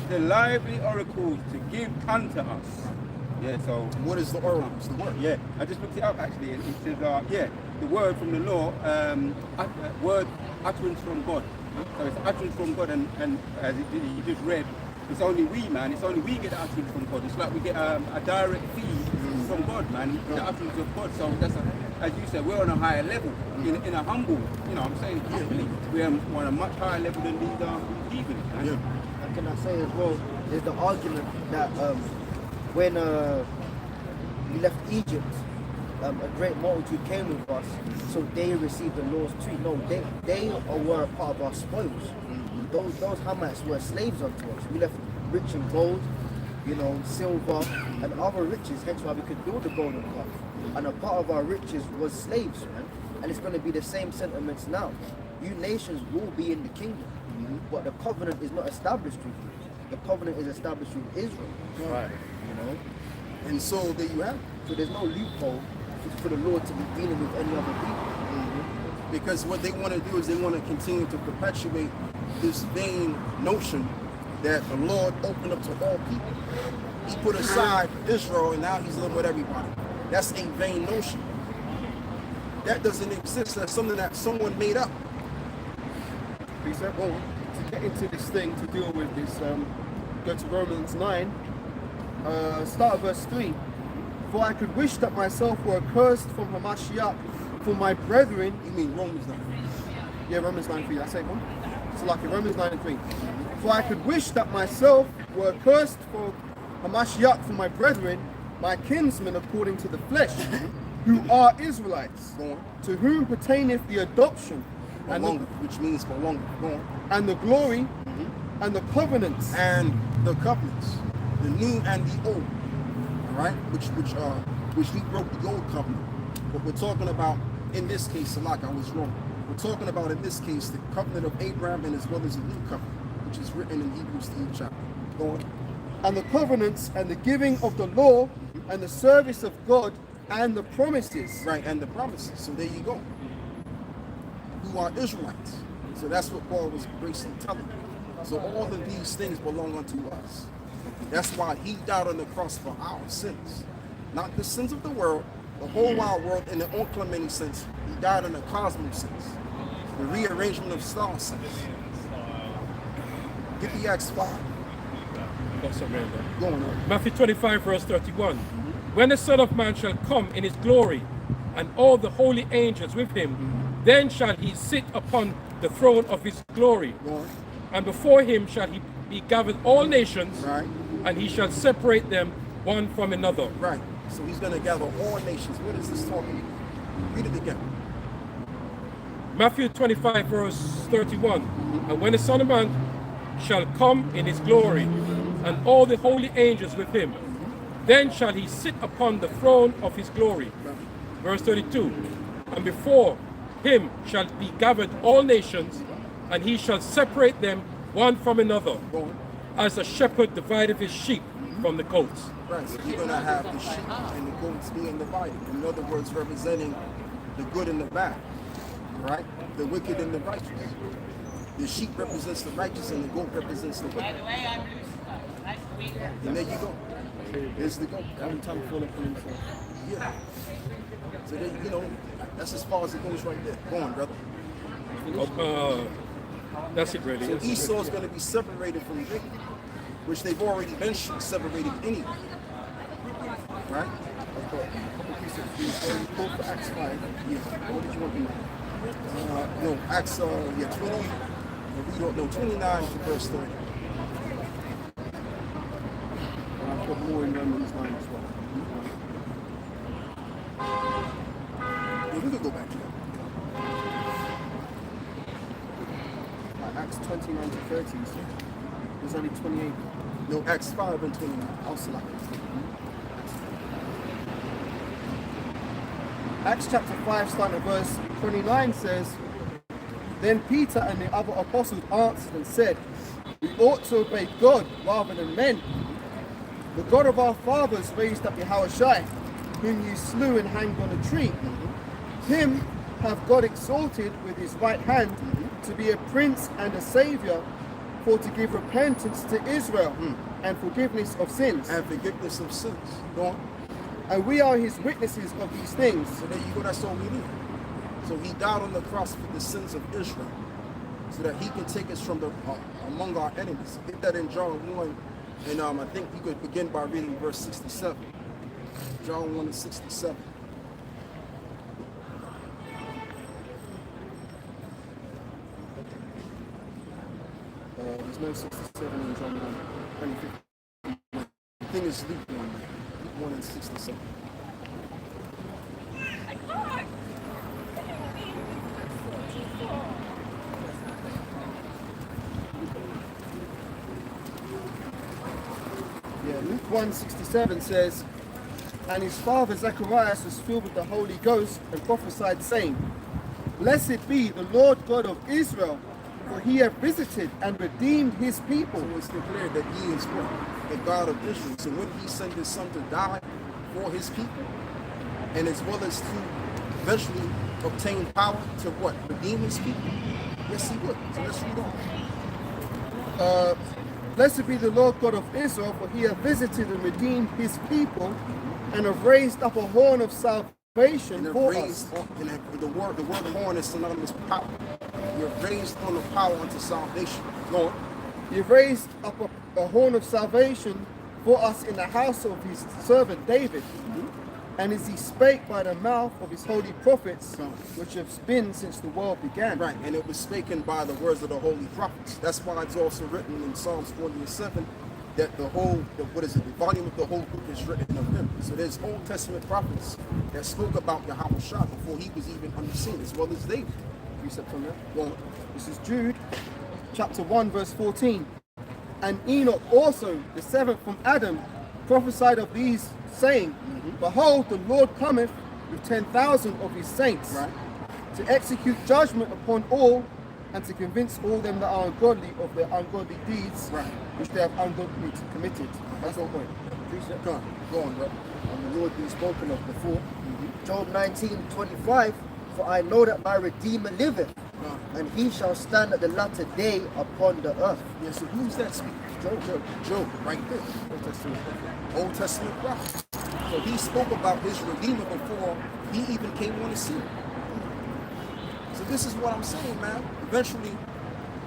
the lively oracles to give unto us. Yeah, so what is the oracle? It's the word. Yeah, I just looked it up actually, and it says, the word from the law, word utterance from God. So it's utterance from God, and as you just read, it's only we get the utterance from God. It's like we get a direct feed from God, man, the utterance of God. So that's, as you said, we're on a higher level, in a humble, I'm saying, humbly, we're on a much higher level than these heathens, man. Yeah. And can I say as well, there's the argument that when we left Egypt, a great multitude came with us, so they received the law's tree. No, they were a part of our spoils. Those Hamites were slaves unto us. We left rich in gold, silver, and other riches, hence why we could build the golden calf. And a part of our riches was slaves, man. And it's going to be the same sentiments now. You nations will be in the kingdom, but the covenant is not established with you. The covenant is established with Israel. Right. And so there you have it. So there's no loophole for the Lord to be dealing with any other people. Because what they want to do is they want to continue to perpetuate this vain notion that the Lord opened up to all people. He put aside Israel and now he's living with everybody. That's a vain notion. That doesn't exist. That's something that someone made up. Please, sir, go on. To get into this thing, to deal with this, go to Romans 9, start at verse 3. For I could wish that myself were accursed from Hamashiach for my brethren. You mean Romans 9? Yeah, Romans 9:3. That's it, one. So like Romans 9:3. For I could wish that myself were accursed for Hamashiach for my brethren, my kinsmen according to the flesh, who are Israelites, to whom pertaineth the adoption, Which means belong. and the glory, and the covenants, and the covenants, the new and the old. All right, which we broke the old covenant. But we're talking about in this case, like I was wrong. We're talking about in this case the covenant of Abraham, and as well as the new covenant, which is written in Hebrews 3 chapter. Go on. and the covenants, and the giving of the law, and the service of God, and the promises. Right, and the promises. So there you go. Who are Israelites. So that's what Paul was basically telling you. So all of these things belong unto us. That's why he died on the cross for our sins. Not the sins of the world, the whole wide world in the unclementing sense. He died in the cosmos sense. The rearrangement of star sense. Get the Acts 5. Go on. Matthew 25 verse 31. When the Son of Man shall come in his glory, and all the holy angels with him, then shall he sit upon the throne of his glory. And before him shall he be gathered all nations, Right. and he shall separate them one from another. Right. So he's going to gather all nations. What is this talking about? Read it again. Matthew 25 verse 31. And when the Son of Man shall come in his glory, and all the holy angels with him, then shall he sit upon the throne of his glory. Verse 32. And before him shall be gathered all nations, and he shall separate them one from another, as a shepherd divideth his sheep from the goats. Right, so you're going to have the sheep and the goats being divided. In other words, representing the good and the bad, right? The wicked and the righteous. The sheep represents the righteous and the goat represents the wicked. And there you go. There's the goat. Every time full of himself. Yeah. So there, that's as far as it goes right there. Go on, brother. That's it really. So Esau's going to be separated from Jacob, which they've already been separated anyway. Right? I've got a couple pieces of food. So you called for Acts 5. Yeah. What did you want to do? No, Acts 20. We don't know 29 to verse 30. And I've got more in Romans 9 as well. we could go back to that. Acts 29 to 30. There's only 28. No, Acts 5 and 29. I'll select it. Acts chapter 5, starting at verse 29 says, Then Peter and the other apostles answered and said, We ought to obey God rather than men. The God of our fathers raised up Yahushua, whom you slew and hanged on a tree. Him have God exalted with his right hand to be a prince and a savior, for to give repentance to Israel and forgiveness of sins. And forgiveness of sins. Go on. And we are his witnesses of these things. So there you go, that's all we need. So he died on the cross for the sins of Israel, so that he can take us from the among our enemies. Get that in John 1, and I think you could begin by reading verse 67. John 1 and 67. There's no 67 in John 1. Only 50. The thing is Luke 1, Luke 1 and 67. Yeah, Luke 1:67 says, And his father Zacharias was filled with the Holy Ghost and prophesied, saying, Blessed be the Lord God of Israel, for he hath visited and redeemed his people. So it's declared that he is what? The God of Israel. So when he sent his son to die for his people, and as well as to eventually obtain power to what? Redeem his people? Yes, he would. So let's read on. Blessed be the Lord God of Israel, for he hath visited and redeemed his people, and have raised up a horn of salvation for us. And the word horn is synonymous with power. You're raised on the power unto salvation. Go on. He hath raised up a horn of salvation for us in the house of his servant David. And as he spake by the mouth of his holy prophets, which have been since the world began. Right, and it was spoken by the words of the holy prophets. That's why it's also written in Psalms 47 that the volume of the whole book is written of him. So there's Old Testament prophets that spoke about Yahushua before he was even on the scene, as well as David. Precept on that. Well, this is Jude, chapter 1, verse 14. And Enoch also, the seventh from Adam, prophesied of these, saying, Behold, the Lord cometh with 10,000 of his saints, to execute judgment upon all, and to convince all them that are ungodly of their ungodly deeds, which they have ungodly committed. That's the point. Go on, bro. And the Lord being spoken of before. Job 19:25, For I know that my Redeemer liveth, and he shall stand at the latter day upon the earth. Yeah, so who's that speaking? Job, right there. Old Testament prophet. So he spoke about his Redeemer before he even came on the scene. So this is what I'm saying, man. Eventually,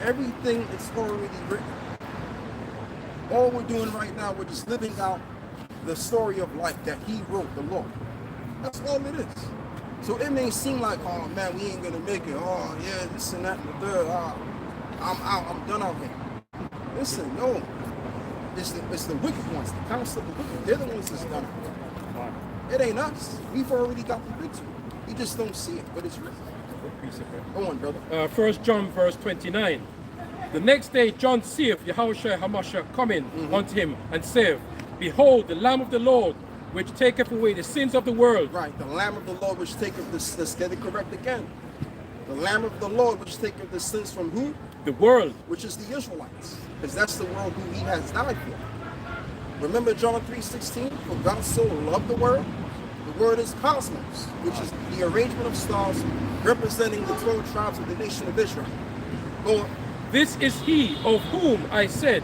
everything is already written. All we're doing right now, we're just living out the story of life that he wrote, the law. That's all it is. So it may seem like, oh man, we ain't gonna make it. Oh yeah, this and that and the third. I'm out. I'm done out here. Listen, no. It's the wicked ones, the council of the wicked. They're the ones that's done it. It ain't us. We've already got the victory. We just don't see it, but it's written. Go on, brother. 1 John verse 29. The next day John seeth Yahushua Hamashiach coming unto him, and saith, Behold, the Lamb of the Lord, which taketh away the sins of the world. Right, the Lamb of the Lord which taketh the sins. Let's get it correct again. The Lamb of the Lord which taketh the sins from who? The world. Which is the Israelites. Because that's the world who he has died for. Remember John 3:16? For God so loved the world. The word is cosmos, which is the arrangement of stars representing the 12 tribes of the nation of Israel. Go on. This is he of whom I said,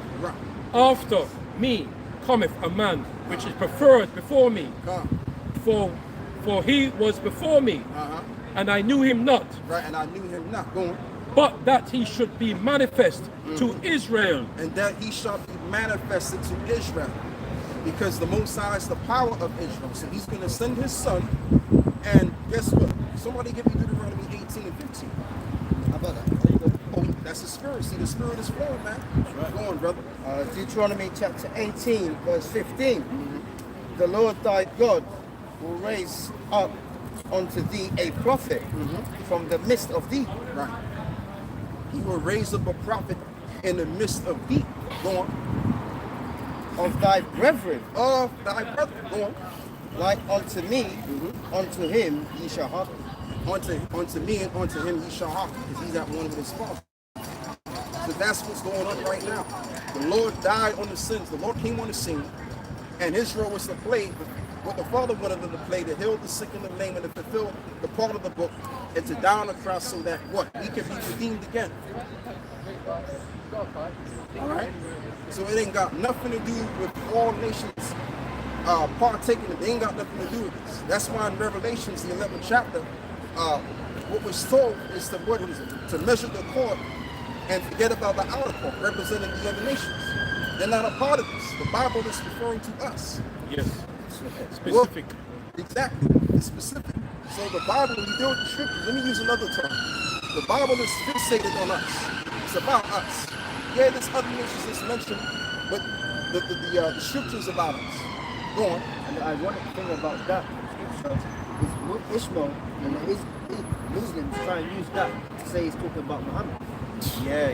After me cometh a man which is preferred before me. For he was before me, and I knew him not. Right, and I knew him not. Go on. But that he should be manifest to Israel. And that he shall be manifested to Israel. Because the Most High is the power of Israel. So he's going to send his son. And guess what? Somebody give me Deuteronomy 18 and 15. How about that? Oh, that's the spirit. See, the spirit is flowing, man. Right. Go on, brother. Deuteronomy chapter 18, verse 15. The Lord thy God will raise up unto thee a prophet from the midst of thee. Right. He will raise up a prophet in the midst of thee. Go on. Of thy brethren, Of thy brother. Go on. like unto me, unto him ye shall hearken. Unto me and unto him he shall hearken, because he's at one with his father. So that's what's going on right now. The Lord died on the sins. The Lord came on the scene, and his role was to play what the Father wanted him to play, to heal the sick and the lame, and to fulfill the part of the book, and to die on the cross so that what? We can be redeemed again. All right? So it ain't got nothing to do with all nations partaking. It ain't got nothing to do with this. That's why in Revelations, the 11th chapter, what was told is to, what is it? To measure the court and forget about the outer court, representing the other nations. They're not a part of this. The Bible is referring to us. Yes. Specific. Well, exactly. It's specific. So the Bible, when you deal with the scriptures, let me use another term. The Bible is fixated on us. It's about us. Yeah, there's other nations that's mentioned, but the scriptures about us. Go on. And the ironic thing about that scripture is Ishmael and his Muslims try and use that to say he's talking about Muhammad. Yeah.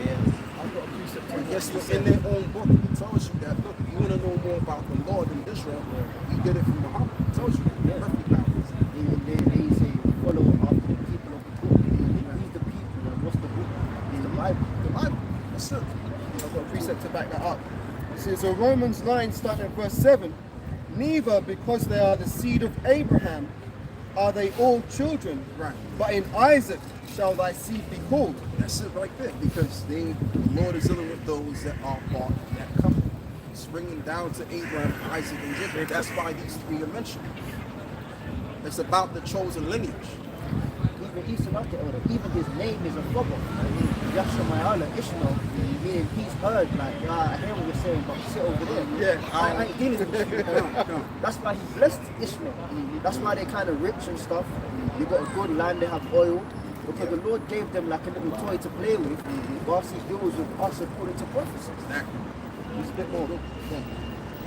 I've got a precept And guess what? In their own book, it tells you that, look, if you want to know more about the Lord in Israel, you get it from Muhammad. It tells you. Perfect balance. They say follow after the people of the book. Who's the people and what's the book? It's the Bible. The Bible. That's it. I've got a precept to back that up. It says, so Romans 9, starting at verse 7, neither because they are the seed of Abraham are they all children, Right. but in Isaac shall thy seed be called. That's it right there. Because the Lord is dealing with those that are part of that covenant. It's bringing down to Abraham, Isaac, and Jacob. That's why these three are mentioned. It's about the chosen lineage. Even Esau, even his name is a problem. Yashamayala, Ishmael, meaning he's heard, like, I hear what you're saying, but sit over there. Yeah. I ain't dealing with you. That's why he blessed Ishmael. That's why they're kind of rich and stuff. They got a good land, they have oil. Because the Lord gave them like a little toy to play with, whilst he deals with us according to prophecy. Exactly. It's a bit more.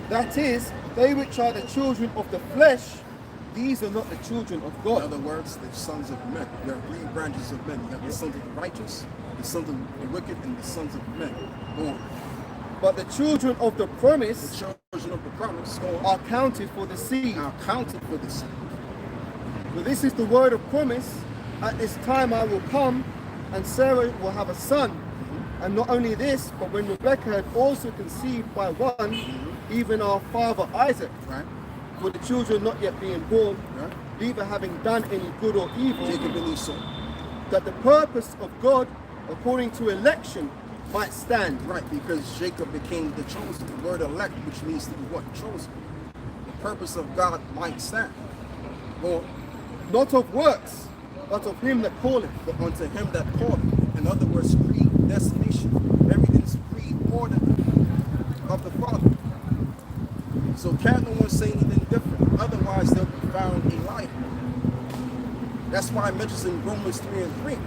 That is, they which are the children of the flesh, these are not the children of In God. other words, the sons of men. There are three branches of men. You have the sons of the righteous, the sons of the wicked, and the sons of men. Go on. But the children of the The promise children of the promise, go on, are counted for the seed. are counted for the seed. For this is the word of promise. At this time I will come, and Sarah will have a son. And not only this, but when Rebekah had also conceived by one, even our father Isaac, Right? for the children not yet being born, Right? neither having done any good or evil, Jacob and Esau. that the purpose of God, according to election, might stand. Right, because Jacob became the chosen. The word elect, which means to be what? Chosen. The purpose of God might stand. Go on. Not of works, but of him that calleth. But unto him that called. In other words, predestination. Everything's pre-ordered of the Father. So can't no one say anything different. Otherwise, they'll be found a liar. That's why it mentions in Romans 3 and 3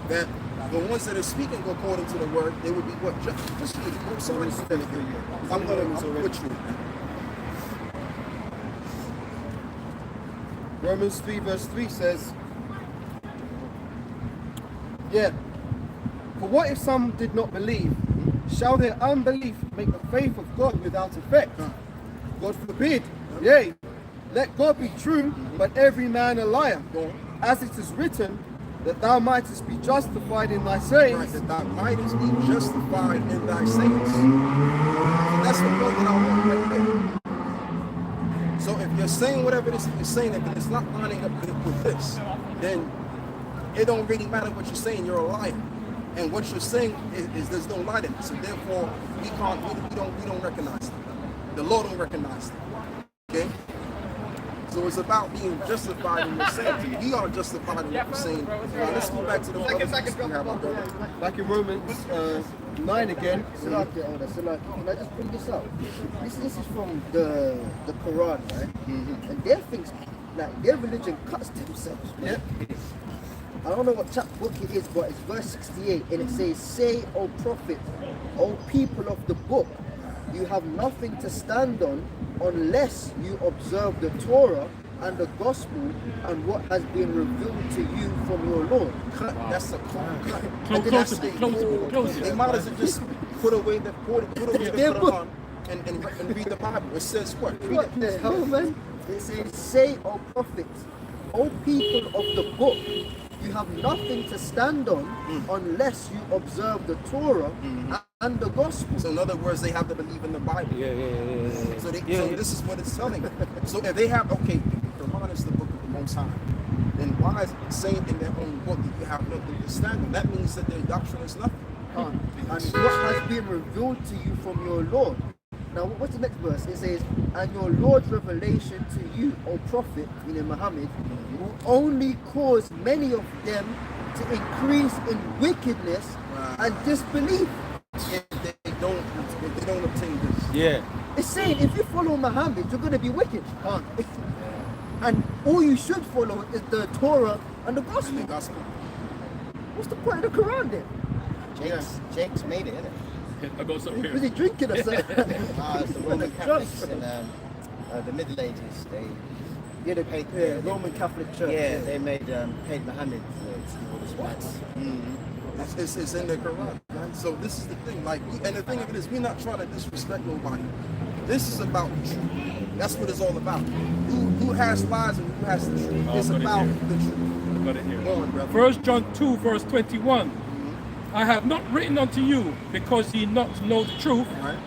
that the ones that are speaking according to the word, they would be what? Just sorry. I'm going to put you. Romans 3 verse 3 says, yeah, for what if some did not believe? Shall their unbelief make the faith of God without effect? God forbid. Yea, let God be true, but every man a liar. As it is written, that thou mightest be justified in thy sayings. Right, that thou mightest be justified in thy sayings. So that's the point that I want right there. So if you're saying whatever it is that you're saying, if it's not lining up with this, then it don't really matter what you're saying, you're a liar. And what you're saying is there's no light in it. So therefore, we don't recognize it. The Lord don't recognize it. Okay? So it's about being justified in your saying. We are justified in what we're saying. Let's go back to the Back in Romans 9 again. So can I just bring this up? This is from the Quran, right? And their things, like their religion cuts themselves. Yep. I don't know what chapter book it is, but it's verse 68, and it says, "Say, O prophet, O people of the book, you have nothing to stand on unless you observe the Torah and the gospel and what has been revealed to you from your Lord. Cut. That's a cold cut. Close They it. might as well just put away the Quran and read the Bible. It says what? Read What it. the hell, man? It says, say, O prophets, O people of the book, you have nothing to stand on unless you observe the Torah and the gospel. So in other words, they have to believe in the Bible. Yeah. So this is what it's telling. So if they have, okay, the Quran is the book of the Most High, then why is it saying in their own book that you have nothing to stand on? That means that their doctrine is nothing. And what has been revealed to you from your Lord. Now, what's the next verse? It says, and your Lord's revelation to you, O prophet, meaning Muhammad, will only cause many of them to increase in wickedness and disbelief. If they don't obtain this. Yeah. It's saying if you follow Muhammad, you're going to be wicked. And all you should follow is the Torah and the And the gospel. gospel. What's the point of the Quran then? Jake's made it, isn't it? I got something Was here. he drinking or something? It's the Roman Catholics in the Middle Ages. They paid Roman Catholic Church. they paid Muhammad to do all this wax. It's in the Quran, man. So this is the thing. Like, and the thing of it is, we're not trying to disrespect nobody. This is about the truth. That's what it's all about. Who has lies and who has the truth? It's got it about here. the truth. Got it here. Go on, brother. 1 John 2 verse 21. I have not written unto you because ye not know the truth, Right?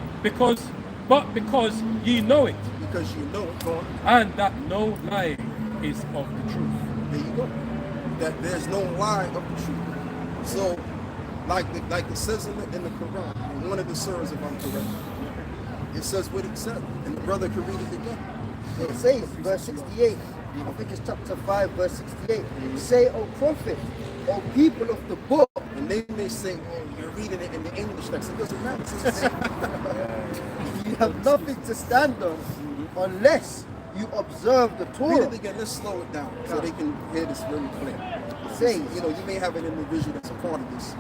but because ye know it, Because you know it. Go on. and that no lie is of the truth. There you go. That there's no lie of the truth. So, like it says in the Quran, in one of the surahs, if I'm correct, it says what it said, and the brother can read it again. It says, verse 68, I think it's chapter 5, verse 68, say, O prophet, O people of the book, And they may say, well, you're reading it in the English text. It doesn't matter. It's the same. you have nothing to stand on unless you observe the Read Torah. it again. Let's slow it down so they can hear this really clear. It says, You may have an individual that's a part of this,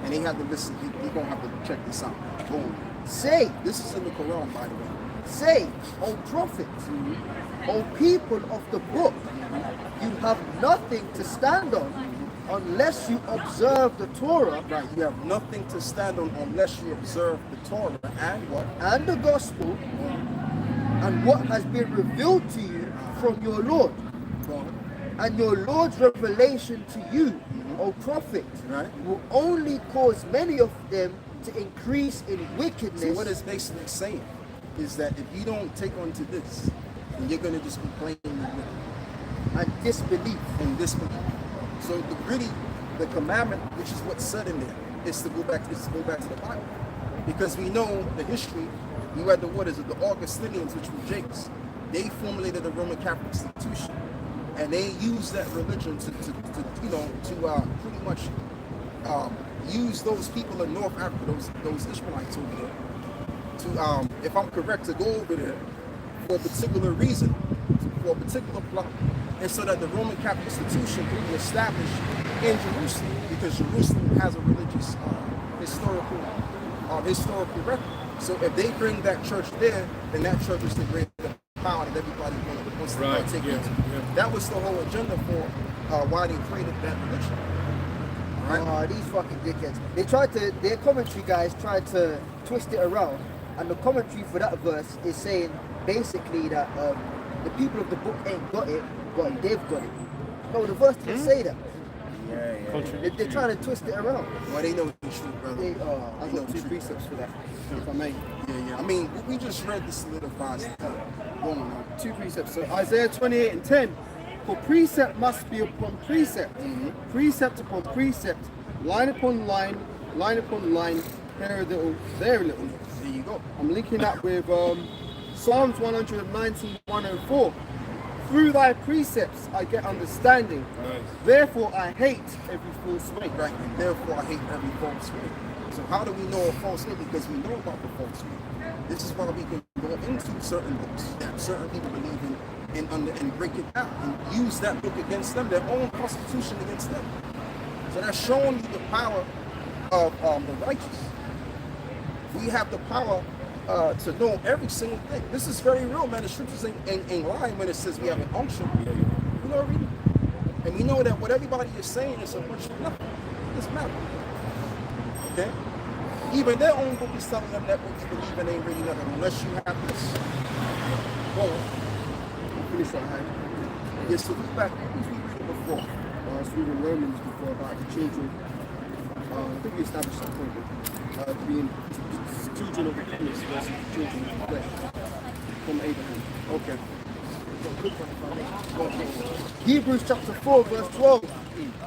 and they have to listen. You're going to have to check this out. Boom. say, This is in the Quran, by the way. say, O prophets, O people of the book, you have nothing to stand on unless you observe the Torah Right. You have nothing to stand on unless you observe the Torah and what? and the gospel and what has been revealed to you from your Lord. Go on. And your Lord's revelation to you, O prophet, Right. will only cause many of them to increase in So wickedness what it's basically saying is that if you don't take on to this, then you're going to just be playing with and disbelief. and disbelief. So the commandment, which is what's said in there, is to go back to the Bible, because we know the history. You had the Augustinians, which were Jakes. They formulated the Roman Catholic institution, and they used that religion to pretty much use those people in North Africa, those Ishmaelites over there, to if I'm correct, to go over there for a particular reason, for a particular plot, and so that the Roman Catholic institution could be established in Jerusalem, because Jerusalem has a religious historical record. So if they bring that church there, then that church is the great power that everybody wants to Right, partake yeah, into. yeah. That was the whole agenda for why they created that religion. Right? These fucking dickheads. Their commentary guys tried to twist it around, and the commentary for that verse is saying basically that the people of the book ain't got it, but they've got it. No, the verse didn't say that. They're trying to twist it around. Well, they know the truth, brother. I've got two precepts for that, if I may. Yeah. I mean, we just read the solidifies it. Go on now. Two precepts. So Isaiah 28:10. For precept must be upon precept, precept upon precept, line upon line, line upon line, here a little, there a little. There you go. I'm linking that with Psalms 119, 104. Through thy precepts I get understanding. Nice. Therefore I hate every false way. Right, and therefore I hate every false way. So how do we know a false way? Because we know about the false way. This is why we can go into certain books that certain people believe in and break it down and use that book against them, their own constitution against them. So that's showing you the power of the righteous. We have the power to know every single thing. This is very real, man. The scriptures ain't lying when it says we have an unction. You know what I mean? And we know that what everybody is saying is a bunch of nothing. It doesn't matter. Okay? Even their own book is telling them that what you believe in ain't really nothing unless you have this. Go on. Finish that, right? Yeah, so look back. What was we reading before? I was reading Romans before about the children. I think we established that point. Being children of wickedness versus children of flesh from Abraham. Okay. Hebrews chapter 4 verse 12.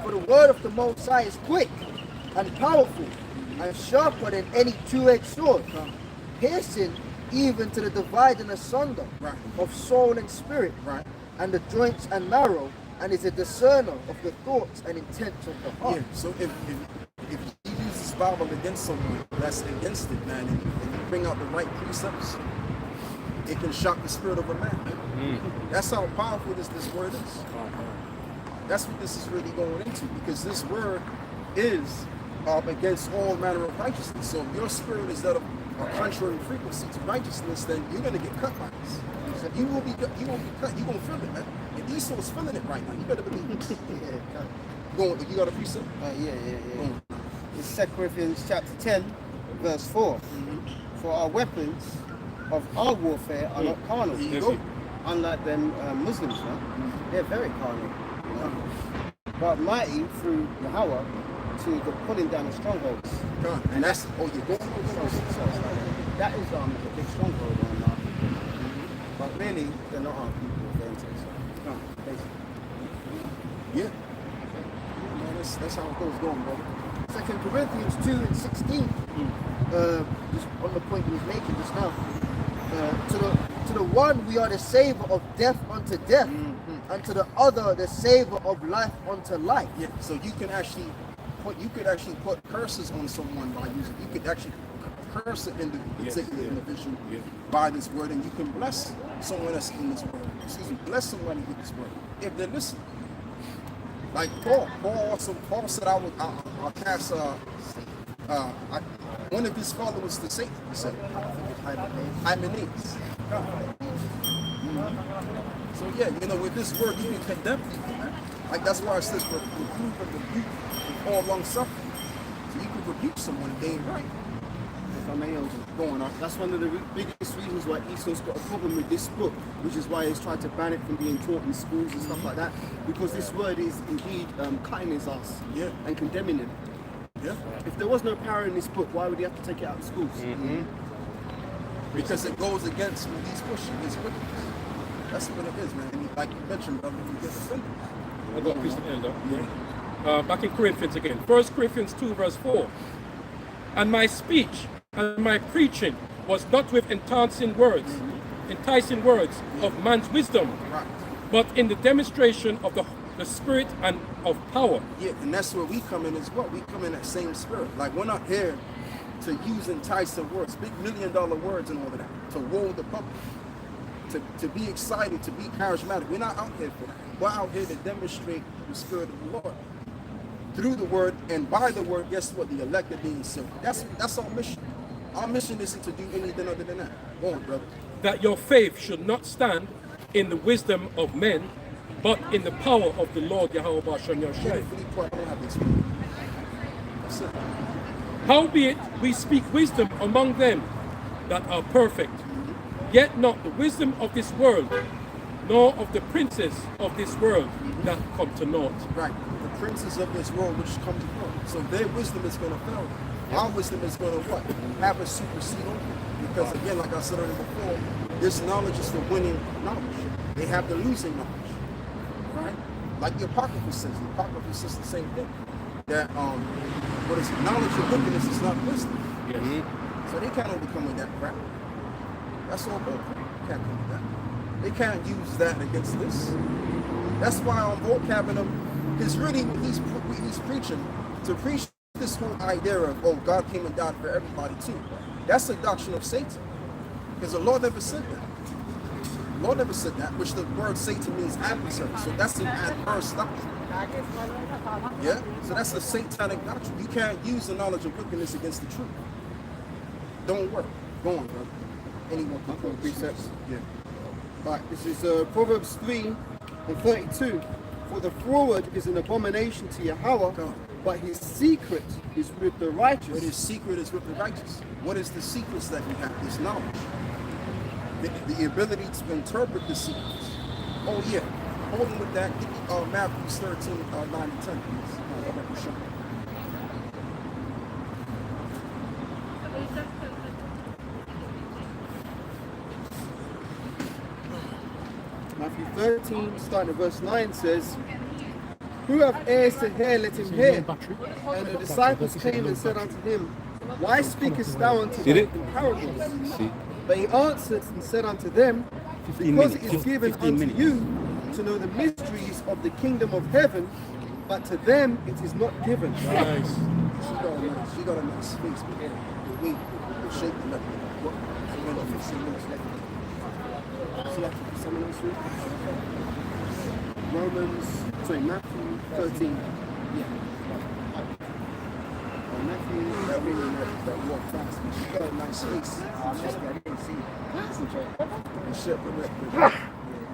For the word of the Most High is quick and powerful and sharper than any two-edged sword, piercing even to the dividing asunder of soul and spirit, and the joints and marrow, and is a discerner of the thoughts and intents of the heart. Yeah, so if you use this Bible against someone that's against it, man, and you bring out the right precepts, it can shock the spirit of a man. That's how powerful this word is. That's what this is really going into, because this word is against all manner of righteousness. So if your spirit is that of a contrary frequency to righteousness, then you're going to get cut by this. You won't be cut. You're going to feel it, man. And Esau's feeling it right now. You better believe it. You got a precept? It's 2 Corinthians chapter 10, verse 4. For our weapons of our warfare are not carnal. Here you go. Unlike them Muslims, they're very carnal. But mighty through Yahweh to the pulling down of strongholds. And that's, go. That is a big stronghold on that. But really, they're not our people. Basically. Yeah. That's how it goes going, brother. 2 Corinthians 2 and 16. Just on the point he was making just now. To the one we are the savor of death unto death, and to the other the savor of life unto life. Yeah. So you can actually put curses on someone by using. You could actually curse an individual by this word, and you can bless someone else in this word. Bless somebody with this word if they listen. Like Paul said, I'll cast one of his followers to Satan. He said, Hymenaeus. So yeah, with this word you can condemn people, man. Like that's why it says reprove and rebuke with all long suffering. So you can rebuke someone if they ain't right. If I may, going on. That's one of the biggest reasons why Esau's got a problem with this book, which is why he's tried to ban it from being taught in schools and stuff like that, because this word is indeed cutting his ass and condemning him. Yeah. If there was no power in this book, why would he have to take it out of schools? Because it goes against what he's pushing, his wickedness. That's what it is, man. And like you mentioned, brother, you get offended. I got a piece of end up. Back in Corinthians again. 1 Corinthians 2 verse 4. And my speech and my preaching was not with enticing words of man's wisdom, but in the demonstration of the Spirit and of power. Yeah, and that's where we come in as well. We come in that same spirit. Like we're not here to use enticing words, big $1 million words and all of that, to woo the public, to be excited, to be charismatic. We're not out here for that. We're out here to demonstrate the Spirit of the Lord through the word, and by the word, guess what? The elect are being sealed. That's our mission. Our mission isn't to do anything other than that. Go on, brother. That your faith should not stand in the wisdom of men, but in the power of the Lord Yahweh Bashan Yahshua. That's it. Howbeit we speak wisdom among them that are perfect, yet not the wisdom of this world, nor of the princes of this world that come to naught. Right, the princes of this world which come to naught. So their wisdom is going to fail. Our wisdom is going to what? Have a supersede over it. Because again, like I said earlier before, this knowledge is the winning knowledge. They have the losing knowledge. Right? Like the Apocrypha says. The Apocrypha says the same thing. That what is knowledge of wickedness is not wisdom. So they can't overcome with that crap. That's all bull crap. Can't do that. They can't use that against this. That's why on vocabbing them is really what he's preaching. To preach this whole idea of, oh, God came and died for everybody too. That's a doctrine of Satan. Because the Lord never said that. The Lord never said that, which the word Satan means adversary. So that's an adverse doctrine. Yeah? So that's a satanic doctrine. You can't use the knowledge of wickedness against the truth. Don't work. Go on, brother. anyone can quote precepts. Yeah. Right, this is Proverbs 3:32. For the froward is an abomination to Yahweh, God. but his secret is with the But righteous. his secret is with the righteous. What is the secrets that we have? This knowledge. The ability to interpret the secrets. Oh yeah. Holding with that, give me Matthew 13, 9 and 10, please. I'll let you show. Matthew 13, starting at verse 9 says, Who have ears to hear, let him hear. And the disciples came and said unto him, Why speakest thou unto them in parables? But he answered and said unto them, Because it is given unto you to know the mysteries of the kingdom of heaven, but to them it is not given. Nice. She got a nice face, but we shake the left. What? Someone else read? Matthew 13. Matthew, that woman that walked fast, she got a nice face. I didn't see it. Concentrate. And shut the left.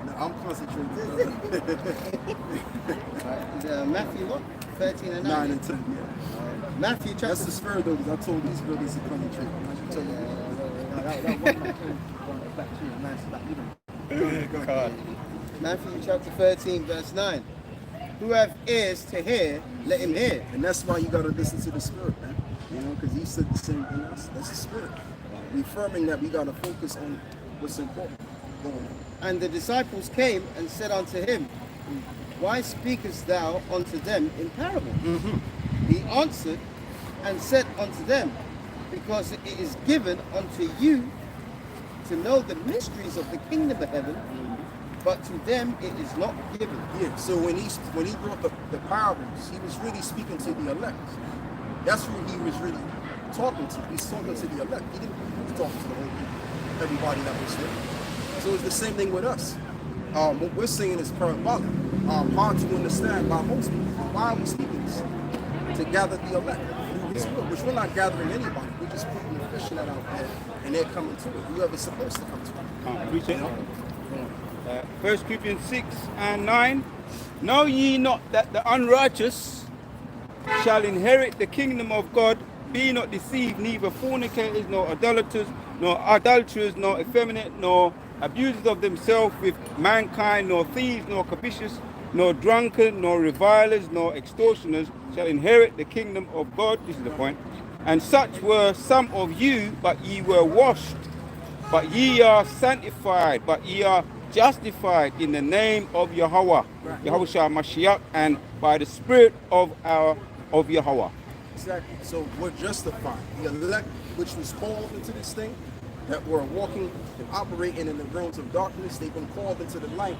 No, I'm concentrating. Matthew what? 13 and 9. 9 and 10, yeah. Matthew chapter. That's the spirit though, because I told these brothers to concentrate. I should tell you. Matthew chapter 13, verse 9. Who have ears to hear, let him hear. And that's why you gotta listen to the spirit, man. You know, because he said the same thing. That's the spirit. Affirming that we gotta focus on what's important going on. And the disciples came and said unto him, Why speakest thou unto them in parables? He answered and said unto them, Because it is given unto you to know the mysteries of the kingdom of heaven, but to them it is not given. Yeah, so when he brought the parables, he was really speaking to the elect. That's who he was really talking to. He's talking to the elect. He was talking to the whole people, everybody that was there. So it's the same thing with us. What we're saying is parabolic, hard to understand by most people. Why are we speaking this? To gather the elect through his will, which we're not gathering anybody. We're just putting the fishnet out there, and they're coming to it. Whoever's supposed to come to it. Appreciate that. 1 Corinthians 6 and 9. Know ye not that the unrighteous shall inherit the kingdom of God? Be not deceived, neither fornicators, nor idolaters, nor adulterers, nor effeminate, nor abusers of themselves with mankind, nor thieves, nor covetous, nor drunken, nor revilers, nor extortioners shall inherit the kingdom of God. This is the point. And such were some of you, but ye were washed, but ye are sanctified, but ye are justified in the name of Yahweh, Yahushua Mashiach, and by the Spirit of Yahweh. Exactly. So we're justified. The elect, which was called into this thing, that were walking and operating in the realms of darkness, they've been called into the light,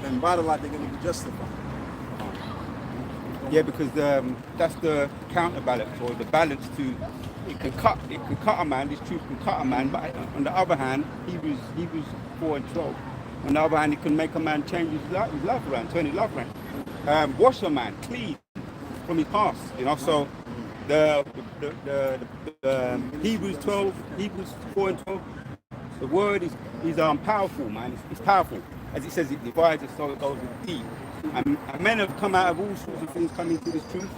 and by the light they're going to be justified. Yeah, because that's the counterbalance, or the balance to it can cut a man. This truth can cut a man, but on the other hand, Hebrews 4 and 12. On the other hand, it can make a man change his life around, turn his life around. Wash a man clean from his past, you know. So the Hebrews 4 and 12. The word is powerful, man. It's powerful. As it says, it divides us, so it goes deep. And men have come out of all sorts of things coming to this truth,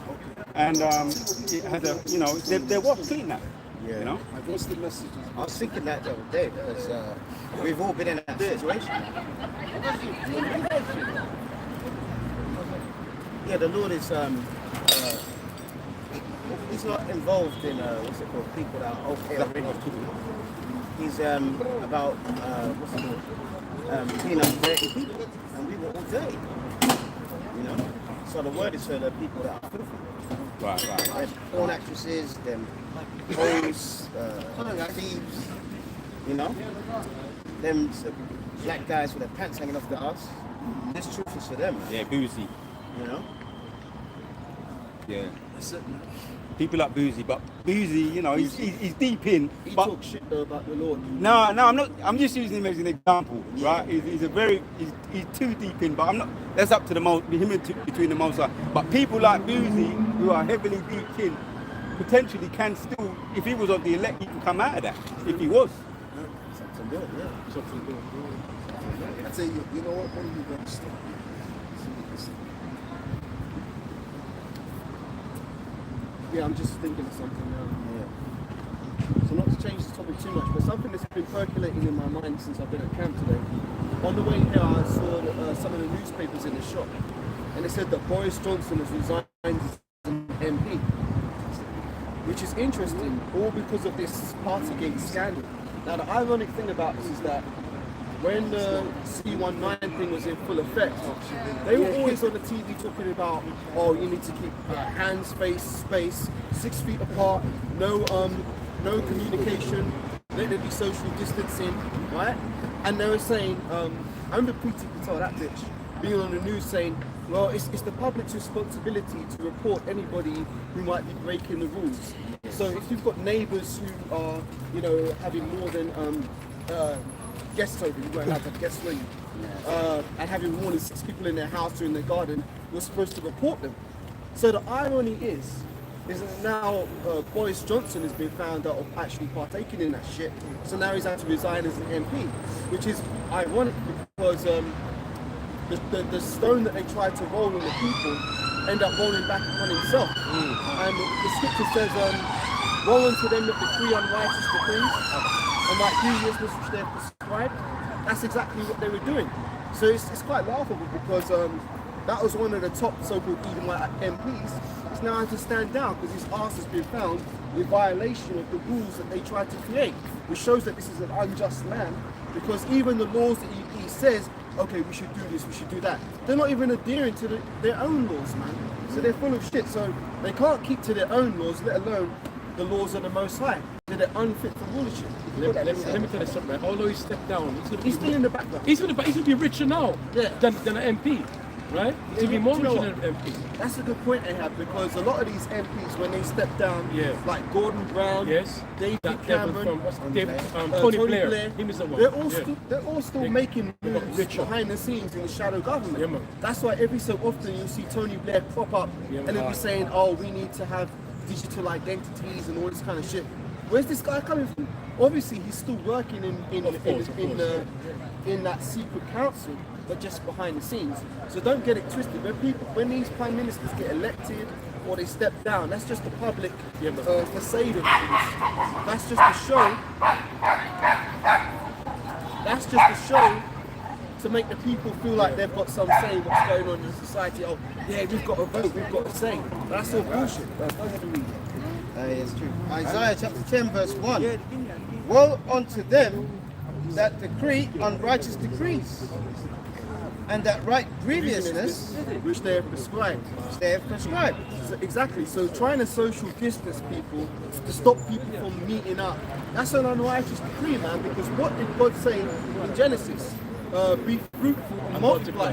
and it has a, you know, they're washed clean now. Yeah. You know. What's the message? I was thinking that the other day because we've all been in that situation. Yeah, the Lord is he's not involved in what's it called, people that are okay already. He's about what's it called, clean up dirty people, and we were all dirty. You know, so the word is for the people that are filthy. Right. There's porn actresses, them hoes, thieves, you know, them black guys with their pants hanging off their ass. This truth is for them, Yeah, boozy. you know. Yeah. People like Boozy, but Boozy, you know, he's deep in. He But talks shit though about the Lord. no, I'm not. I'm just using him as an example, right? He's too deep in, but I'm not. That's up to between the most. But people like Boozy, who are heavily deep in, potentially can still, if he was of the elect, he can come out of that. If he was. good, yeah. Something good. I tell you, you know what? When are you gonna stop? Yeah, I'm just thinking of something now. So not to change the topic too much, but something that's been percolating in my mind since I've been at camp today. On the way here, I saw some of the newspapers in the shop, and it said that Boris Johnson has resigned as an MP, which is interesting, all because of this Partygate scandal. Now, the ironic thing about this is that when the C19 thing was in full effect, they were always on the TV talking about, oh, you need to keep hands, face, space, 6 feet apart, no communication, let there be social distancing, right? And they were saying, I remember Preeti Patel, that bitch, being on the news saying, well, it's the public's responsibility to report anybody who might be breaking the rules. So if you've got neighbours who are, you know, having more than guests over, you're allowed to have guests with you, and having more than 6 people in their house or in their garden, you're supposed to report them. So the irony is that now Boris Johnson has been found out of actually partaking in that shit. So now he's had to resign as an MP, which is ironic because the stone that they tried to roll on the people end up rolling back upon himself. And the scripture says, woe unto them that decree unrighteous decrees and might do this which they have prescribed. That's exactly what they were doing. So it's quite laughable because that was one of the top so-called Edomite MPs. He's now had to stand down because his arse has been found in violation of the rules that they tried to create, which shows that this is an unjust man, because even the laws that he says, okay, we should do this, we should do that, they're not even adhering to their own laws, man. So they're full of shit. So they can't keep to their own laws, let alone the laws of the Most High. So they're unfit for rulership. Let me tell you something, man. Although he stepped down, He's still in the background. He's gonna be richer now than an MP, right? He's gonna be more richer than an MP. That's a good point they have, because a lot of these MPs, when they step down, like Gordon Brown, David Cameron, Tony Blair, him is the one. They're all still making moves behind the scenes in the shadow government. That's why every so often you'll see Tony Blair crop up and they'll be saying, oh, we need to have digital identities and all this kind of shit. Where's this guy coming from? Obviously, he's still working in that secret council, but just behind the scenes. So don't get it twisted. When these prime ministers get elected or they step down, that's just the public facade of things. That's just a show. That's just a show to make the people feel like they've got some say in what's going on in society. Oh, yeah, we've got a vote, we've got a say. But that's all bullshit. It's true. Isaiah chapter 10 verse 1. Woe unto them that decree unrighteous decrees, and that write grievousness which they have prescribed. So, exactly. So trying to social distance people to stop people from meeting up, that's an unrighteous decree, man. Because what did God say in Genesis? Be fruitful and multiply.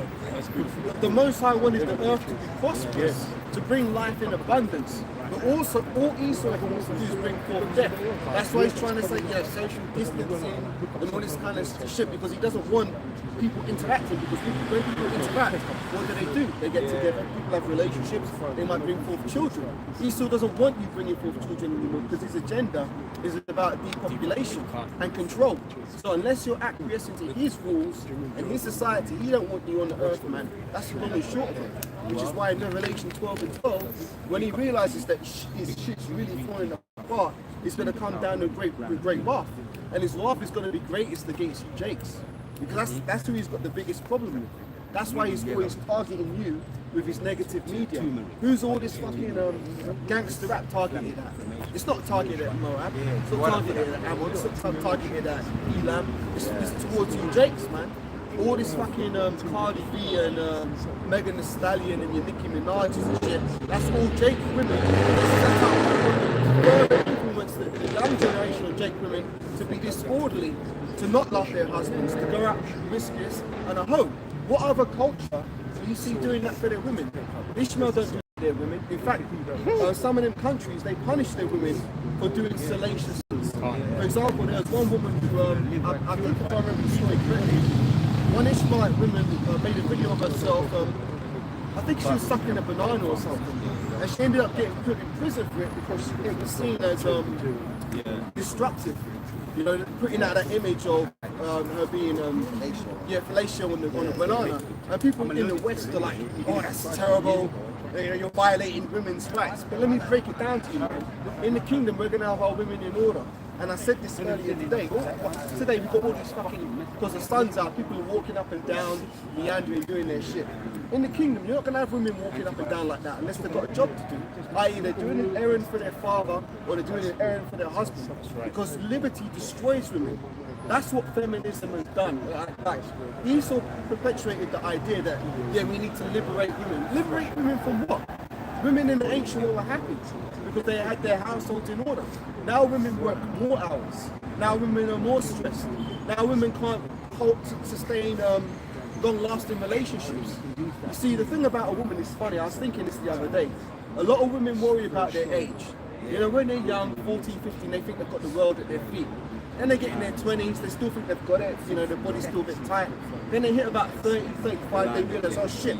The Most High wanted the earth to be prosperous, to bring life in abundance. But also, all Esau wants to do is bring forth death. That's why he's trying to say, social distancing and all this kind of shit, because he doesn't want people interacting. Because when people interact, what do? They get together, people have relationships, they might bring forth children. Esau doesn't want you bringing forth children anymore, because his agenda is about depopulation and control. So unless you're acquiescing to his rules and his society, he don't want you on the earth, man. That's the long and short of it. Which is why in Revelation 12 and 12, when he realizes that his shit's really falling apart, he's going to come down with great wrath. And his wrath is going to be greatest against you, Jakes. Because that's who he's got the biggest problem with. That's why he's always targeting you with his negative media. Who's all this fucking gangster rap targeted at? It's not targeted at Moab, it's not targeted at Ammon, it's not targeted at Elam, it's towards you, Jakes, man. All this fucking Cardi B and Megan Thee Stallion and your Nicki Minaj's and shit, that's all Jake women. That's how influence the young generation of Jake women to be disorderly, to not love their husbands, to go out promiscuous and a hoe. What other culture do you see doing that for their women? Ishmael don't do that for their women. In fact, some of them countries, they punish their women for doing salacious things. For example, there was one woman who, I think if I remember the story correctly, one Ishmaelite woman made a video of herself, I think she was sucking a banana or something, and she ended up getting put in prison for it because it was seen as destructive. You know, putting out that image of her being fellatio on the banana, and people in the West are like, oh, that's terrible. You know, you're violating women's rights. But let me break it down to you, man. In the kingdom, we're gonna have our women in order. And I said this earlier today. Today we've got all these fucking, because the sun's out, people are walking up and down, meandering, doing their shit. In the kingdom, you're not going to have women walking up and down like that unless they've got a job to do. I.e. they're doing an errand for their father or they're doing an errand for their husband. Because liberty destroys women. That's what feminism has done. Like, Esau perpetuated the idea that, yeah, we need to liberate women. Liberate women from what? Women in the ancient world were happy because they had their households in order. Now women work more hours. Now women are more stressed. Now women can't sustain long-lasting relationships. You see, the thing about a woman is funny. I was thinking this the other day. A lot of women worry about their age. You know, when they're young, 14, 15, they think they've got the world at their feet. Then they get in their 20s, they still think they've got it, you know, their body's still a bit tight. Then they hit about 30, 35, they realize, oh shit,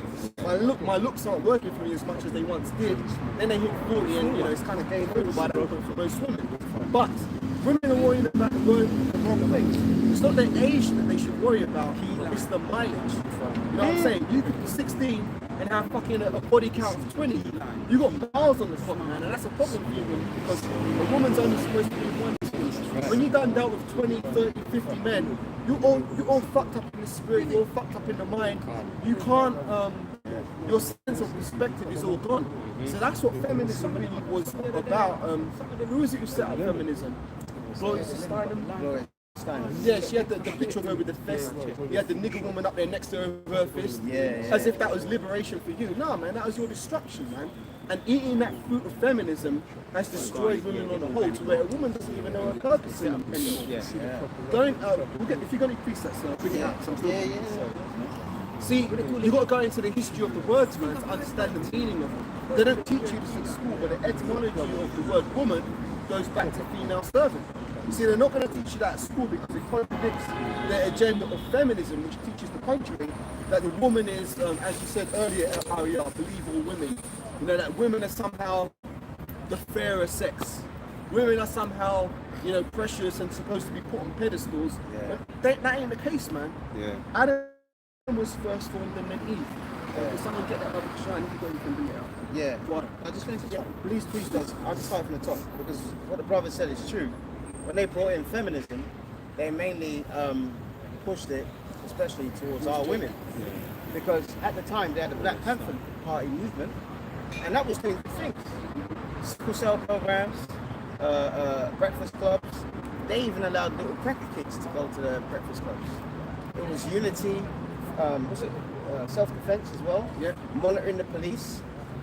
my looks aren't working for me as much as they once did. Then they hit 40 and, you know, it's kind of game over by that point for most women. But women are worrying about the wrong things. It's not the age that they should worry about, it's the mileage. You know what I'm saying? You could be 16 and have fucking a body count of 20. You got miles on the clock, man, and that's a problem for you because a woman's only supposed to be one. When you done dealt with 20, 30, 50 men, you're all fucked up in the spirit, you're all fucked up in the mind. You can't, your sense of perspective is all gone. So that's what feminism really was about. Who is it who set up feminism? Gloria Steinem? Yeah, she had the picture of her with the fist. You had the nigger woman up there next to her fist. As if that was liberation for you. No, man, that was your destruction, man. And eating that fruit of feminism has destroyed women on the whole, to where a woman doesn't even know her purpose in them anymore. If you're going to increase that, so bring it out. See, you've got to go into the history of the words, man, to understand the meaning of them. They don't teach you this in school, but the etymology of the word woman goes back to female servant. You see, they're not going to teach you that at school because it contradicts their agenda of feminism, which teaches the contrary, that the woman is, as you said earlier, I believe all women, you know, that women are somehow the fairer sex. Women are somehow, you know, precious and supposed to be put on pedestals. That ain't the case, man. Adam was first formed and then Eve. Can someone get that rubber shine? If you got anything to do it. Yeah. What? I just wanted to please do. I'll just start from the top because what the brother said is true. When they brought in feminism, they mainly pushed it, especially towards our women, because at the time they had the Black Panther Party movement, and that was doing good things. School cell programs, breakfast clubs. They even allowed little cracker kids to go to the breakfast clubs. It was unity. Self-defense as well. Monitoring the police.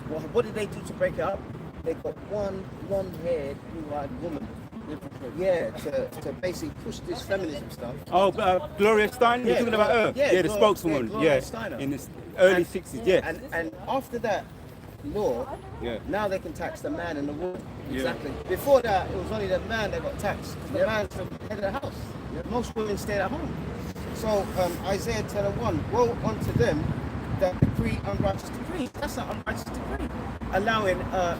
Well, what did they do to break it up? They got one blonde-haired, blue-eyed woman. To basically push this feminism stuff. Oh, Gloria Steinem? You're talking about her? Yeah, the spokeswoman. Gloria Steinem. In the early 60s, And after that law, now they can tax the man and the woman. Exactly. Before that, it was only the man that got taxed. The man's the head of the house. Most women stayed at home. So Isaiah 10:1, woe unto them that decree unrighteous decrees. That's an unrighteous decree. Allowing a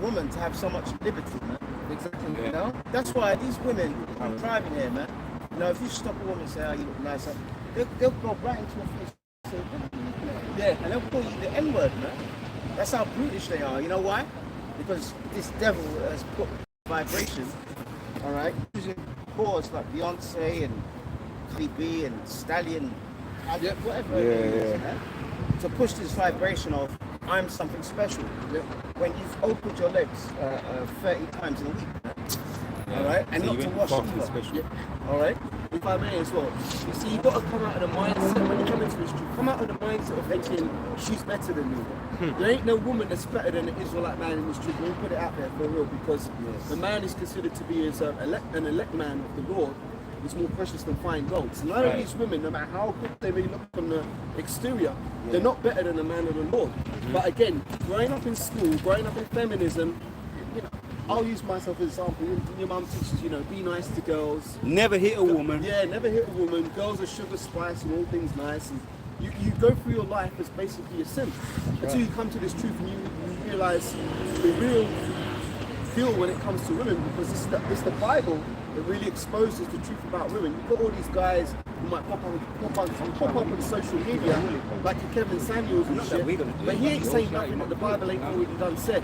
woman to have so much liberty, man. Exactly. You know? That's why these women are driving here, man. You know, if you stop a woman and say, oh, you look nice, they'll go right into your face and say, and they'll call you the N-word, man. That's how brutish they are. You know why? Because this devil has put vibration, all right, using cores like Beyonce and Cardi B and Stallion, whatever it is, to push this vibration of I'm something special. When you've opened your legs 30 times in a week, all right, and so not to wash them special. All right. If I may as well, you see, you've got to come out of the mindset, when you come into this truth, come out of the mindset of thinking she's better than me. There ain't no woman that's better than an Israelite man in this truth. We'll put it out there for real, because the man is considered to be as an elect man of the Lord, is more precious than fine gold. So none of these women, no matter how good they may look from the exterior, they're not better than a man of the Lord. But again, growing up in school, growing up in feminism, you know, I'll use myself as an example. Your mum teaches, you know, be nice to girls. Never hit a woman. Yeah, never hit a woman. Girls are sugar, spice, and all things nice. And you go through your life as basically a simp until you come to this truth and you realize the real feel when it comes to women, because it's the Bible it really exposes the truth about women. You've got all these guys who might pop up on social media, like your Kevin Samuels and shit, but he ain't saying nothing that the Bible ain't already done said.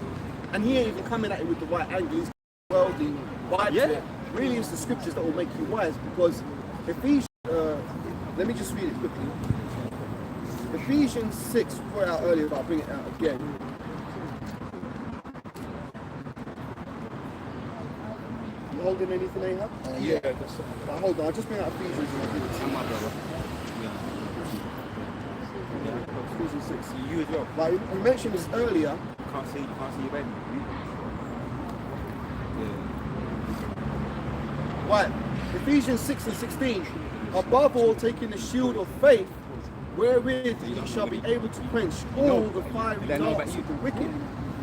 And he ain't even coming at it with the right angle. He's worldly, Bible. Really, it's the scriptures that will make you wise, because Ephesians, let me just read it quickly. Ephesians 6, we put it out earlier, but I'll bring it out again. You holding anything, Ahab? Yeah, that's Hold on, I'll just bring out Ephesians and I'll give it to you. Ephesians 6. You as well. Like, we mentioned this earlier. Can't see your baby. Right, Ephesians 6 and 16. Above all, taking the shield of faith, wherewith ye shall be able to quench all the fiery darts of the wicked.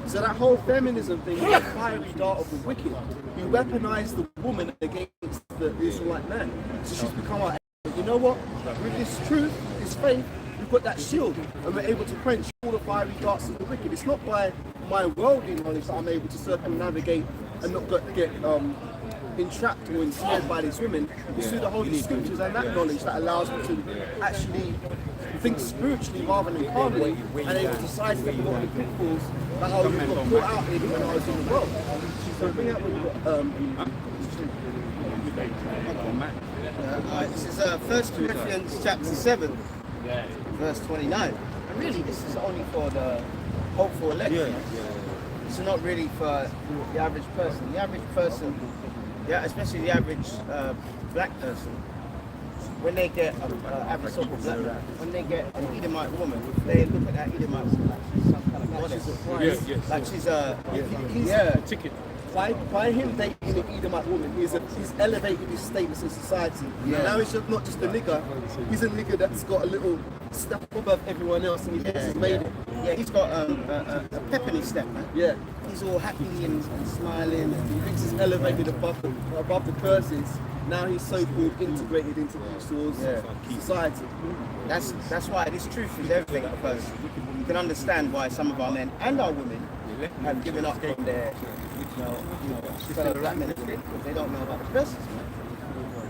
So that whole feminism thing is a fiery dart of the wicked. You weaponize the woman against the Israelite man. So she's become our enemy. But you know what? With this truth, this faith, we put that shield and we're able to quench all the fiery darts of the wicked. It's not by my worldly knowledge that I'm able to circumnavigate and not get entrapped or ensnared by these women. It's through the Holy Scriptures and that knowledge that allows me to actually think spiritually rather than carnally, and able to sidestep a lot of the pitfalls that I was put out in when I was in the world. So bring out This is 1 Corinthians chapter 7, verse 29. And really, this is only for the hopeful elect. It's not really for the average person. The average person, especially the average black person, when they get average so-called black man, when they get an Edomite woman, they look at that Edomite woman like she's some kind of goddess. Like she's a ticket. By him dating an Edomite woman, he's elevated his status in society. Now he's just not just a nigger, he's a nigger that's got a little step above everyone else, and he's made it. Yeah, he's got a pep in his step, man. Yeah. He's all happy and smiling. He thinks he's elevated above the curses. Now he's so-called integrated into Esau's society. That's why this truth is everything, because you can understand why some of our men and our women have given up on their fellow black men and women, because they don't know about the curses, man.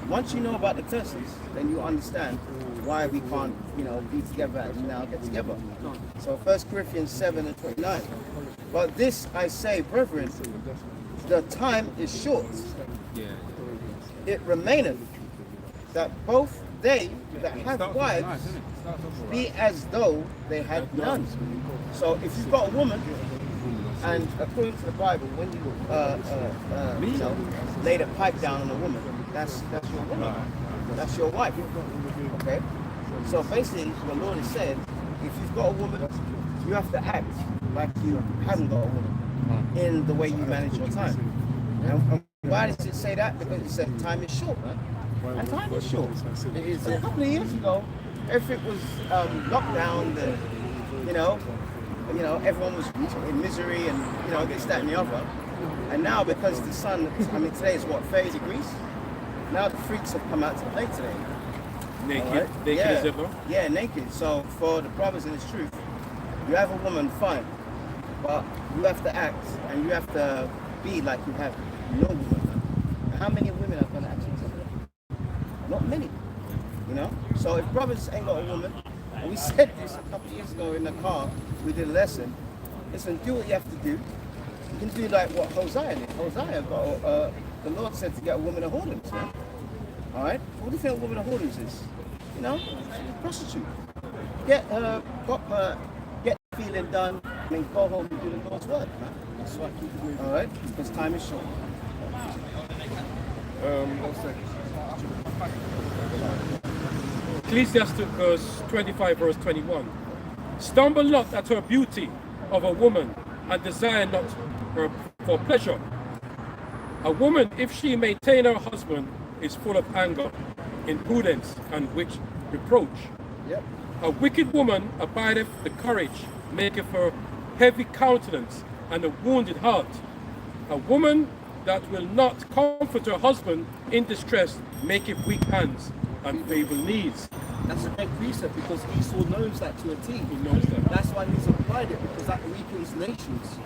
Once you know about the curses, then you understand why we can't, be together and now get together. So 1 Corinthians 7 and 29. But this I say, brethren, the time is short. It remaineth that both they that have wives be as though they had none. So if you've got a woman, and according to the Bible, when you lay the pipe down on a woman, that's your woman. That's your wife. Okay? So basically, the Lord has said, if you've got a woman, you have to act like you haven't got a woman in the way you manage your time. And why does it say that? Because it said time is short, man. And time is short. It is. A couple of years ago, everything was locked down. Everyone was in misery and this, that, and the other. And now, because the sun, today is what, 30 degrees? Now the freaks have come out to play today. Naked, naked as ever. Yeah, naked. So for the brothers in this truth, you have a woman, fine, but you have to act and you have to be like you have no woman. And how many women are going to actually do that? Not many. So if brothers ain't got a woman, and we said this a couple of years ago in the car, we did a lesson. Listen, do what you have to do. You can do like what Hosea did. Hosea got the Lord said to get a woman of whoredoms, man. All right. What do you think a woman of whoredoms is? She's a prostitute. Get her the feeling done, and then go home and do the Lord's work, man. That's what I keep doing. All right, because time is short. Ecclesiastes 25 verse 21. Stumble not at her beauty of a woman, and desire not her for pleasure. A woman, if she maintain her husband, is full of anger, impudence, and which reproach. Yep. A wicked woman abideth the courage, maketh her heavy countenance, and a wounded heart. A woman that will not comfort her husband in distress maketh weak hands and feeble knees. That's a great precept, because Esau knows that to a T. He knows that. That's why he's applied it, because that weakens nations.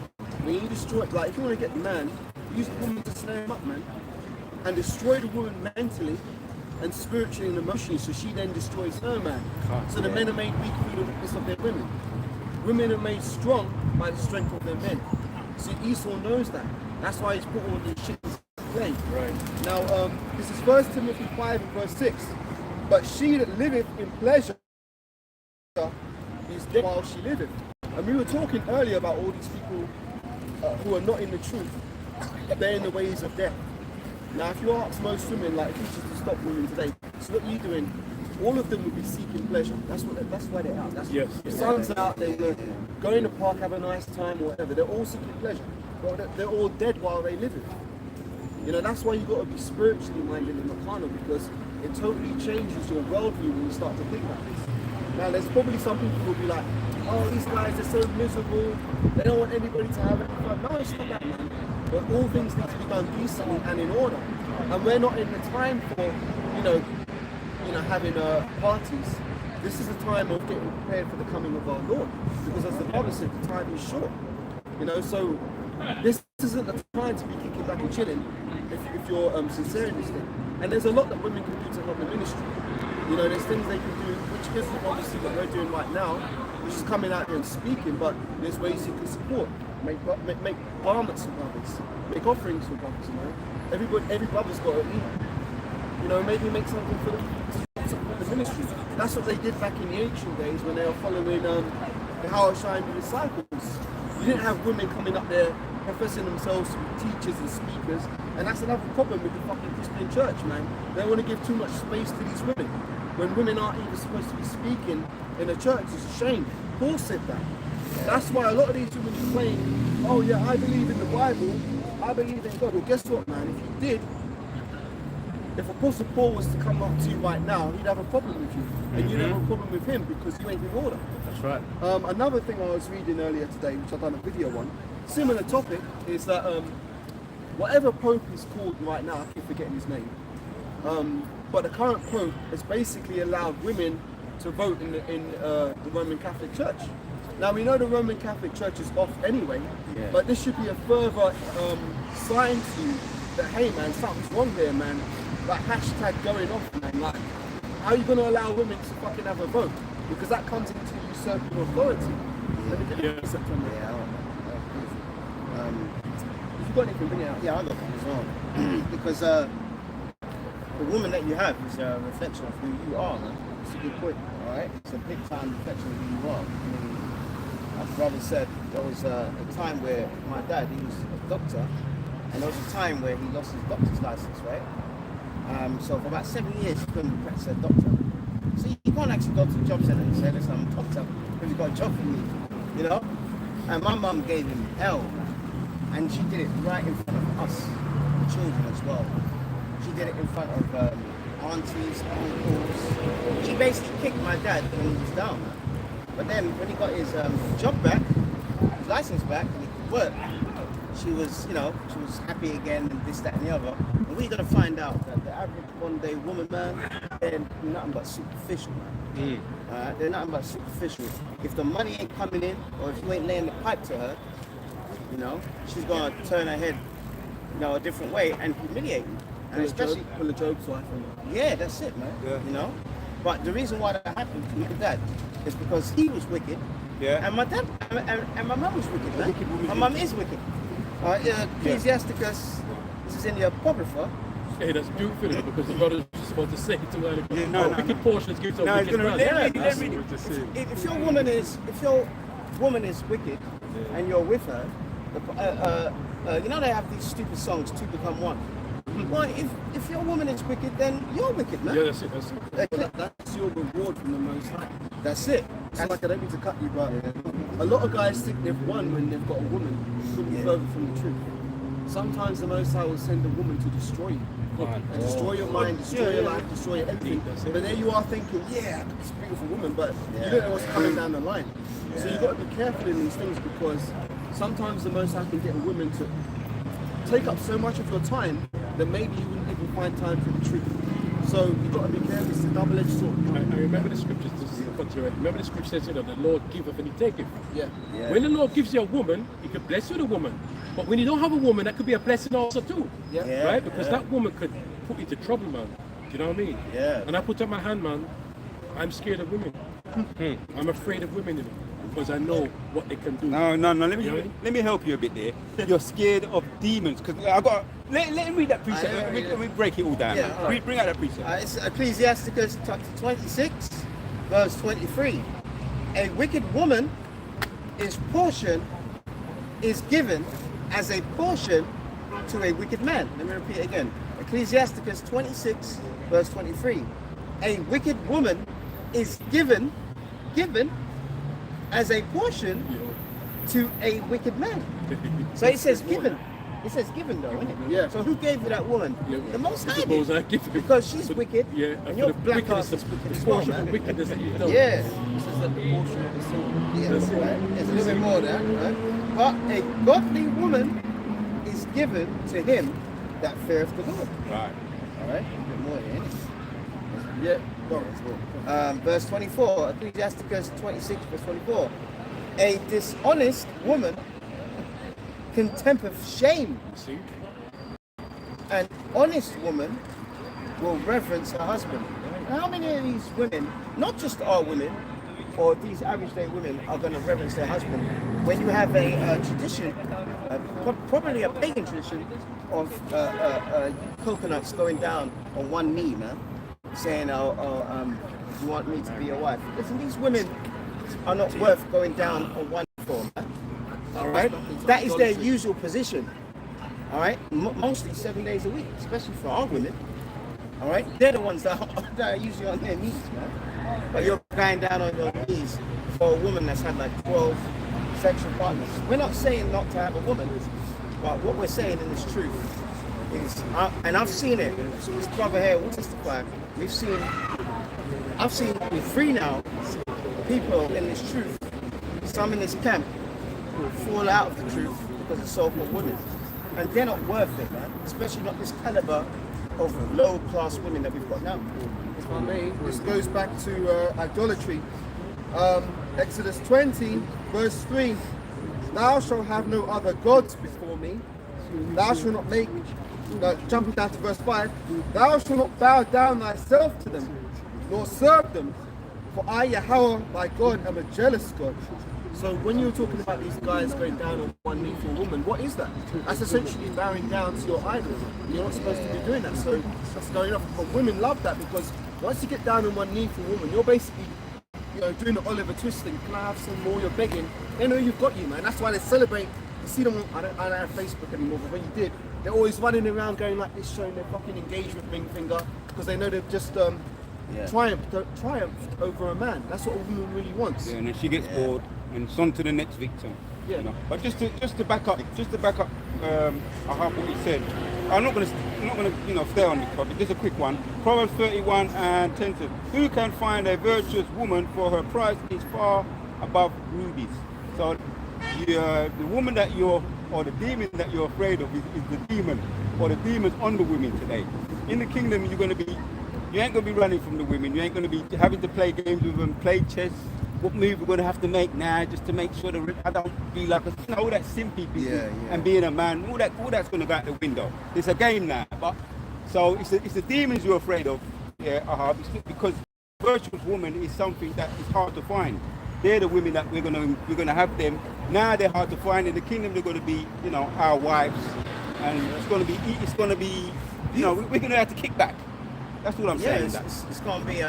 When you destroy, like if you want to get the man, use the woman to snare him up, man. and destroy the woman mentally and spiritually and emotionally, so she then destroys her man. So the men are made weak through the weakness of their women. Women are made strong by the strength of their men. See, Esau knows that. That's why he's put all these shit in play. Right. Now, this is 1 Timothy 5 and verse 6. But she that liveth in pleasure is dead while she liveth. And we were talking earlier about all these people who are not in the truth. They're in the ways of death. Now, if you ask most women, like teachers to stop women today, so what are you doing? All of them would be seeking pleasure. That's why they're out. Yes. The sons are out, they want to go in the park, have a nice time or whatever. They're all seeking pleasure. But they're all dead while they live it. You know, that's why you've got to be spiritually minded and not carnal, because it totally changes your worldview when you start to think like this. Now, there's probably some people who will be like, oh, these guys are so miserable, they don't want anybody to have any fun. No, it's not that, man. But all things need to be done decently and in order. And we're not in the time for, you know, having parties. This is a time of getting prepared for the coming of our Lord. Because as the Bible said, the time is short. You know, so this isn't the time to be kicking back and chilling if you're sincere in this thing. And there's a lot that women can do to help the ministry. You know, there's things they can do, which isn't obviously what we're doing right now, which is coming out here and speaking, but there's ways you can support. Make garments for brothers, make offerings for brothers, you know. Every brother's got to eat. You know, maybe make something for the ministry. That's what they did back in the ancient days when they were following the How I Shine the disciples. You didn't have women coming up there professing themselves to be teachers and speakers, and that's another problem with the fucking Christian church, man. They want to give too much space to these women. When women aren't even supposed to be speaking in a church, it's a shame. Paul said that. That's why a lot of these women are claim, oh yeah, I believe in the Bible, I believe in God. Well, guess what, man? If you did, if Apostle Paul was to come up to you right now, he'd have a problem with you. And you'd have a problem with him because you ain't in order. That's right. Another thing I was reading earlier today, which I've done a video on, similar topic, is that whatever Pope is called right now, I keep forgetting his name, but the current Pope has basically allowed women to vote in the Roman Catholic Church. Now we know the Roman Catholic Church is off anyway, but this should be a further sign to you that, hey man, something's wrong here, man. Like hashtag going off, man. Like, how are you going to allow women to fucking have a vote? Because that comes into usurping authority. Let me get it September. If you've got anything, bring it out. Yeah, I got one as well. Because the woman that you have is a reflection of who you are, man. It's a good point, alright? It's a big time reflection of who you are. I mean, as brother said, there was a time where my dad, he was a doctor, and there was a time where he lost his doctor's license, right? So for about 7 years, he couldn't practice as a doctor. So you can't actually go to the job centre and say, listen, I'm a doctor, because you've got a job for me, you know? And my mum gave him hell, and she did it right in front of us, the children as well. She did it in front of aunties, uncles. She basically kicked my dad when he was down. But then when he got his job back, his license back, and he could work, she was, you know, she was happy again and this, that and the other. And we're going to find out that the average one-day woman, man, they're nothing but superficial, man. They're nothing but superficial. If the money ain't coming in, or if you ain't laying the pipe to her, you know, she's going to turn her head, you know, a different way and humiliate you. And especially pull a Job's wife on you. Yeah, that's it, man. Yeah. You know? But the reason why that happened to my dad is because he was wicked. Yeah. And my dad and my mum was wicked, man. My mum is wicked. Ecclesiasticus, this is in the Apocrypha. Hey, that's beautiful because the brother's just about to say to her, wicked portions gives up wicked man. If your woman is wicked and you're with her, you know they have these stupid songs, two become one. Well, if your woman is wicked, then you're wicked, man. Yeah, that's it. That's your reward from the Most High. That's it. It's like, I don't mean to cut you, but a lot of guys think they've won when they've got a woman who's further from the truth. Sometimes the Most High will send a woman to destroy you. And destroy your mind, destroy your life, destroy everything. But there you are thinking, yeah, it's a beautiful woman, but you don't know what's coming down the line. So you've got to be careful in these things, because sometimes the Most High can get a woman to take up so much of your time that maybe you wouldn't even find time for the truth. So you've got to be careful. It's a double-edged sword. I remember the scriptures. Remember the scripture says, you know, the Lord giveth and He taketh. Yeah. When the Lord gives you a woman, He can bless you with a woman. But when you don't have a woman, that could be a blessing also too. Yeah. Right? Because that woman could put you to trouble, man. Do you know what I mean? Yeah. And I put up my hand, man. I'm scared of women. I'm afraid of women, you know, because I know what they can do. No. Let You know what I me mean? let me help you a bit there. You're scared of demons because I got. Let me read that precept. Let me break it all down. Yeah, man. all right. Bring out that precept. It's Ecclesiasticus chapter 26, verse 23. A wicked woman is given as a portion to a wicked man. Let me repeat it again. Ecclesiasticus 26, verse 23. A wicked woman is given as a portion to a wicked man. So it says given. It says given though, isn't it? Yeah. So who gave you that woman? Yeah. The Most High The Most High did. gave you. Because she's wicked. Yeah, And your black ass wickedness, is wicked the as well, portion of man. wickedness that you know. Yeah. This is like the portion of the sin. Yeah, That's it. right. There's a little bit more there, right? But a godly woman is given to him that feareth the Lord. Right. All right? A bit more here, Yeah. verse 24, Ecclesiasticus 26, verse 24. A dishonest woman contempteth shame. See? An honest woman will reverence her husband. Now, how many of these women, not just our women, or these average day women, are going to reverence their husband when you have a tradition, probably a pagan tradition, of coconuts going down on one knee, man, saying, you want me to be your wife? Listen, these women are not worth going down on one knee for, man. All right? That is their usual position. All right? Mostly 7 days a week, especially for our women. All right? They're the ones that are usually on their knees, man. But you're going down on your knees for a woman that's had like 12 sexual partners. We're not saying not to have a woman, but what we're saying in this truth is, and I've seen it, this brother here will testify, I've seen with 3 now, people in this truth, some in this camp, will fall out of the truth because of so-called women. And they're not worth it, man. Especially not this caliber of low-class women that we've got now. If I may, this goes back to idolatry. Exodus 20, verse 3. Thou shalt have no other gods before me. Thou shalt not make, jumping down to verse 5, thou shalt not bow down thyself to them, nor serve them, for I, Yahweh, thy God, am a jealous God. So when you're talking about these guys going down on one knee for a woman, what is that? That's essentially bowing down to your idol. You're not supposed to be doing that. So that's going off. But women love that because once you get down on one knee for a woman, you're basically, doing the Oliver Twist thing. Can I have some more? You're begging. They know you've got you, man. That's why they celebrate. You see them. I don't have Facebook anymore, but when you did, they're always running around going like this, showing their fucking engagement ring finger because they know they've just triumphed over a man. That's what a woman really wants. Yeah, and then she gets bored and it's on to the next victim. Yeah. You know? But just to back up, I have what he said. I'm not gonna stay on this topic. Just a quick one. Proverbs 31 and 10 says, "Who can find a virtuous woman? For her price is far above rubies." So the woman that or the demon that you're afraid of is the demon or the demons on the women today. In the kingdom, you ain't gonna be running from the women. You ain't gonna be having to play games with them, play chess. What move we're going to have to make now just to make sure that I don't be like all that simpy business and being a man, all that's going to go out the window. It's a game now, but so it's the demons you're afraid of, because virtuous woman is something that is hard to find. They're the women that we're gonna have them now. They're hard to find in the kingdom. They're going to be our wives, and it's going to be we're going to have to kick back. That's what I'm saying. It's going to be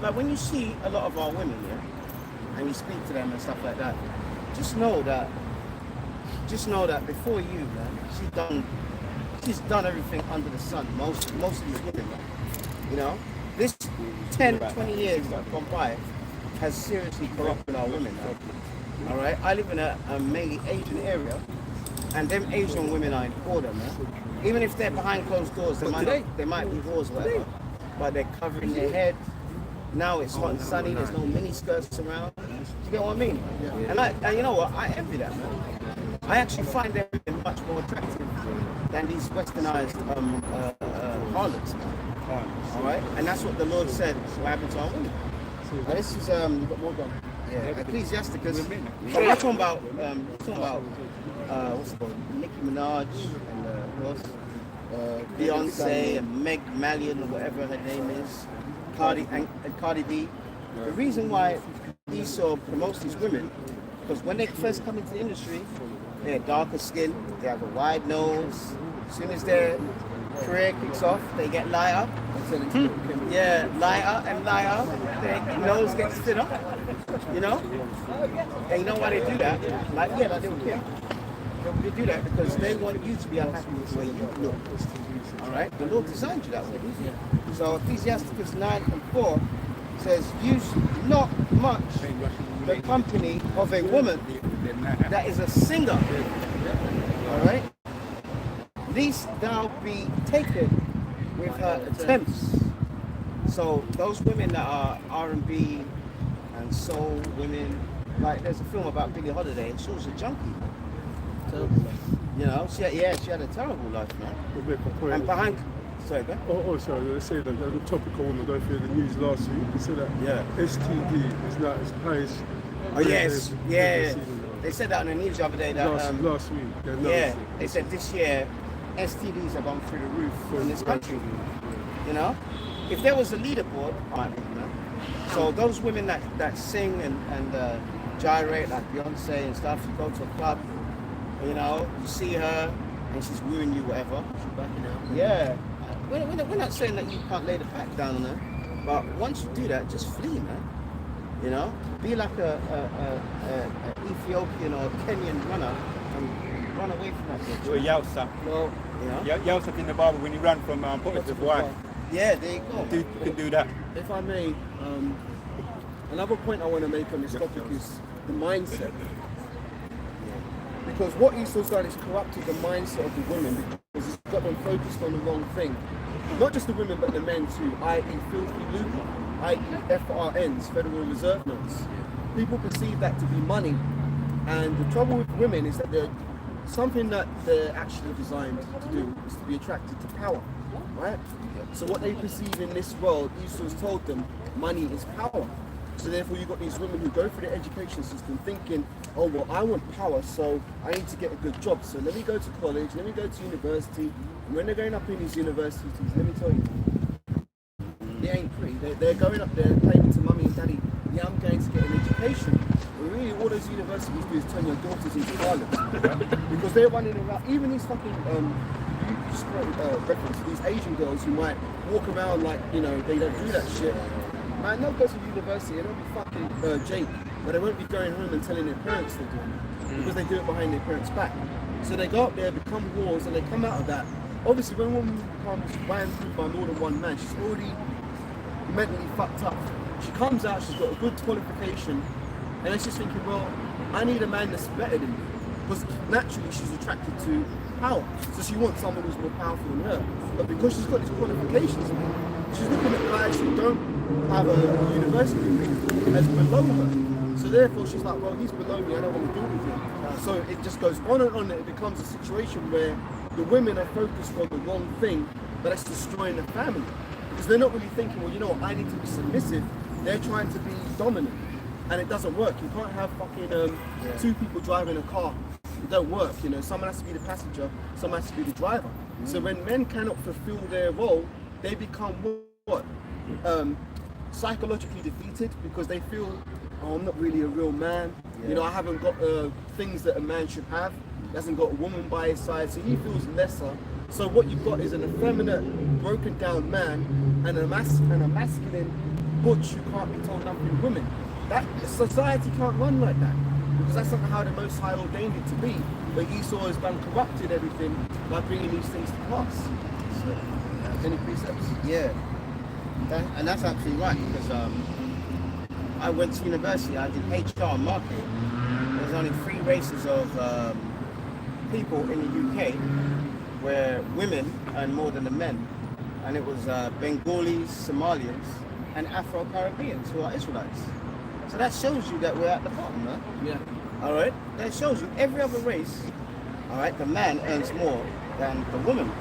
like when you see a lot of our women, and you speak to them and stuff like that, just know that before you, man, she's done everything under the sun. Most of these women, man. This 10, 20 years that have gone by has seriously corrupted our women. All right, I live in a mainly Asian area, and them Asian women are in order, man. Even if they're behind closed doors, they might be whores or whatever, but they're covering their head. Now it's hot and sunny, there's no mini skirts around. Do you get what I mean? Yeah. And you know what? I envy that, man. I actually find them much more attractive than these westernized harlots, man. All right? And that's what the Lord said will happen to our women. This is, you've got more gone. Yeah, Ecclesiasticus. So we're talking about what's it called? Nicki Minaj and who else? Beyonce and Meg Mallion or whatever her name is, Cardi B. The reason why Esau promotes these women, because when they first come into the industry, they're darker skin, they have a wide nose. As soon as their career kicks off, they get lighter. Yeah, lighter and lighter. Their nose gets thinner, you know? And you know why they do that? Like little Kim. They do that because they want you to be unhappy with the way you look. Alright? The Lord designed you that way. So Ecclesiasticus 9:4 says, use not much the company of a woman that is a singer. Alright? Lest thou be taken with her attempts. So those women that are R&B and soul women, like there's a film about Billie Holiday and she was a junkie. You know, she had a terrible life, man. And behind, sorry, go. Sorry, they say that the topical one, I don't feel the news last week. They said that STD is now its highest. Oh yes, yeah. They said that on the news the other day. That last week. They said this year STDs have gone through the roof in this country. You know, if there was a leaderboard, so those women that sing and gyrate like Beyonce and stuff, you go to a club. You know, you see her and she's wooing you, whatever. She's backing out. Yeah. We're not saying that you can't lay the pack down on her, but once you do that, just flee, man. You know, be like a Ethiopian or Kenyan runner and run away from that bitch. Or Yausa. Well, you know. Yausa in the Bible when he ran from Potiphar's wife. Yeah, there you go. You can do that. If I may, another point I want to make on this topic is the mindset. Because what Esau's done is corrupted the mindset of the women because he's got them focused on the wrong thing. Not just the women, but the men too, i.e. filthy lucre, i.e. FRNs, Federal Reserve notes. People perceive that to be money. And the trouble with women is that something that they're actually designed to do is to be attracted to power, right? So what they perceive in this world, Esau's told them, money is power. So therefore you've got these women who go through the education system thinking, oh well, I want power, so I need to get a good job. So let me go to college, let me go to university. And when they're going up in these universities, let me tell you, they ain't pretty. They're going up there claiming to mummy and daddy, yeah, I'm going to get an education. But really all those universities do is turn your daughters into harlots. Because they're running around, even these fucking, reference to these Asian girls who might walk around like, you know, they don't do that shit. Man, they'll go to university and they'll be fucking Jake, but they won't be going home and telling their parents they're doing it, because they do it behind their parents' back. So they go up there, become whores, and they come out of that. Obviously, when a woman becomes ran through by more than one man, she's already mentally fucked up. She comes out, she's got a good qualification, and then she's thinking, well, I need a man that's better than me, because naturally she's attracted to power. So she wants someone who's more powerful than her. But because she's got these qualifications, she's looking at guys who don't have a university degree as below her. So therefore she's like, well, he's below me, I don't want to deal with him. So it just goes on and on, and it becomes a situation where the women are focused on the wrong thing, but that's destroying the family. Because they're not really thinking, well, you know what, I need to be submissive. They're trying to be dominant. And it doesn't work. You can't have fucking two people driving a car. It don't work, you know. Someone has to be the passenger, someone has to be the driver. So when men cannot fulfill their role, they become what? Psychologically defeated, because they feel, oh, I'm not really a real man. You know, I haven't got things that a man should have. He hasn't got a woman by his side, so he feels lesser. So what you've got is an effeminate, broken down man and a masculine butch who can't be told nothing women. That society can't run like that, because that's not how the Most High ordained it to be. But Esau has done corrupted everything by bringing these things to pass. So, any precepts? Yeah. And that's absolutely right, because I went to university, I did HR and marketing. There's only 3 races of people in the UK where women earn more than the men. And it was Bengalis, Somalians, and Afro-Caribbeans who are Israelites. So that shows you that we're at the bottom, man. Yeah. All right? That shows you every other race, all right, the man earns more than the woman.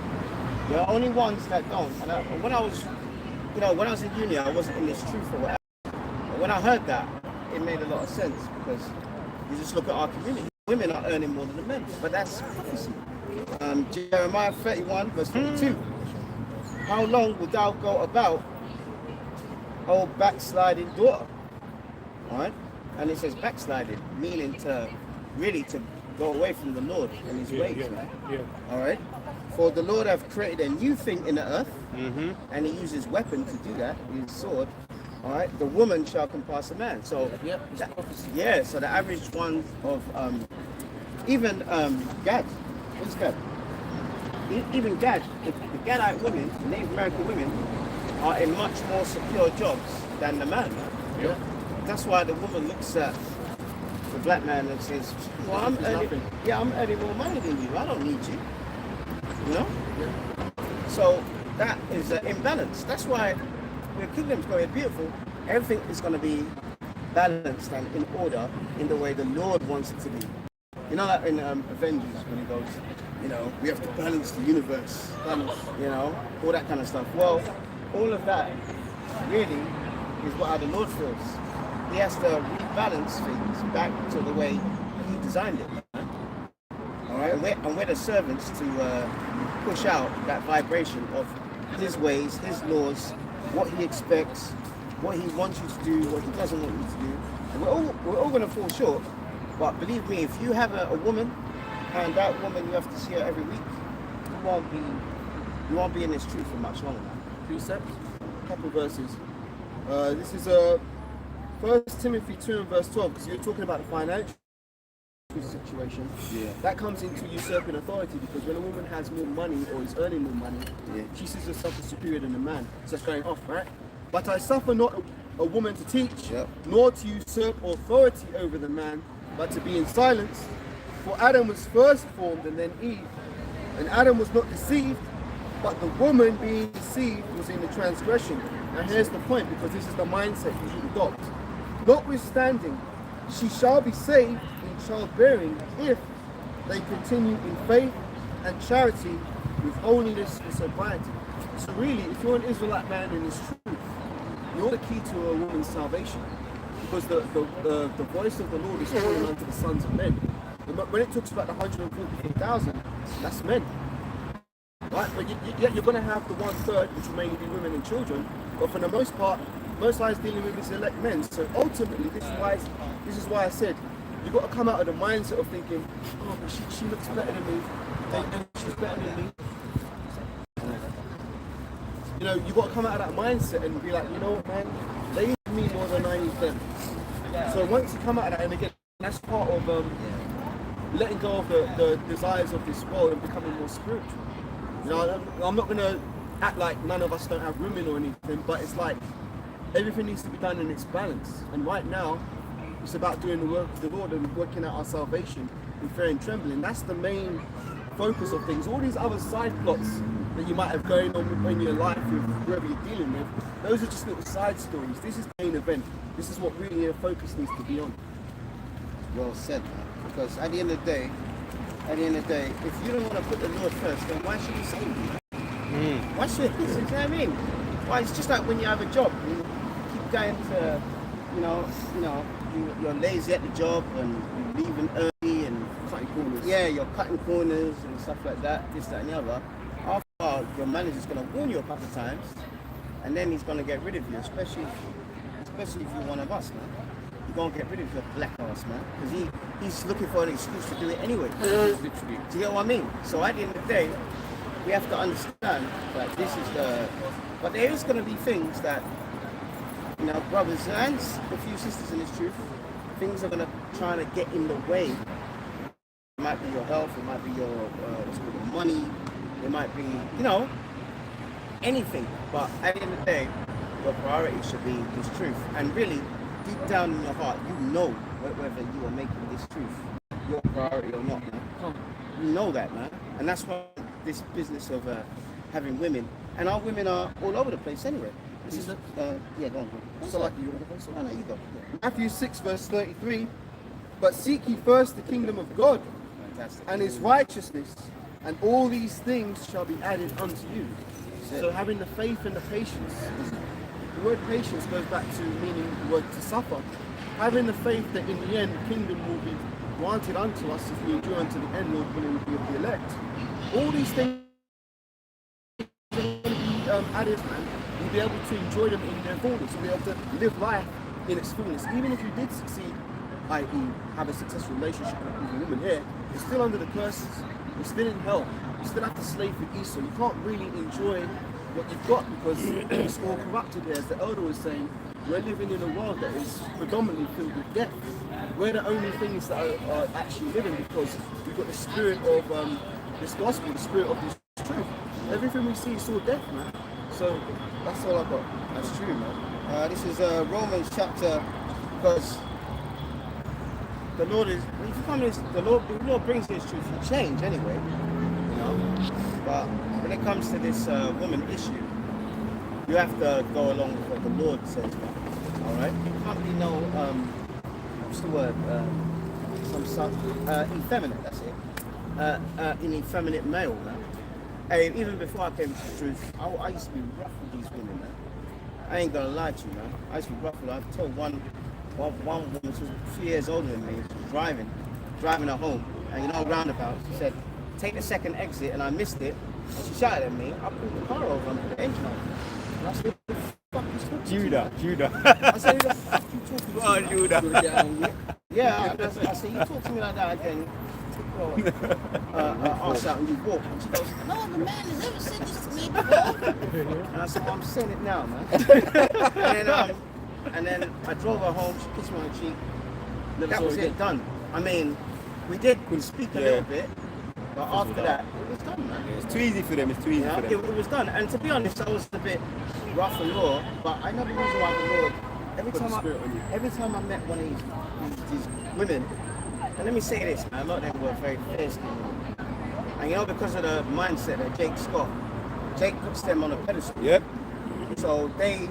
There are only ones that don't. And when I was in uni, I wasn't in this truth or whatever. But when I heard that, it made a lot of sense because you just look at our community. Women are earning more than the men, but that's prophecy. Jeremiah 31 verse 42. How long wilt thou go about, O backsliding daughter? All right, and it says backsliding, meaning to really to go away from the Lord and His ways. Right? Yeah. All right. For the Lord hath created a new thing in the earth, and He uses weapon to do that, His sword. All right. The woman shall compass a man. So yeah. So the average one of even Gad. What's Gad? Even Gad. The Gadite women, the Native American women, are in much more secure jobs than the man. Yeah. That's why the woman looks at the black man and says, "Well, I'm earning more money than you. I don't need you." You know? Yeah. So that is an imbalance. That's why the kingdom's going to be beautiful. Everything is going to be balanced and in order in the way the Lord wants it to be. You know, like in Avengers when he goes, you know, we have to balance the universe, you know, all that kind of stuff. Well, all of that really is what how the Lord feels. He has to rebalance things back to the way He designed it. All right, and we're the servants to push out that vibration of His ways, His laws, what He expects, what He wants you to do, what He doesn't want you to do. And we're all going to fall short. But believe me, if you have a woman, and that woman you have to see her every week, you won't be in this truth for much longer now. Few steps, a couple of verses. This is 1 Timothy 2 and verse 12, because you're talking about the financial situation. Yeah. That comes into usurping authority, because when a woman has more money or is earning more money, Yeah. she sees herself as superior than a man. So that's going off, right? But I suffer not a woman to teach, Yep. nor to usurp authority over the man, but to be in silence. For Adam was first formed and then Eve. And Adam was not deceived, but the woman being deceived was in the transgression. Now here's the point, because this is the mindset you should adopt. Notwithstanding, she shall be saved in childbearing if they continue in faith and charity with holiness and sobriety. So really, if you're an Israelite man in this truth, you're the key to a woman's salvation. Because the voice of the Lord is calling unto the sons of men. When it talks about the 144,000, that's men. Right? But yet you're going to have the 1/3, which will mainly be women and children. But for the most part, Most High is dealing with his elect men. So ultimately, this is why I said, you've got to come out of the mindset of thinking, oh, but she looks better than me, and she's better than me. You know, you've got to come out of that mindset and be like, you know what, man, they need me more than I need them. So once you come out of that, and again, that's part of letting go of the desires of this world and becoming more spiritual. You know, I'm not going to act like none of us don't have women or anything, but it's like everything needs to be done in its balance. And right now, it's about doing the work of the Lord and working out our salvation in fear and trembling. That's the main focus of things. All these other side plots that you might have going on in your life with whoever you're dealing with, those are just little side stories. This is the main event. This is what really your focus needs to be on. Well said, man. Because at the end of the day, if you don't want to put the Lord first, then why should He save you? Why should He? You know what I mean? Why? It's just like when you have a job, you keep going to, you're lazy at the job and you're leaving early and Cutting corners. yeah, you're cutting corners and stuff like that, this, that, and the other. After a while, your manager's going to warn you a couple of times, and then he's going to get rid of you, especially if you're one of us, man. He's going to get rid of your black ass, man, because he's looking for an excuse to do it anyway. Literally. Do you get what I mean? So at the end of the day, we have to understand that this is but there is going to be things that, brothers and a few sisters in this truth, things are going to try to get in the way. It might be your health, it might be your your money, it might be, anything. But at the end of the day, your priority should be this truth. And really, deep down in your heart, you know whether you are making this truth your priority or not, man. You know that, man. And that's why this business of having women, and our women are all over the place anyway. This is yeah, go on. So like you want to go? No, you go. Matthew 6 verse 33, but seek ye first the kingdom of God Fantastic. and his righteousness, and all these things shall be added unto you. So having the faith and the patience. The word patience goes back to meaning the word to suffer. having the faith that in the end the kingdom will be granted unto us if we endure unto the end, Lord willing, will be of the elect. All these things are going to be added, man. We'll be able to enjoy them in their fullness. We'll be able to live life in its fullness. Even if you did succeed, i.e. have a successful relationship with a woman here, you're still under the curses. You're still in hell. You still have to slave for Esau. You can't really enjoy what you've got because it's all corrupted here. As the elder was saying, we're living in a world that is predominantly filled with death. We're the only things that are actually living because we've got the spirit of this gospel, the spirit of this truth. Everything we see is all death, man. So that's all I've got. That's true, man. This is Romans chapter, because the Lord is, if you come in, the Lord brings his truth for change anyway, you know. But when it comes to this woman issue, you have to go along with what the Lord says, man. All right? It can't be no, what's the word? Effeminate, that's it. An effeminate male, man. Hey, even before I came to the truth, I used to be rough with these women, man. I ain't gonna lie to you, man. I used to be rough with her. I've told one woman, she was a few years older than me, she was driving her home, and you know, roundabout, she said, take the second exit, and I missed it, and she shouted at me, I pulled the car over and put the engine on. And I said, what the fuck is talking to you? Judah. I said, who the fuck you talking to? Oh, Judah. Yeah, I said, you talk to me like that again, ask out and you walk. And she goes, no other man has ever said this to me before. And I said, well, I'm saying it now, man. And then I drove her home, she kissed me on the cheek. That was it, done. I mean, we did speak a little bit, but after that, it was done, man. Yeah, it's too easy for them, it's too easy for them. It was done. And to be honest, I was a bit rough and raw, but I know the reason why the Lord, every time I met one of these women, and let me say this, man, a lot of them were very fair-skinned. And you know, because of the mindset that Jake puts them on a pedestal. Yep. So they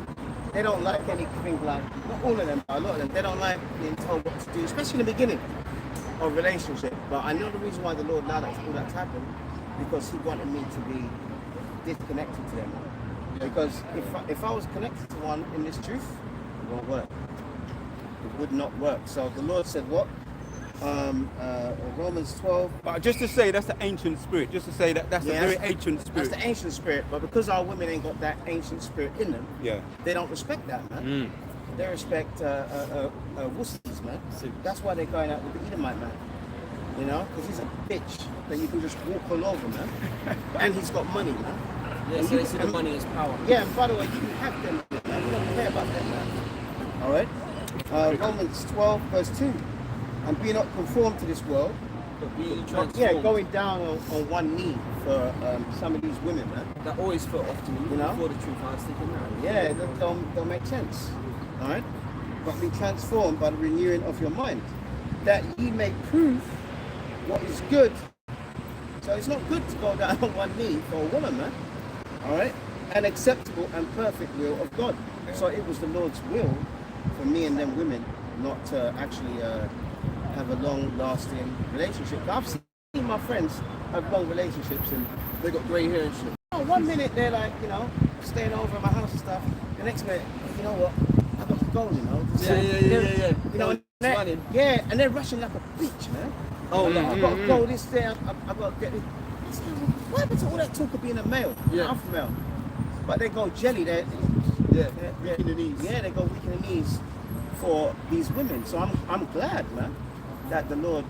don't like anything like, not all of them, but a lot of them, they don't like being told what to do, especially in the beginning of relationship. But I know the reason why the Lord allowed all that to happen, because he wanted me to be disconnected to them. Because if I was connected to one in this truth, it won't work. It would not work. So the Lord said what? Romans 12. But just to say, that's the ancient spirit. Just to say that's a very ancient spirit. That's the ancient spirit. But because our women ain't got that ancient spirit in them, they don't respect that, man. They respect wussies, man. That's why they're going out with the Edomite man. You know, because he's a bitch that you can just walk all over, man. And he's got money, man. Yeah, so they see the money as power. Yeah, and by the way, you can have them, man. We don't care about them, man. All right. Romans 12, verse 2. And be not conformed to this world, but be transformed. Going down on one knee for some of these women, man. That always felt off to me, you know? before the truth. I was thinking, no. Yeah, that don't make sense. All right? But be transformed by the renewing of your mind, that ye may prove what is good. So it's not good to go down on one knee for a woman, man. All right? An acceptable and perfect will of God. So it was the Lord's will for me and them women not to actually have a long-lasting relationship. I've seen my friends have long relationships and they got grey hair and shit. Oh, 1 minute they're like, you know, staying over at my house and stuff. The next minute, you know what? I got to go, you know. Yeah. You know, and they're rushing like a bitch, man. Oh, I've got to go this day. I've got to get this. What happened to all that talk of being a male? Yeah. Alpha male. But they go jelly. They're weak in the knees. Yeah, they go weak in the knees for these women. So I'm glad, man, that the Lord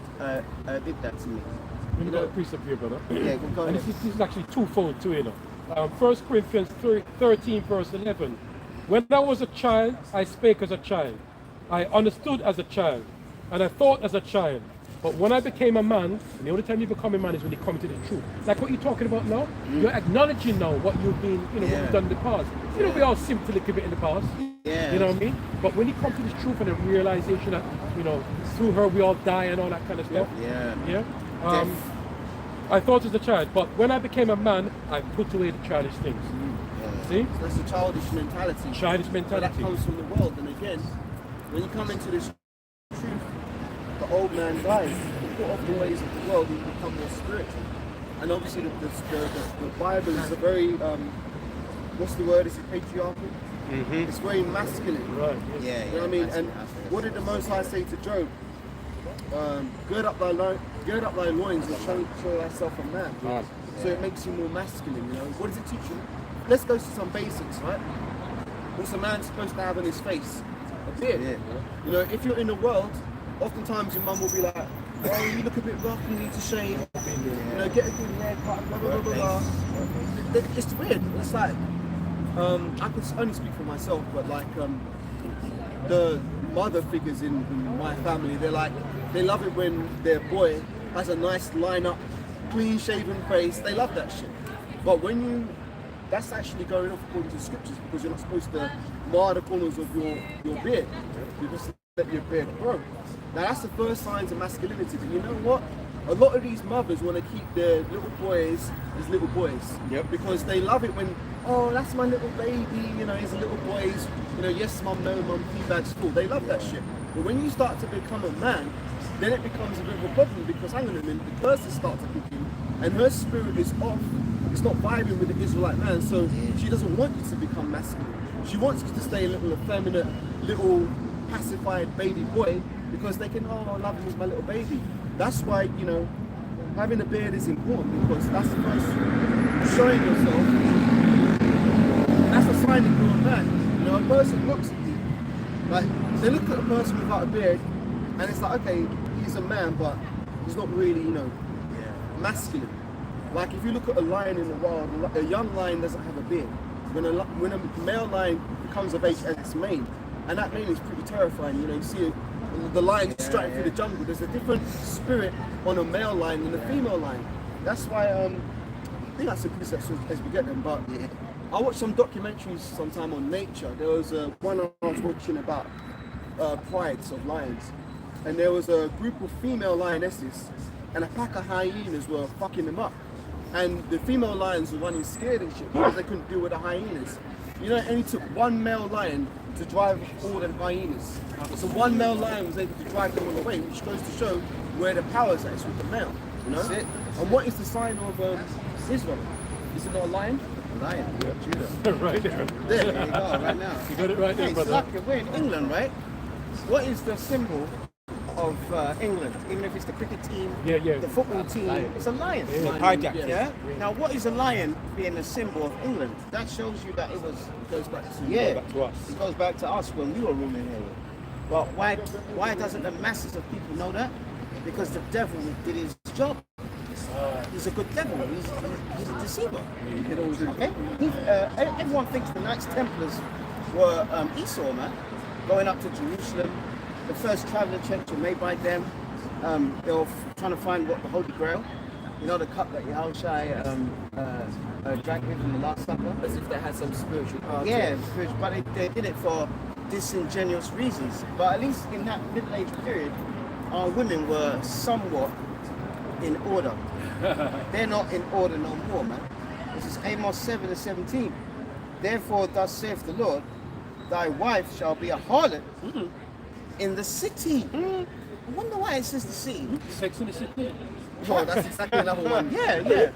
did that to me. We've got a precept here, brother. Yeah, go ahead. And this is actually twofold to it. 1 Corinthians 13, verse 11. When I was a child, I spake as a child. I understood as a child. And I thought as a child. But when I became a man, and the only time you become a man is when you come to the truth. Like what you're talking about now, you're acknowledging now what you've been, what you've done in the past. You know, we all simped a little bit in the past. Yeah. You know what I mean? But when you come to this truth and the realization that, you know, through her we all die and all that kind of stuff. Yeah. I thought as a child, but when I became a man, I put away the childish things. See? So that's a childish mentality. Childish But mentality. that comes from the world. And again, when you come into this truth, the old man dies. You put off the ways of the world and you become more spiritual. And obviously the Bible is a very, what's the word? Is it patriarchal? It's very masculine. Right. Yeah, You know what I mean? And what did the Most High say to Job? Gird up thy loins and show thyself a man. Right. So it makes you more masculine, you know. What does it teach you? Let's go to some basics, right? What's a man supposed to have on his face? A beard. Yeah. You know, if you're in the world, oftentimes your mum will be like, oh, you look a bit rough, you need to shave. You know, get a good haircut, blah, blah, blah, blah, blah. It's weird. It's like, I can only speak for myself, but like, the mother figures in my family, they love it when their boy has a nice line-up, clean-shaven face. They love that shit. But when that's actually going off according to scriptures, because you're not supposed to mar the corners of your beard. You just let your beard grow. Now that's the first signs of masculinity. But you know what? A lot of these mothers want to keep their little boys as little boys. Yep. Because they love it when, oh, that's my little baby, you know, he's a little boy. He's, you know, yes, mum, no, mum, feedback's full. They love that shit. But when you start to become a man, then it becomes a bit of a problem, because hang on a minute, the person starts kicking and her spirit is off. It's not vibing with the Israelite man, so she doesn't want you to become masculine. She wants you to stay a little effeminate, little pacified baby boy, because they can, oh, I love him as my little baby. That's why, you know, having a beard is important, because that's the first showing yourself. That's a sign that you're a man. You know, a person looks at you, like, they look at a person without a beard, and it's like, okay, he's a man, but he's not really, you know, masculine. Like if you look at a lion in the wild, a young lion doesn't have a beard. When a male lion becomes of age at its mane, and that mane is pretty terrifying. You know, you see the lion striding through the jungle. There's a different spirit on a male lion than a female lion. That's why I think that's a precepts as we get them. But I watched some documentaries sometime on nature. There was one I was watching about prides of lions, and there was a group of female lionesses and a pack of hyenas were fucking them up. And the female lions were running scared and shit because they couldn't deal with the hyenas. You know, it only took one male lion to drive all them hyenas. So one male lion was able to drive them all away, which goes to show where the power's at. It's with the male, you know? That's it. And what is the sign of Israel? Is it not a lion? Lion, Judah. Right there. There you go, right now. You got it right there, Hey, brother. Slovakia, we're in England, right? What is the symbol of England? Even if it's the cricket team, the football team, it's a lion. Hijack. Yeah. Now, what is a lion being a symbol of England? That shows you that it goes back to us. It goes back to us when we were ruling here. But why doesn't the masses of people know that? Because the devil did his job. He's a good devil. He's a deceiver. Okay. Everyone thinks the Knights Templars were Esau, man, going up to Jerusalem. The first traveling checks were made by them. They were trying to find what the Holy Grail, you know, the cup that Yahushua drank with in the Last Supper. As if they had some spiritual power. Yeah, but they did it for disingenuous reasons. But at least in that Middle-Age period, our women were somewhat in order. They're not in order no more, man. This is Amos 7:17. Therefore, thus saith the Lord, thy wife shall be a harlot in the city. I wonder why it says the city. Sex in the City. Oh, that's exactly another one. Yeah.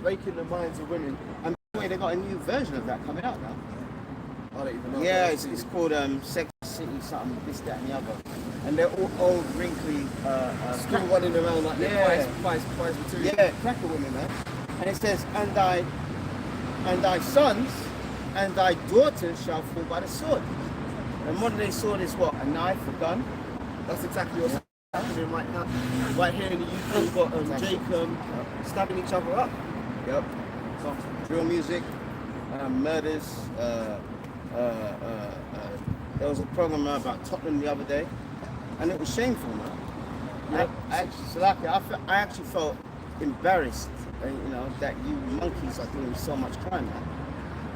Breaking the minds of women. And by the way, they got a new version of that coming out now. I don't even know. Yeah, it's called Sex City something, this, that, and the other. And they're all old, wrinkly, Still running around like they're price material. yeah, cracker women, man. And it says, and thy sons and thy daughters shall fall by the sword. And modern day sword is what? A knife, a gun? That's exactly what's happening right now. Right here in the UK, we've got Jake stabbing each other up. Yep. So, drill music, murders. There was a program about Tottenham the other day, and it was shameful, man. I actually felt embarrassed, you know, that you monkeys are doing so much crime, man.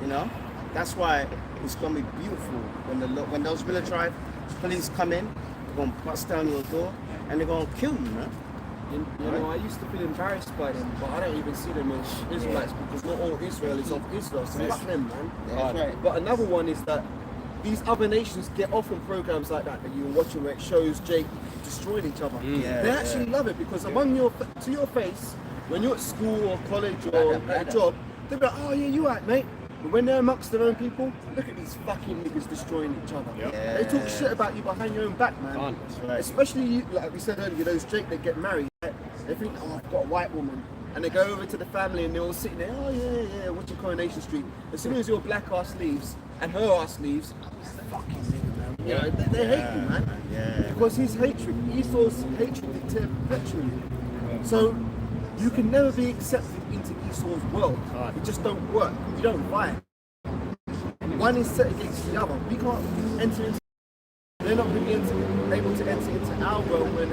You know, that's why it's gonna be beautiful when those military police come in, they're gonna bust down your door and they're gonna kill you, man. You know, I used to feel embarrassed by them, but I don't even see them as Israelites because not all Israel is of Israel. So fuck them, man. That's right. But another one is that these other nations get off on programs like that you're watching where it shows Jake destroying each other. They actually love it because to your face, when you're at school or college or at a job, they'll be like, oh yeah, you right, mate. But when they're amongst their own people, look at these fucking niggas destroying each other. Yeah. They talk shit about you behind your own back, man. Especially you, like we said earlier, those Drake that get married. They think, oh, I've got a white woman. And they go over to the family and they're all sitting there, oh yeah, watching Coronation Street. As soon as your black ass leaves and her ass leaves, fucking nigga, man. You know, they hate you, man. Yeah. Because his hatred, Esau's hatred dictated perpetually. So you can never be accepted into Esau's world. It just don't work. You don't vibe. One is set against the other. We can't enter into. They're not going to be able to enter into our world when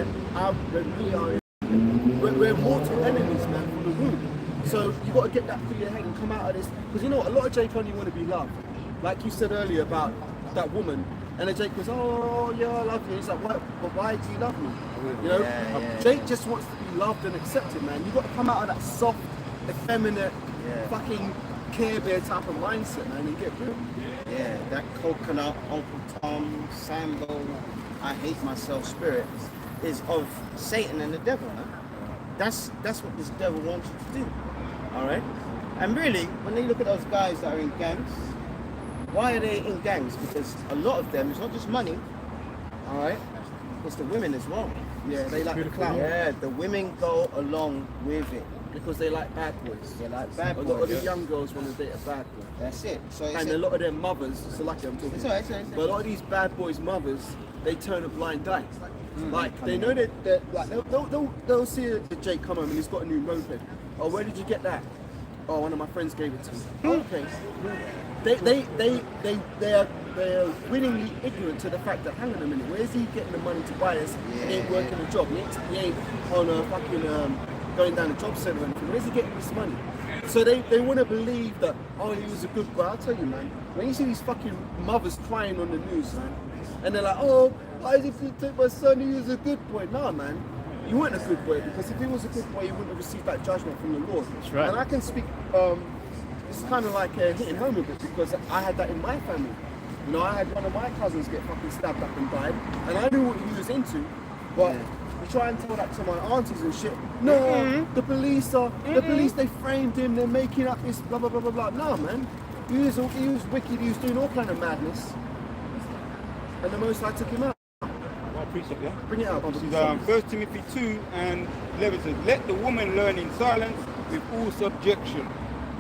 we are. We're mortal enemies, man, from the womb. So you got to get that through your head and come out of this. Because you know what? A lot of Jake only want to be loved. Like you said earlier about that woman. And then Jake goes, oh yeah, I love you. He's like, why do you love me? You know, Jake just wants to be loved and accepted, man. You got to come out of that soft, effeminate, fucking Care Bear type of mindset, man, and get real. Yeah, that coconut, Uncle Tom, Sambo, I hate myself spirit is of Satan and the devil, man. That's what this devil wants you to do. Alright? And really, when you look at those guys that are in gangs, why are they in gangs? Because a lot of them, it's not just money, alright? It's the women as well. Yeah, they like the clout. Yeah, the women go along with it. Because they like bad boys. They like bad boys. A lot of the young girls want to date a bad boy. That's it. So And a lot of their mothers, so lucky I'm talking. It's all right, it's all right. But a lot of these bad boys' mothers, they turn a blind eye. Like they know that like they'll see a Jake come home and he's got a new moped. Oh, where did you get that? Oh, one of my friends gave it to me. Okay. They're willingly ignorant to the fact that, hang on a minute, where's he getting the money to buy this? He ain't working a job. He ain't on a fucking going down a job centre or anything. Where's he getting this money? So they want to believe that, oh, he was a good boy. I'll tell you, man, when you see these fucking mothers crying on the news, man, and they're like, oh, why did you take my son? He was a good boy. Nah, man, you weren't a good boy, because if he was a good boy, he wouldn't have received that judgment from the Lord. That's right. And I can speak, it's kind of like hitting home a bit, because I had that in my family. You know, I had one of my cousins get fucking stabbed up and died, and I knew what he was into, but you try and tell that to my aunties and shit. No, the police, they framed him, they're making up this blah, blah, blah, blah, blah. No, man, he was wicked, he was doing all kind of madness, and the Most High took him out. Well, precept, yeah? Bring it out, This is 1 Timothy 2 and 11 says, let the woman learn in silence with all subjection.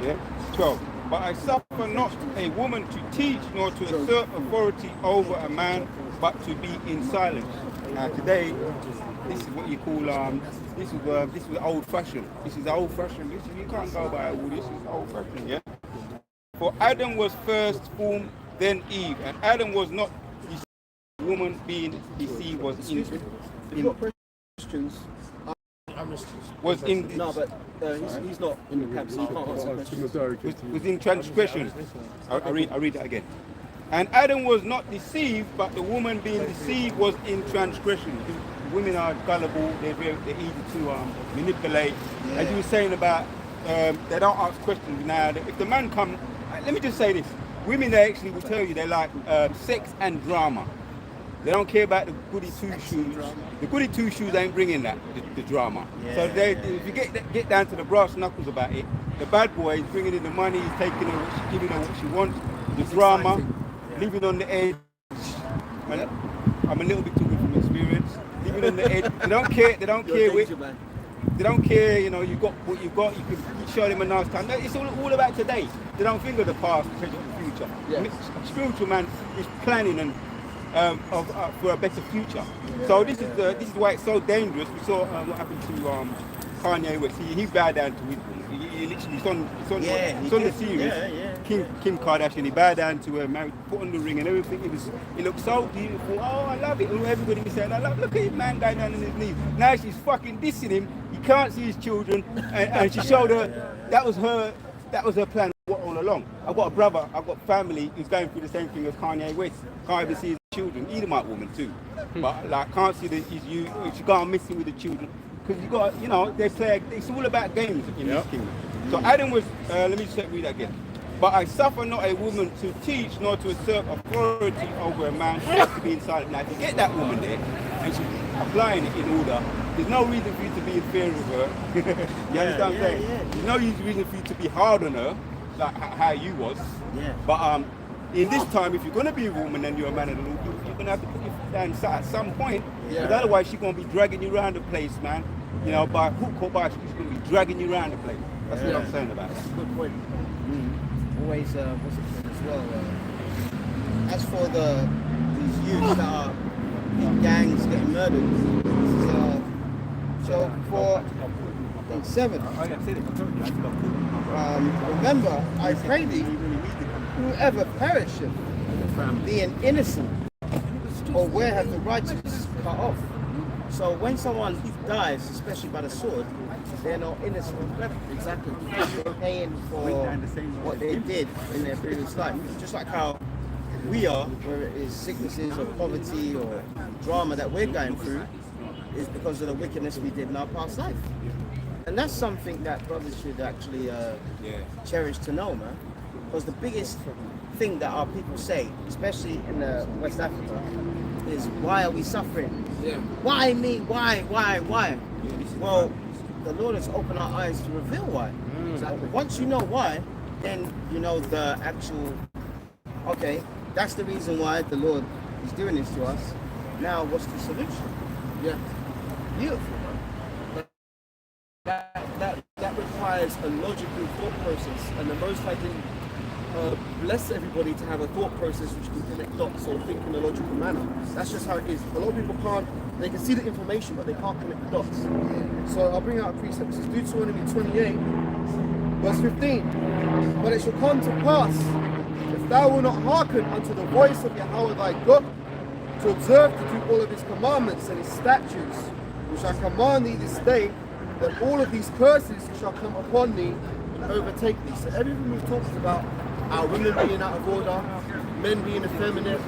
Yeah? 12. But I suffer not a woman to teach nor to assert authority over a man, but to be in silence. Now today, this is what you call this is old fashioned. This is old fashioned. You can't go by all this. Is old fashioned, yeah. For Adam was first formed, then Eve, and Adam was not deceived. Woman being deceived was in questions. Was in No, but he's not in the camp, so you can't answer questions. was in transgression. I read that again. And Adam was not deceived, but the woman being deceived was in transgression. Women are gullible, they're easy to manipulate. As you were saying about, they don't ask questions. Now, if the man comes, let me just say this. Women, they actually will tell you they like sex and drama. They don't care about the goody two-shoes. The goody two-shoes ain't bringing that, the drama. So if you get down to the brass knuckles about it, the bad boy is bringing in the money, he's taking her, giving her what she wants, the drama, living on the edge. I'm a little bit too good from experience. Living on the edge. They don't care. They don't care. They don't care. You know, you got what you got. You can show them a nice time. It's all about today. They don't think of the past, present, and future. Yeah. Spiritual man is planning and for a better future. So this is why it's so dangerous. We saw what happened to Kanye West. He bowed down to his woman. He literally, it's on the series. Kim Kardashian, he bowed down to her, married, put on the ring and everything. It looked so beautiful. Oh, I love it. And everybody was saying, look at his man going down on his knees. Now she's fucking dissing him. He can't see his children, and she showed her that was her plan all along. I've got a brother, I've got family who's going through the same thing as Kanye West. Can't even see his children. He's a white woman too, but like can't see she can't miss him with the children. Because you got, you know, they play. It's all about games in this kingdom. So Adam was. Let me just read that again. But I suffer not a woman to teach, nor to assert authority over a man, but to be in silence. Now, if you get that woman there, and she's applying it in order, there's no reason for you to be in fear of her. You understand what I'm saying? There's no reason for you to be hard on her. like how you was. Yeah. But in this time, if you're gonna be a woman and you're a man of the Lord, you're gonna have to put your foot down at some point. Because otherwise, she's gonna be dragging you around the place, man. You know, by hook or by hook, she's gonna be dragging you around the place. That's what I'm saying about it. That's a good point. Always, what's it called as well? As for these youths that are in gangs getting murdered, this is show 4.7. Remember, I pray thee, whoever perisheth, being innocent, or where hath the righteous cut off. So when someone dies, especially by the sword, they're not innocent. Exactly. They're paying for what they did in their previous life. Just like how we are, whether it is sicknesses or poverty or drama that we're going through, is because of the wickedness we did in our past life. And that's something that brothers should actually cherish to know, man. Because the biggest thing that our people say, especially in West Africa, is why are we suffering? Yeah. Why me? Why? Well, the Lord has opened our eyes to reveal why. Exactly. Once you know why, then you know the actual, okay, that's the reason why the Lord is doing this to us. Now, what's the solution? Yeah. Beautiful, man. That requires a logical thought process, and the Most High didn't bless everybody to have a thought process which can connect dots or think in a logical manner. That's just how it is. A lot of people can't, they can see the information, but they can't connect the dots. So I'll bring out a precept. This is Deuteronomy 28, verse 15. But it shall come to pass, if thou wilt not hearken unto the voice of Yahweh thy God, to observe to do all of his commandments and his statutes, which I command thee this day, that all of these curses shall come upon thee and overtake thee. So everything we've talked about, our women being out of order, men being effeminate,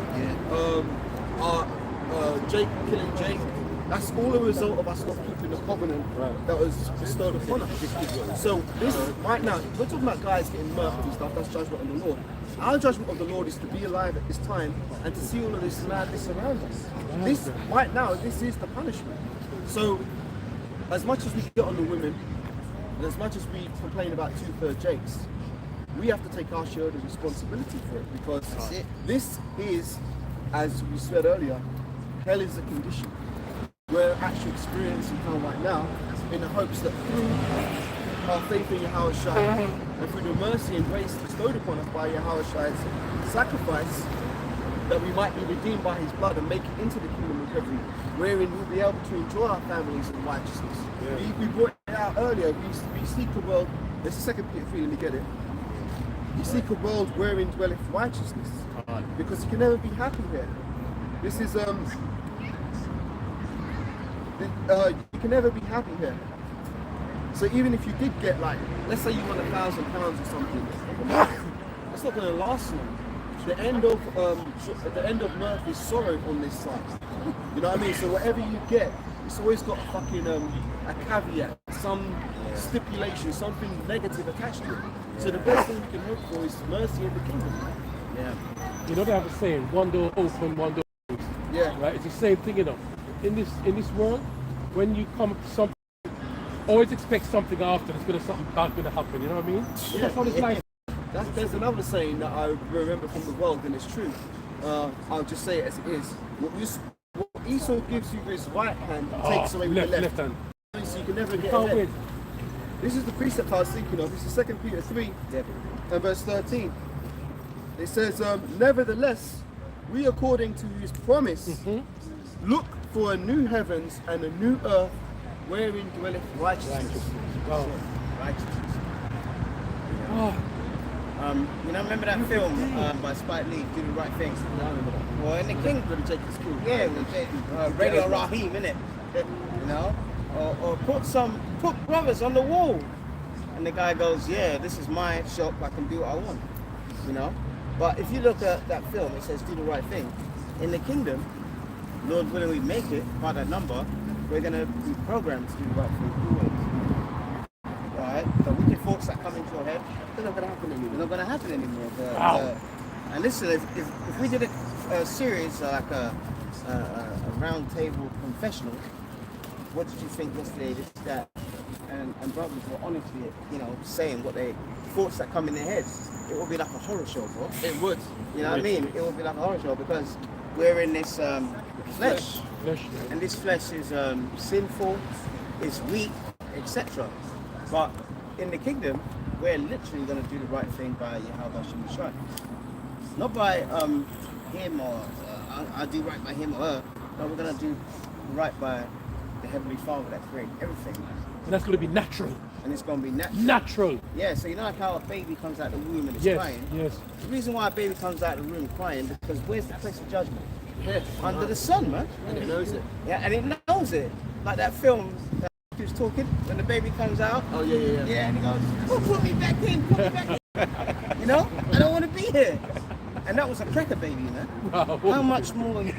Jake killing Jake, that's all a result of us not keeping the covenant that was bestowed upon us. So this right now, we're talking about guys getting murdered and stuff, that's judgment of the Lord. Our judgment of the Lord is to be alive at this time and to see all of this madness around us. This right now, this is the punishment. So as much as we get on the women, and as much as we complain about 2/3 Jakes, we have to take our share of the responsibility for it, because this is, as we said earlier, hell is a condition. We're actually experiencing hell right now in the hopes that through our faith in Yahweh Shai and through the mercy and grace bestowed upon us by Yahweh Shai's sacrifice, that we might be redeemed by his blood and make it into the kingdom of heaven, wherein we'll be able to enjoy our families in righteousness. We brought it out earlier. We seek a world, there's a 2 Peter 3, let me get it. You seek a world wherein dwelleth righteousness, because you can never be happy here. This is you can never be happy here. So even if you did get, like, let's say you won £1,000 or something, that's not going to last long. The end of mirth is sorrow on this side. You know what I mean? So whatever you get, it's always got a fucking a caveat, some stipulation, something negative attached to it. So the best thing we can hope for is mercy in the kingdom. Yeah. You know they have a saying, one door open, one door closed. Yeah. Right? It's the same thing, you know. In this world, when you come to something, always expect something after. Something bad's gonna happen. You know what I mean? Yeah. That's what it's like. There's another saying that I remember from the world, and it's true. I'll just say it as it is. What Esau gives you with his right hand, takes away with the left hand. So you can never get Can't ahead. win. This is the precept I was thinking of. This is 2 Peter 3 and verse 13. It says, nevertheless, we according to his promise, look for a new heavens and a new earth wherein dwelleth righteousness. Wow. Righteousness. Oh. You know, remember that film by Spike Lee, Do the Right Thing? Well, in the King, yeah, with Radio Raheem, innit? You know, or put brothers on the wall, and the guy goes, yeah, this is my shop, I can do what I want, you know. But if you look at that film, it says do the right thing. In the kingdom, Lord willing we make it by that number, we're gonna be programmed to do the right thing always. Right? The wicked thoughts that come into your head, they're not gonna happen anymore. They're not gonna happen anymore. And listen, if we did a series like a round table confessional, what did you think yesterday? That and brothers were honestly, saying what they thoughts that come in their heads, it would be like a horror show, bro. It would. You know what I mean? It would be like a horror show because we're in this flesh, and this flesh is sinful, it's weak, etc. But in the kingdom, we're literally going to do the right thing by Yahweh Shemashai. Not by him or I do right by him or her. No, we're going to do right by the Heavenly Father that created everything. And that's going to be natural. And it's going to be natural. Natural. Yeah, so you know like how a baby comes out of the womb and it's Yes, crying? yes. The reason why a baby comes out of the room crying is because where's the place of judgment? Here, under the sun, man. And it knows it. Yeah, and it knows it. Like that film that he was talking, when the baby comes out. Oh, yeah. Yeah, and he goes, oh, put me back in, put me back in. You know? I don't want to be here. And that was a cracker baby, man. Wow. How much more you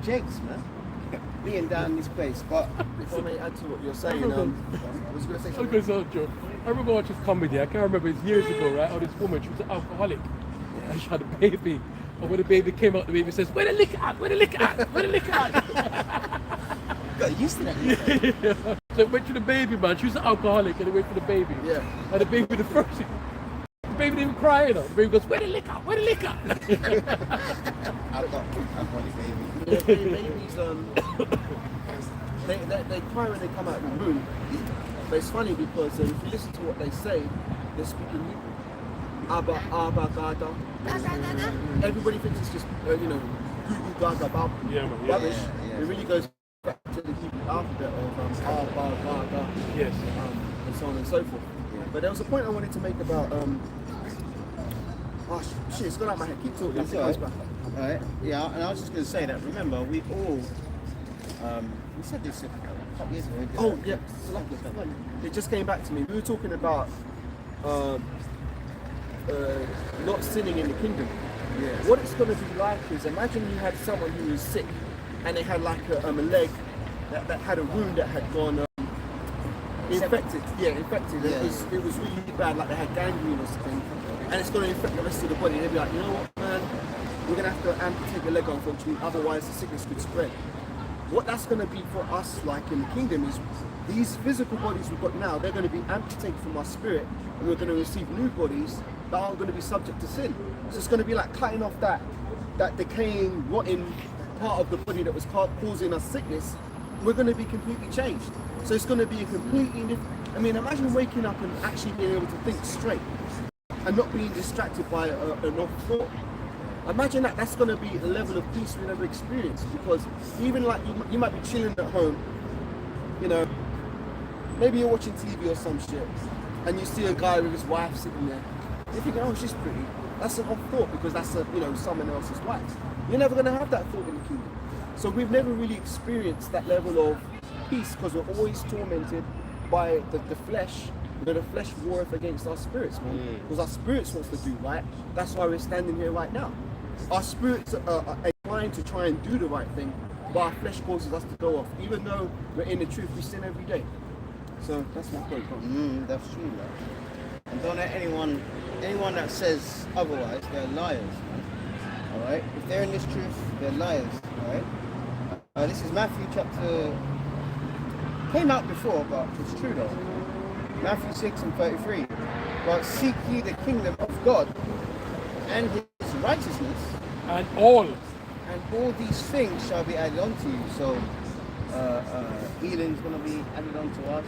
Jakes, man? Being down this place. But If I may add to what you're saying, I was going to say something. Okay, so Joe, I remember watching this comedy. I can't remember, it's years ago, right? Oh, this woman, she was an alcoholic. And she had a baby. And when the baby came out, the baby says, "Where the liquor at? Where the liquor at? Where the liquor at?" got used to that. Yeah. So it went to the baby, man. She was an alcoholic, and it went to the baby. Yeah. And the baby, the baby didn't even cry, you know. The baby goes, "Where the liquor? Where the liquor?" I've got baby. Yeah, babies, they cry when they come out of the womb. But it's funny because if you listen to what they say, they're speaking Hebrew. Abba, Gada. Everybody thinks it's just, Goo Goo Gaga, Bab. Yeah, man. Rubbish. Yeah. It really goes back to the Hebrew alphabet of Abba, Gada, Yes. and so on and so forth. Yeah. But there was a point I wanted to make about, shit, it's gone out my head. Keep talking. That's It goes back. Alright, yeah, and I was just going to say that, remember, we all, we said this a couple years ago. Oh, yeah. It just came back to me. We were talking about not sinning in the kingdom. Yeah. What it's going to be like is, imagine you had someone who was sick and they had like a leg that had a wound that had gone infected. Yeah, infected. Yeah, It was really bad, like they had gangrene or something. And it's going to infect the rest of the body. They'd be like, you know what, man? We're going to have to amputate the leg, unfortunately, otherwise the sickness could spread. What that's going to be for us, like in the kingdom, is these physical bodies we've got now, they're going to be amputated from our spirit, and we're going to receive new bodies that aren't going to be subject to sin. So it's going to be like cutting off that decaying, rotting part of the body that was causing us sickness. We're going to be completely changed. So it's going to be a completely different. I mean, imagine waking up and actually being able to think straight and not being distracted by an off thought. Imagine that's going to be a level of peace we never experienced, because even like you might be chilling at home, maybe you're watching TV or some shit, and you see a guy with his wife sitting there. You're thinking, oh, she's pretty. That's an off thought because that's someone else's wife. You're never going to have that thought in the kingdom. So we've never really experienced that level of peace because we're always tormented by the flesh. The flesh warreth against our spirits, man. Because our spirits wants to do right. That's why we're standing here right now. Our spirits are inclined to try and do the right thing, but our flesh causes us to go off. Even though we're in the truth, we sin every day. So that's my point. That's true, man. And don't let anyone that says otherwise, they're liars, man. Alright? If they're in this truth, they're liars, alright? This is Matthew chapter, came out before, but it's true though. Matthew 6:33. But seek ye the kingdom of God and his righteousness, And all these things shall be added unto you. So healing's gonna be added unto us.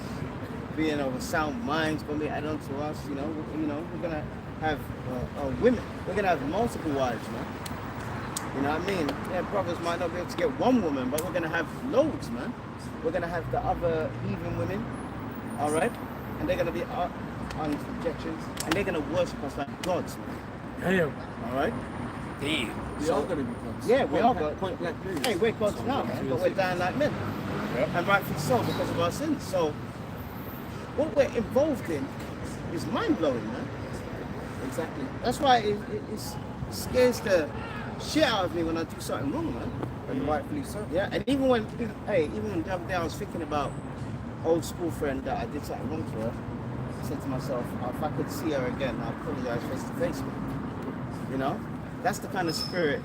Being of a sound mind's gonna be added unto us. We're gonna have women. We're gonna have multiple wives, man. You know what I mean? Yeah, brothers might not be able to get one woman, but we're gonna have loads, man. We're gonna have the other heathen women, all right, and they're gonna be on subjection, and they're gonna worship us like gods, man. damn. All right? Damn. We are going to be gods. Yeah, we are gods. Point blank period. Hey, we're gods now, man, but we're dying like men. Yep. And rightfully so, because of our sins. So, what we're involved in is mind-blowing, man. Exactly. That's why it scares the shit out of me when I do something wrong, man. And rightfully so. Yeah, and even when the other day I was thinking about old school friend that I did something wrong to her, I said to myself, if I could see her again, I'd apologize face to face. That's the kind of spirit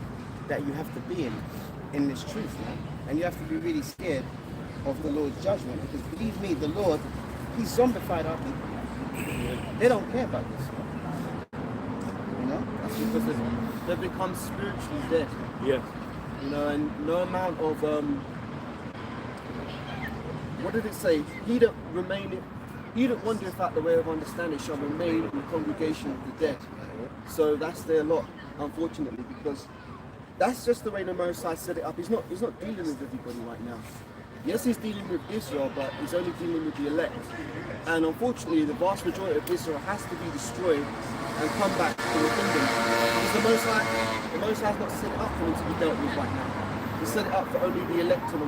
that you have to be in this truth, man. And you have to be really scared of the Lord's judgment, because believe me, the Lord he's zombified our people. They don't care about this. You know? That's because they've become spiritually dead. Yeah. You know, and no amount of what did it say? He that wander without the way of understanding shall remain in the congregation of the dead. So that's their lot, unfortunately, because that's just the way the Most High set it up. He's not dealing with everybody right now. Yes, he's dealing with Israel, but he's only dealing with the elect. And unfortunately, the vast majority of Israel has to be destroyed and come back to the kingdom. Because the Most High has not set it up for them to be dealt with right now. He set it up for only the elect and the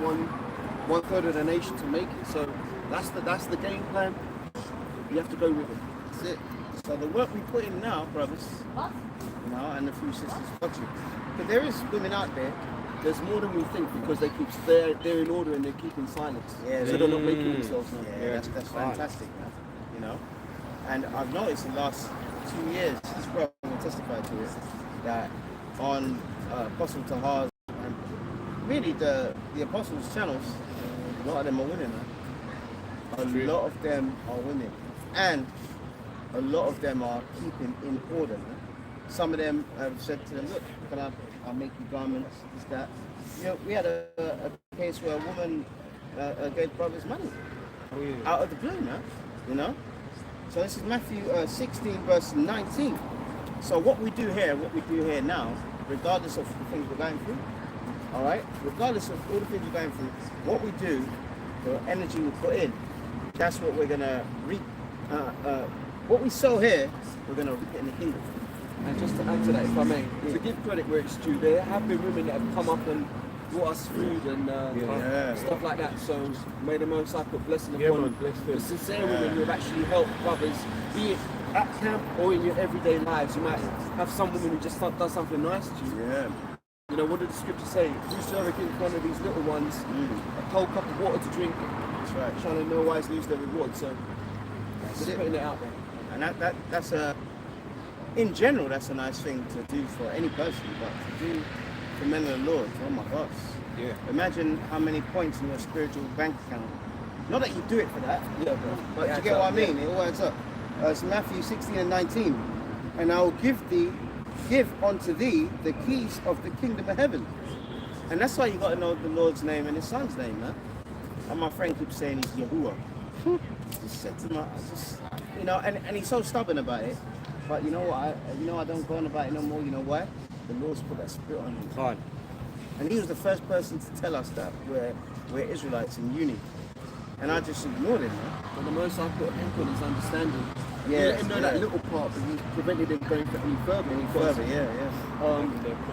one third of the nation to make it. So that's the game plan. You have to go with it. That's it. So the work we put in now, brothers, you know, and a few sisters watching. But there is women out there. There's more than we think because they're in order and they're keeping silence. Yeah, so they're not making themselves known. Yeah, that's fantastic, man. You know, and I've noticed in the last 2 years, this brother will testify to it, that on Apostle Tahar's and really the Apostles' channels, a lot of them are women, man. A lot of them are women, and a lot of them are keeping in order, man. Some of them have said to them, look, I'll make you garments, this, that. You know, we had a case where a woman gave brothers money out of the blue, man. You know? So this is Matthew 16, verse 19. So what we do here now, regardless of the things we're going through, all right? Regardless of all the things we're going through, what we do, the energy we put in, that's what we're going to reap. What we sow here, we're going to reap it in the kingdom. And just to add to that, if I may, to give credit where it's due, there have been women that have come up and brought us food and stuff like that. So may the Most High put blessing upon the sincere women who have actually helped brothers, be it at camp or in your everyday lives. You might have some woman who just does something nice to you. Yeah. You know, what did the scripture say? Whosoever gives one of these little ones a cold cup of water to drink, That's right. trying to know wise lose their reward. So just putting it out there. And that's in general, that's a nice thing to do for any person, but to do for men of the Lord, oh my gosh. Yeah. Imagine how many points in your spiritual bank account. Not that you do it for that, but you get what I mean? It all adds up. It's Matthew 16 and 19. And I will give unto thee the keys of the kingdom of heaven. And that's why you got to know the Lord's name and his son's name, man. And my friend keeps saying he's Yahuwah. Just said to him, you know, and he's so stubborn about it. But you know what? I don't go on about it no more. You know why? The Lord's put that spirit on him. Fine. And he was the first person to tell us that we're Israelites in uni. And I just ignored him, man. But the Most High put him on his understanding. Yeah, He let him know that little part, but he prevented him going for any further. Yeah.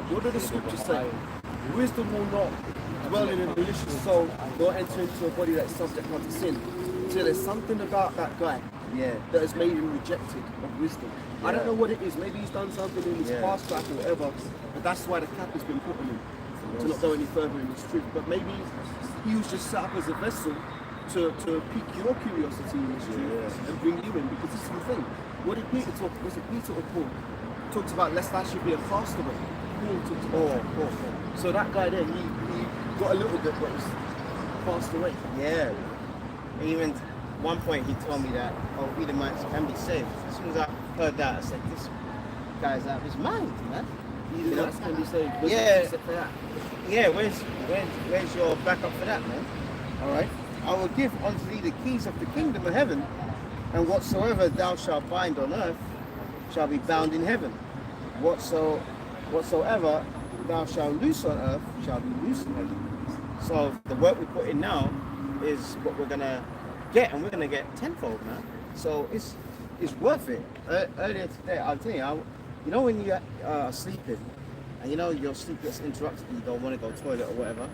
What did the scripture say? Wisdom will not dwell in a malicious soul, nor enter into a body that's subject unto sin. So there's something about that guy that has made him rejected of wisdom. I don't know what it is. Maybe he's done something in his past life or whatever, but that's why the cap has been put on him to not go any further in this truth. But maybe he was just set up as a vessel to pique your curiosity in this truth and bring you in. Because this is the thing. What did Peter talk? Was it Peter or Paul? Talked about lest I should be a castaway. Paul talked about Paul. So that guy there, he got a little bit, but was passed away. Yeah. Even one point he told me that Edomites can be saved. As soon as I heard that, I said, this guy's out of his mind, man. Edomites can be saved. Yeah, where's your backup for that, man? All right. I will give unto thee the keys of the kingdom of heaven, and whatsoever thou shalt bind on earth shall be bound in heaven. Whatsoever thou shalt loose on earth shall be loose in heaven. So the work we put in now is what we're gonna get, and we're gonna get tenfold, man. So it's worth it. Earlier today, I'll tell you, you know when you are sleeping, and you know your sleep gets interrupted, and you don't want to go to the toilet or whatever.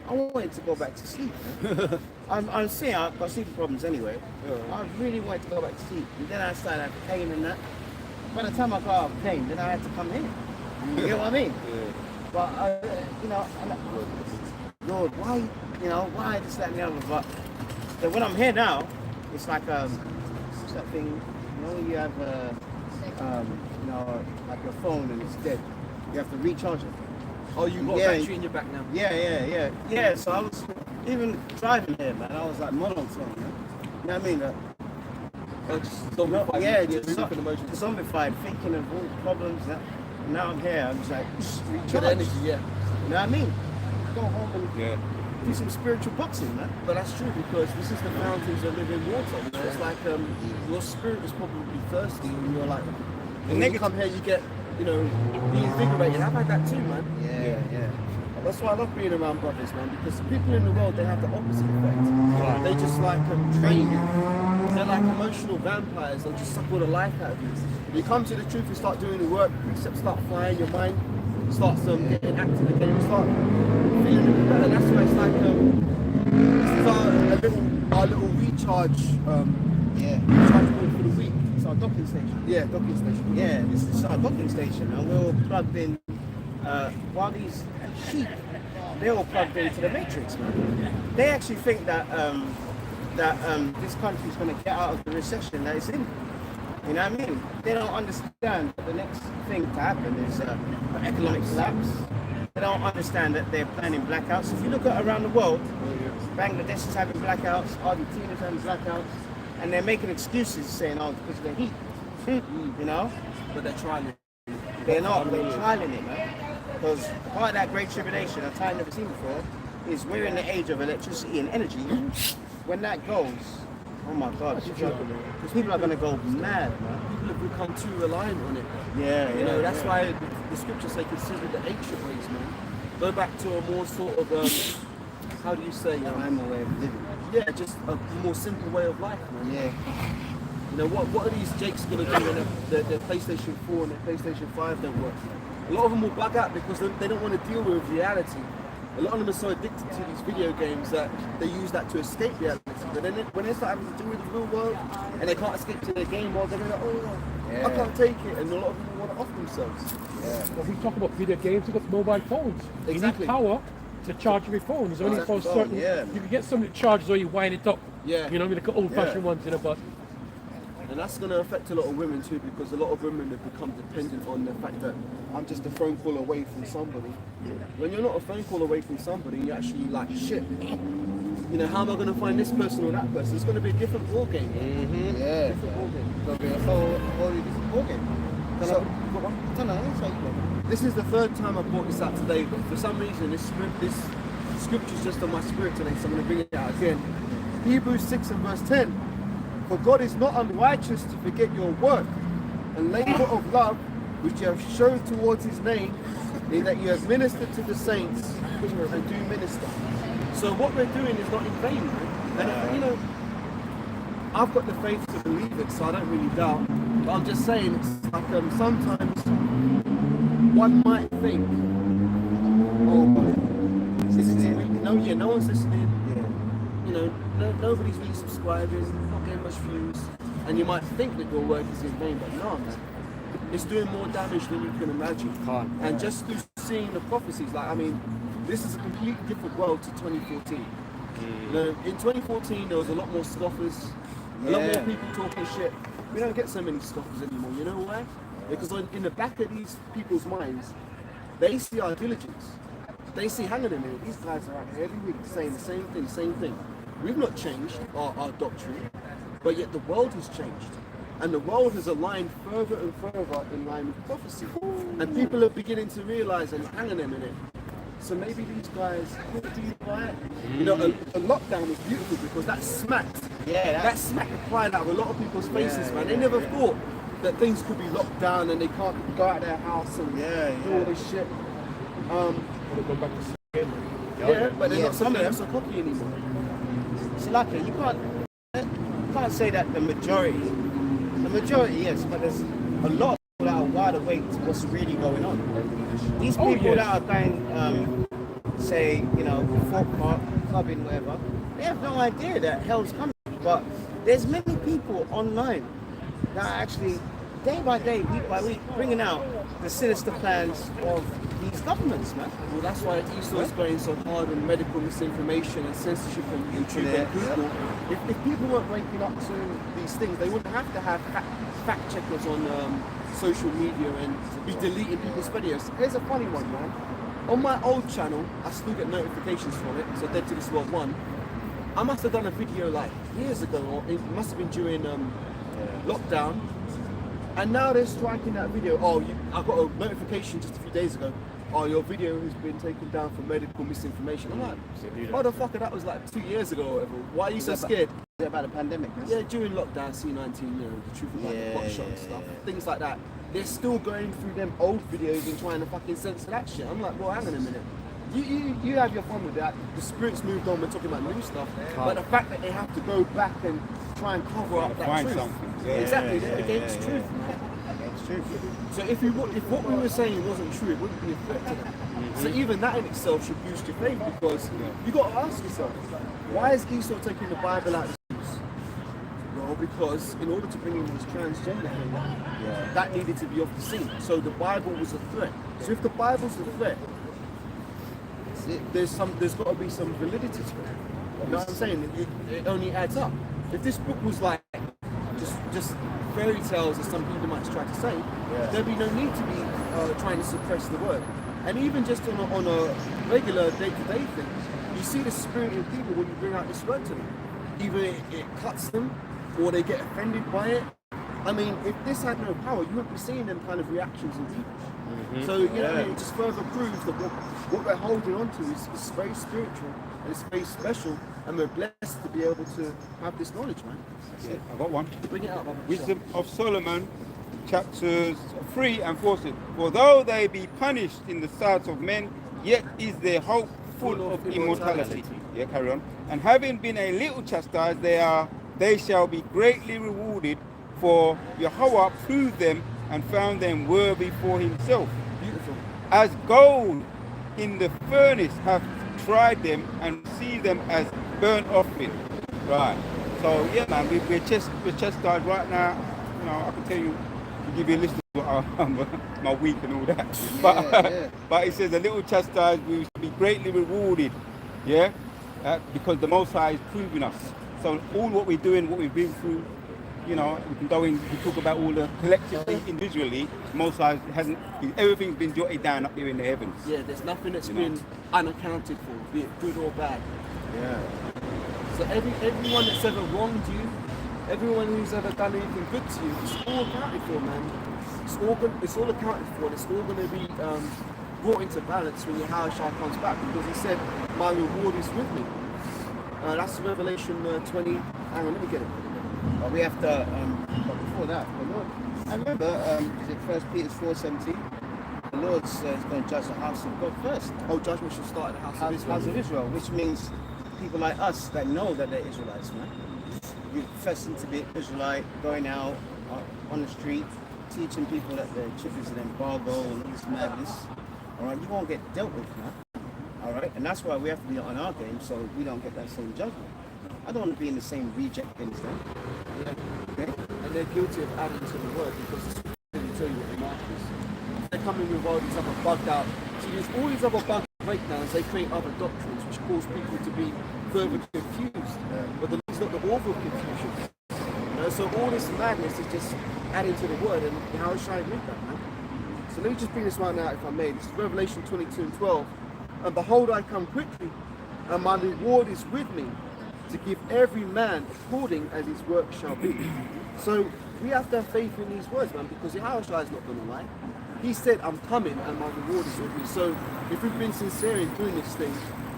I wanted to go back to sleep, man. I'm saying I've got sleeping problems anyway. I really wanted to go back to sleep, and then I started having pain and that. By the time I got out of pain, then I had to come here. You get what I mean? But you know, Lord, why this, that, and the other? But when I'm here now, it's like what's that thing? You know, you have like your phone and it's dead. You have to recharge it. Oh, you got a battery in your back now? Yeah. So I was even driving here, man. I was like monotone, man. You know what I mean? Just zombified. Yeah, just just flipping emotions. zombified, thinking of all the problems that now I'm here. I'm just like, Good recharge. energy, yeah. You know what I mean? Go home and Yeah. do some spiritual boxing, man. But that's true because this is the fountains of living water. You know, it's like your spirit is probably thirsty and you're like, and when you come here, you get, you know, reinvigorated. I've had that too, man. Yeah. That's why I love being around brothers, man, because the people in the world, they have the opposite effect. They just like drain you. They're like emotional vampires. They'll just suck all the life out of you. You come to the truth and start doing the work, precepts start flying, your mind starts getting active again, you start feeling a bit better. That's why it's like, this is our little recharge point for the week. It's our docking station. Yeah, docking station. Yeah, this is our docking station, and we're all plugged in. While these sheep, they're all plugged into the matrix, man. They actually think that this country's going to get out of the recession that it's in. You know what I mean? They don't understand that the next thing to happen is an economic collapse. They don't understand that they're planning blackouts. If you look at around the world, Bangladesh is having blackouts, Argentina is having blackouts, and they're making excuses saying, oh, it's because of the heat. You know? But they're trying it. They're not. They're trialing it, man. Because part of that great tribulation, a time I've never seen before, is we're in the age of electricity and energy. When that goes, oh my God, because people are going to go mad, man. People have become too reliant on it. Yeah, You know, that's why the scriptures say consider the ancient ways, man. Go back to a more sort of, how do you say? I'm a way of living. Yeah, just a more simple way of life, man. Yeah. You know, what are these jakes going to do when their PlayStation 4 and their PlayStation 5 don't work? A lot of them will bug out because they don't want to deal with reality. A lot of them are so addicted to these video games that they use that to escape reality. But then when they start having to do with the real world and they can't escape to their game world, they're like, I can't take it. And a lot of people want to off themselves. Well, we talk about video games, we've got mobile phones. Exactly. You need power to charge your phone. It's only for certain. Yeah. You can get something that charges or you wind it up. Yeah. You know, we look at old-fashioned ones, you know, but And that's going to affect a lot of women too, because a lot of women have become dependent on the fact that I'm just a phone call away from somebody. When you're not a phone call away from somebody, you're actually like, shit, you know, how am I going to find this person or that person? It's going to be a different ball game. Yeah. Different ball game. It's going to be a whole different ballgame. So, This is the third time I brought this out today, but for some reason this scripture's just on my spirit today, so I'm going to bring it out again. Hebrews 6 and verse 10. For God is not unrighteous to forget your work and labor of love which you have shown towards his name, in that you have ministered to the saints and do minister. So what we're doing is not in vain, man. And you know, I've got the faith to believe it, so I don't really doubt. But I'm just saying, it's like sometimes one might think, oh, no one's listening. You know, nobody's really subscribing, not getting much views, and you might think that your work is in vain, but no, man. It's doing more damage than you can imagine. And just through seeing the prophecies, like, I mean, this is a completely different world to 2014. You know, in 2014, there was a lot more scoffers, a lot more people talking shit. We don't get so many scoffers anymore. You know why? Because in the back of these people's minds, they see our diligence. They see, hang on a minute, these guys are out here every week saying the same thing. We've not changed our doctrine, but yet the world has changed. And the world has aligned further and further in line with prophecy. And people are beginning to realize, and hang on a minute, so maybe these guys could do right. You know, a lockdown was beautiful because that smacked. That smacked the pride out of a lot of people's faces, man. They never thought that things could be locked down and they can't go out of their house and do all this shit. go back to But they're not so cocky anymore. it's lucky. You can't say that the majority, yes, but there's a lot of people that are wide awake to what's really going on. These people that are going, say, you know, folk park, clubbing, whatever, they have no idea that hell's coming. But there's many people online that are actually, day by day, week by week, bringing out the sinister plans of these governments, man. Well, that's why Esau is going so hard on medical misinformation and censorship on YouTube and Google. If people weren't waking up to these things, they wouldn't have to have fact checkers on social media and be deleting people's videos. Here's a funny one, man. On my old channel, I still get notifications from it, so Dead to This World 1. I must have done a video like years ago, or it must have been during lockdown, and now they're striking that video. Oh, I got a notification just a few days ago. Oh, your video has been taken down for medical misinformation. I'm like, motherfucker, that was like 2 years ago or whatever. Why are you so scared? Is it about the pandemic? Yeah, during lockdown, C-19, you know, the truth about the pot shot and stuff, things like that. They're still going through them old videos and trying to fucking censor that shit. I'm like, well, hang on a minute. You have your fun with that. The spirit's moved on. We're talking about new stuff, but the fact that they have to go back and try and cover up that find truth, something. exactly, they're against truth. It's true. So if what we were saying wasn't true, it wouldn't be a threat to them. So even that in itself should boost your faith, because you got to ask yourself, why is Esau taking the Bible out of use? Well, because in order to bring in this transgender thing, that needed to be off the scene. So the Bible was a threat. So if the Bible's a threat, there's got to be some validity to it. You know what I'm saying? It only adds up. If this book was like just fairy tales, as some people might try to say, there'd be no need to be trying to suppress the word. And even just on a regular day-to-day thing, you see the spirit in people when you bring out this word to them. Either it cuts them, or they get offended by it. I mean, if this had no power, you wouldn't be seeing them kind of reactions in people. So, you know, it just further proves that what we're holding on to is very spiritual and it's very special, and we're blessed to be able to have this knowledge, man. I got one. Bring it up. Wisdom of Solomon, chapters 3 and 4 says, for though they be punished in the sight of men, yet is their hope full of immortality. Yeah, carry on. And having been a little chastised, they shall be greatly rewarded, for Yahweh proved them and found them worthy for himself. Beautiful. As gold in the furnace hath tried them, and see them as burnt offering. Right. So yeah, man, we're chastised right now. You know, I can tell you, give you a list of my week and all that. But it says a little chastised, we should be greatly rewarded. Yeah, because the Most High is proving us. So all what we're doing, what we've been through, you know, we can go in, we talk about all the collectively, individually, Most High hasn't, everything's been jotted down up there in the heavens. Yeah, there's nothing that's been unaccounted for, be it good or bad. Yeah. So everyone that's ever wronged you, everyone who's ever done anything good to you, it's all accounted for, man. It's all accounted for, and it's all going to be brought into balance when Yahushua comes back, because he said, my reward is with me. That's Revelation 20. Hang on, let me get it. Well, we have to, but before that, the Lord, I remember, is it 1 Peter 4:17? The Lord says he's going to judge the house of God first. Oh, judgment should start at the house of Israel. Which means people like us that know that they're Israelites, man. You're professing to be Israelite, going out on the street, teaching people that their chip is an embargo and all this madness. All right, you won't get dealt with, man. All right, and that's why we have to be on our game so we don't get that same judgment. I don't want to be in the same reject things then. Yeah. Okay? And they're guilty of adding to the word, because the scripture didn't tell you what the mark is. They're coming with all these other bugged out. See, there's all these other bugged breakdowns, they create other doctrines which cause people to be further confused. But the Lord's not the author of confusion. You know, so all this madness is just adding to the word, and how should I read that, man? So let me just bring this one out if I may. This is Revelation 22:12. And behold, I come quickly, and my reward is with me, to give every man according as his work shall be. So we have to have faith in these words, man, because Yahushua is not going to lie. He said, I'm coming and my reward is with me. So if we've been sincere in doing this thing,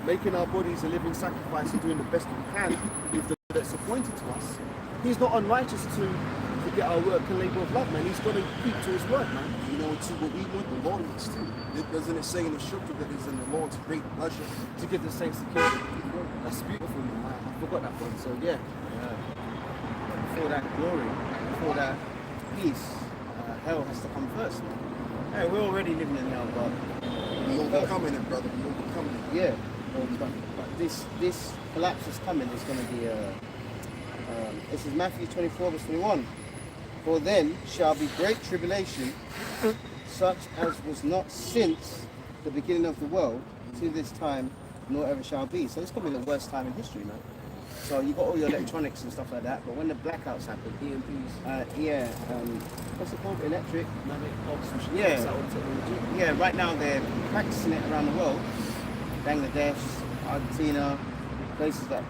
making our bodies a living sacrifice and doing the best we can with the that's appointed to us, he's not unrighteous to forget our work and labor of love, man. He's got to keep to his word, man. You know, to what we want the Lord wants to. Doesn't it say in the scripture that it's in the Lord's great pleasure To give the saints security. That's beautiful, man. I forgot that one, so yeah. Before that glory, before that peace, hell has to come first. Hey, we're already living in hell, but we overcoming it, brother. We overcoming it. yeah, but this collapse is coming. It's going to be this is Matthew 24:21. For then shall be great tribulation, such as was not since the beginning of the world to this time, nor ever shall be. So it's going to be the worst time in history, man. So you got all your electronics and stuff like that, but when the blackouts happen, EMPs, what's it called? Electric, yeah. Right now they're practicing it around the world, Bangladesh, Argentina, places that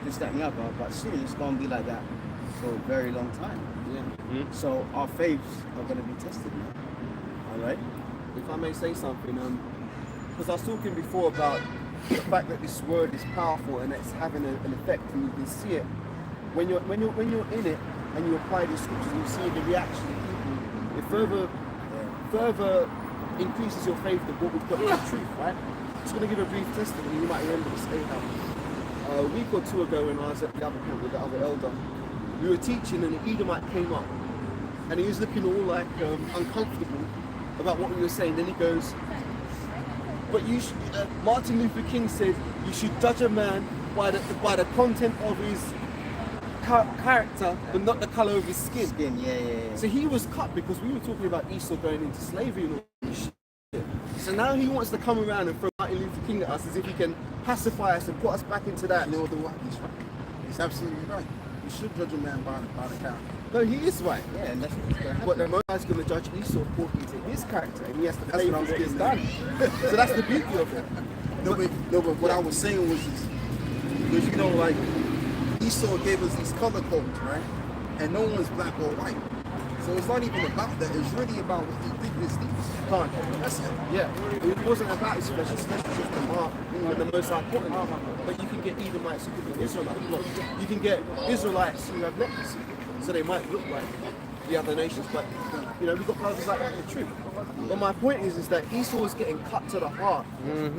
this, that, and the other. But soon it's going to be like that for a very long time. So our faiths are going to be tested now. All right. If I may say something, because I was talking before about the fact that this word is powerful and it's having an effect, and you can see it when you're in it and you apply these scriptures and you see the reaction of people. It further increases your faith in what we've got in the truth, right? I'm just going to give a brief testimony. You might remember this a week or two ago when I was at the other camp with the other elder. We were teaching and an Edomite came up and he was looking all like uncomfortable about what we were saying. Then he goes, but you should, Martin Luther King said you should judge a man by the content of his character, but not the color of his skin. Yeah. So he was cut because we were talking about Esau going into slavery and all this shit. So now he wants to come around and throw Martin Luther King at us as if he can pacify us and put us back into that. You know the what? He's right. He's absolutely right. You should judge a man by the character. No, he is right. Yeah, and that's what's going to happen. But the Most High is going to judge Esau according to his character, and he has to pay for what he's done. So that's the beauty of it. No, but what I was saying was this, because you know, like Esau gave us these color codes, right? And no one's black or white. So it's not even about that. It's really about what you think this needs. Can't. That's it. Yeah, it wasn't about his flesh, his flesh was just the mark and the Most High put in it. But you can get Edomites, you can get Israelites. Look, you can get Israelites who have leprosy, so they might look like the other nations, but you know, we've got brothers like that in the truth. But my point is that Esau was getting cut to the heart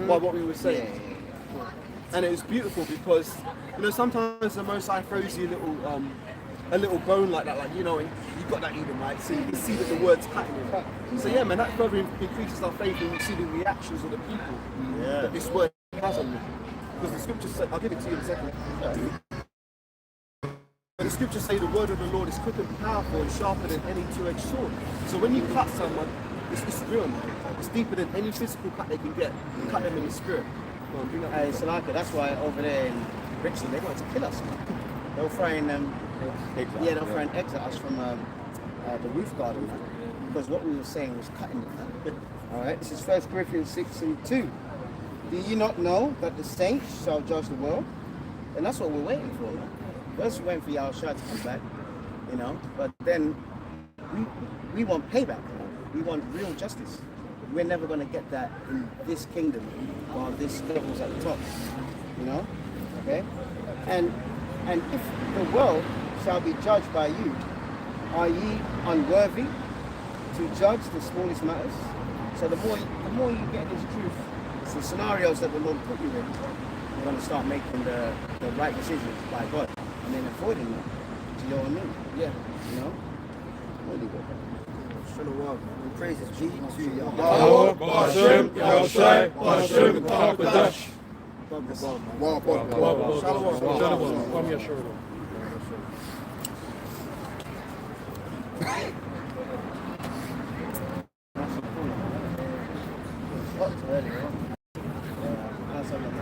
by what we were saying. And it was beautiful because, you know, sometimes the Most High throws you a little bone like that, like, you know, and you've got that Edomite, so you can see that the word's cutting him. So yeah, man, that further increases our faith when we see the reactions of the people that this word has on them. Because the scriptures say, I'll give it to you in a second. The scriptures say the word of the Lord is quick and powerful and sharper than any two-edged sword. So when you cut someone, it's real, man. It's deeper than any physical cut they can get. You cut them in the spirit. Hey, Salaka, that's why over there in Richmond they wanted to kill us. They were throwing they're throwing eggs at us from the roof garden, because what we were saying was cutting them. All right, this is 1 Corinthians 6:2. Do you not know that the saints shall judge the world? And that's what we're waiting for, man. First we're waiting for Yahushua to come back, you know, but then we want payback. We want real justice. We're never going to get that in this kingdom while this level's at the top, you know, okay? And if the world shall be judged by you, are ye unworthy to judge the smallest matters? So the more you get this truth, it's the scenarios that the Lord put you in, you're going to start making the right decisions by God and then avoiding them. Do you know what I mean? Yeah. You know? Really good. Shalom. And praises be to Yahweh. Yahweh, Bashem, Yahushai, Bashem, Barakadash. Shalom. What's earlier?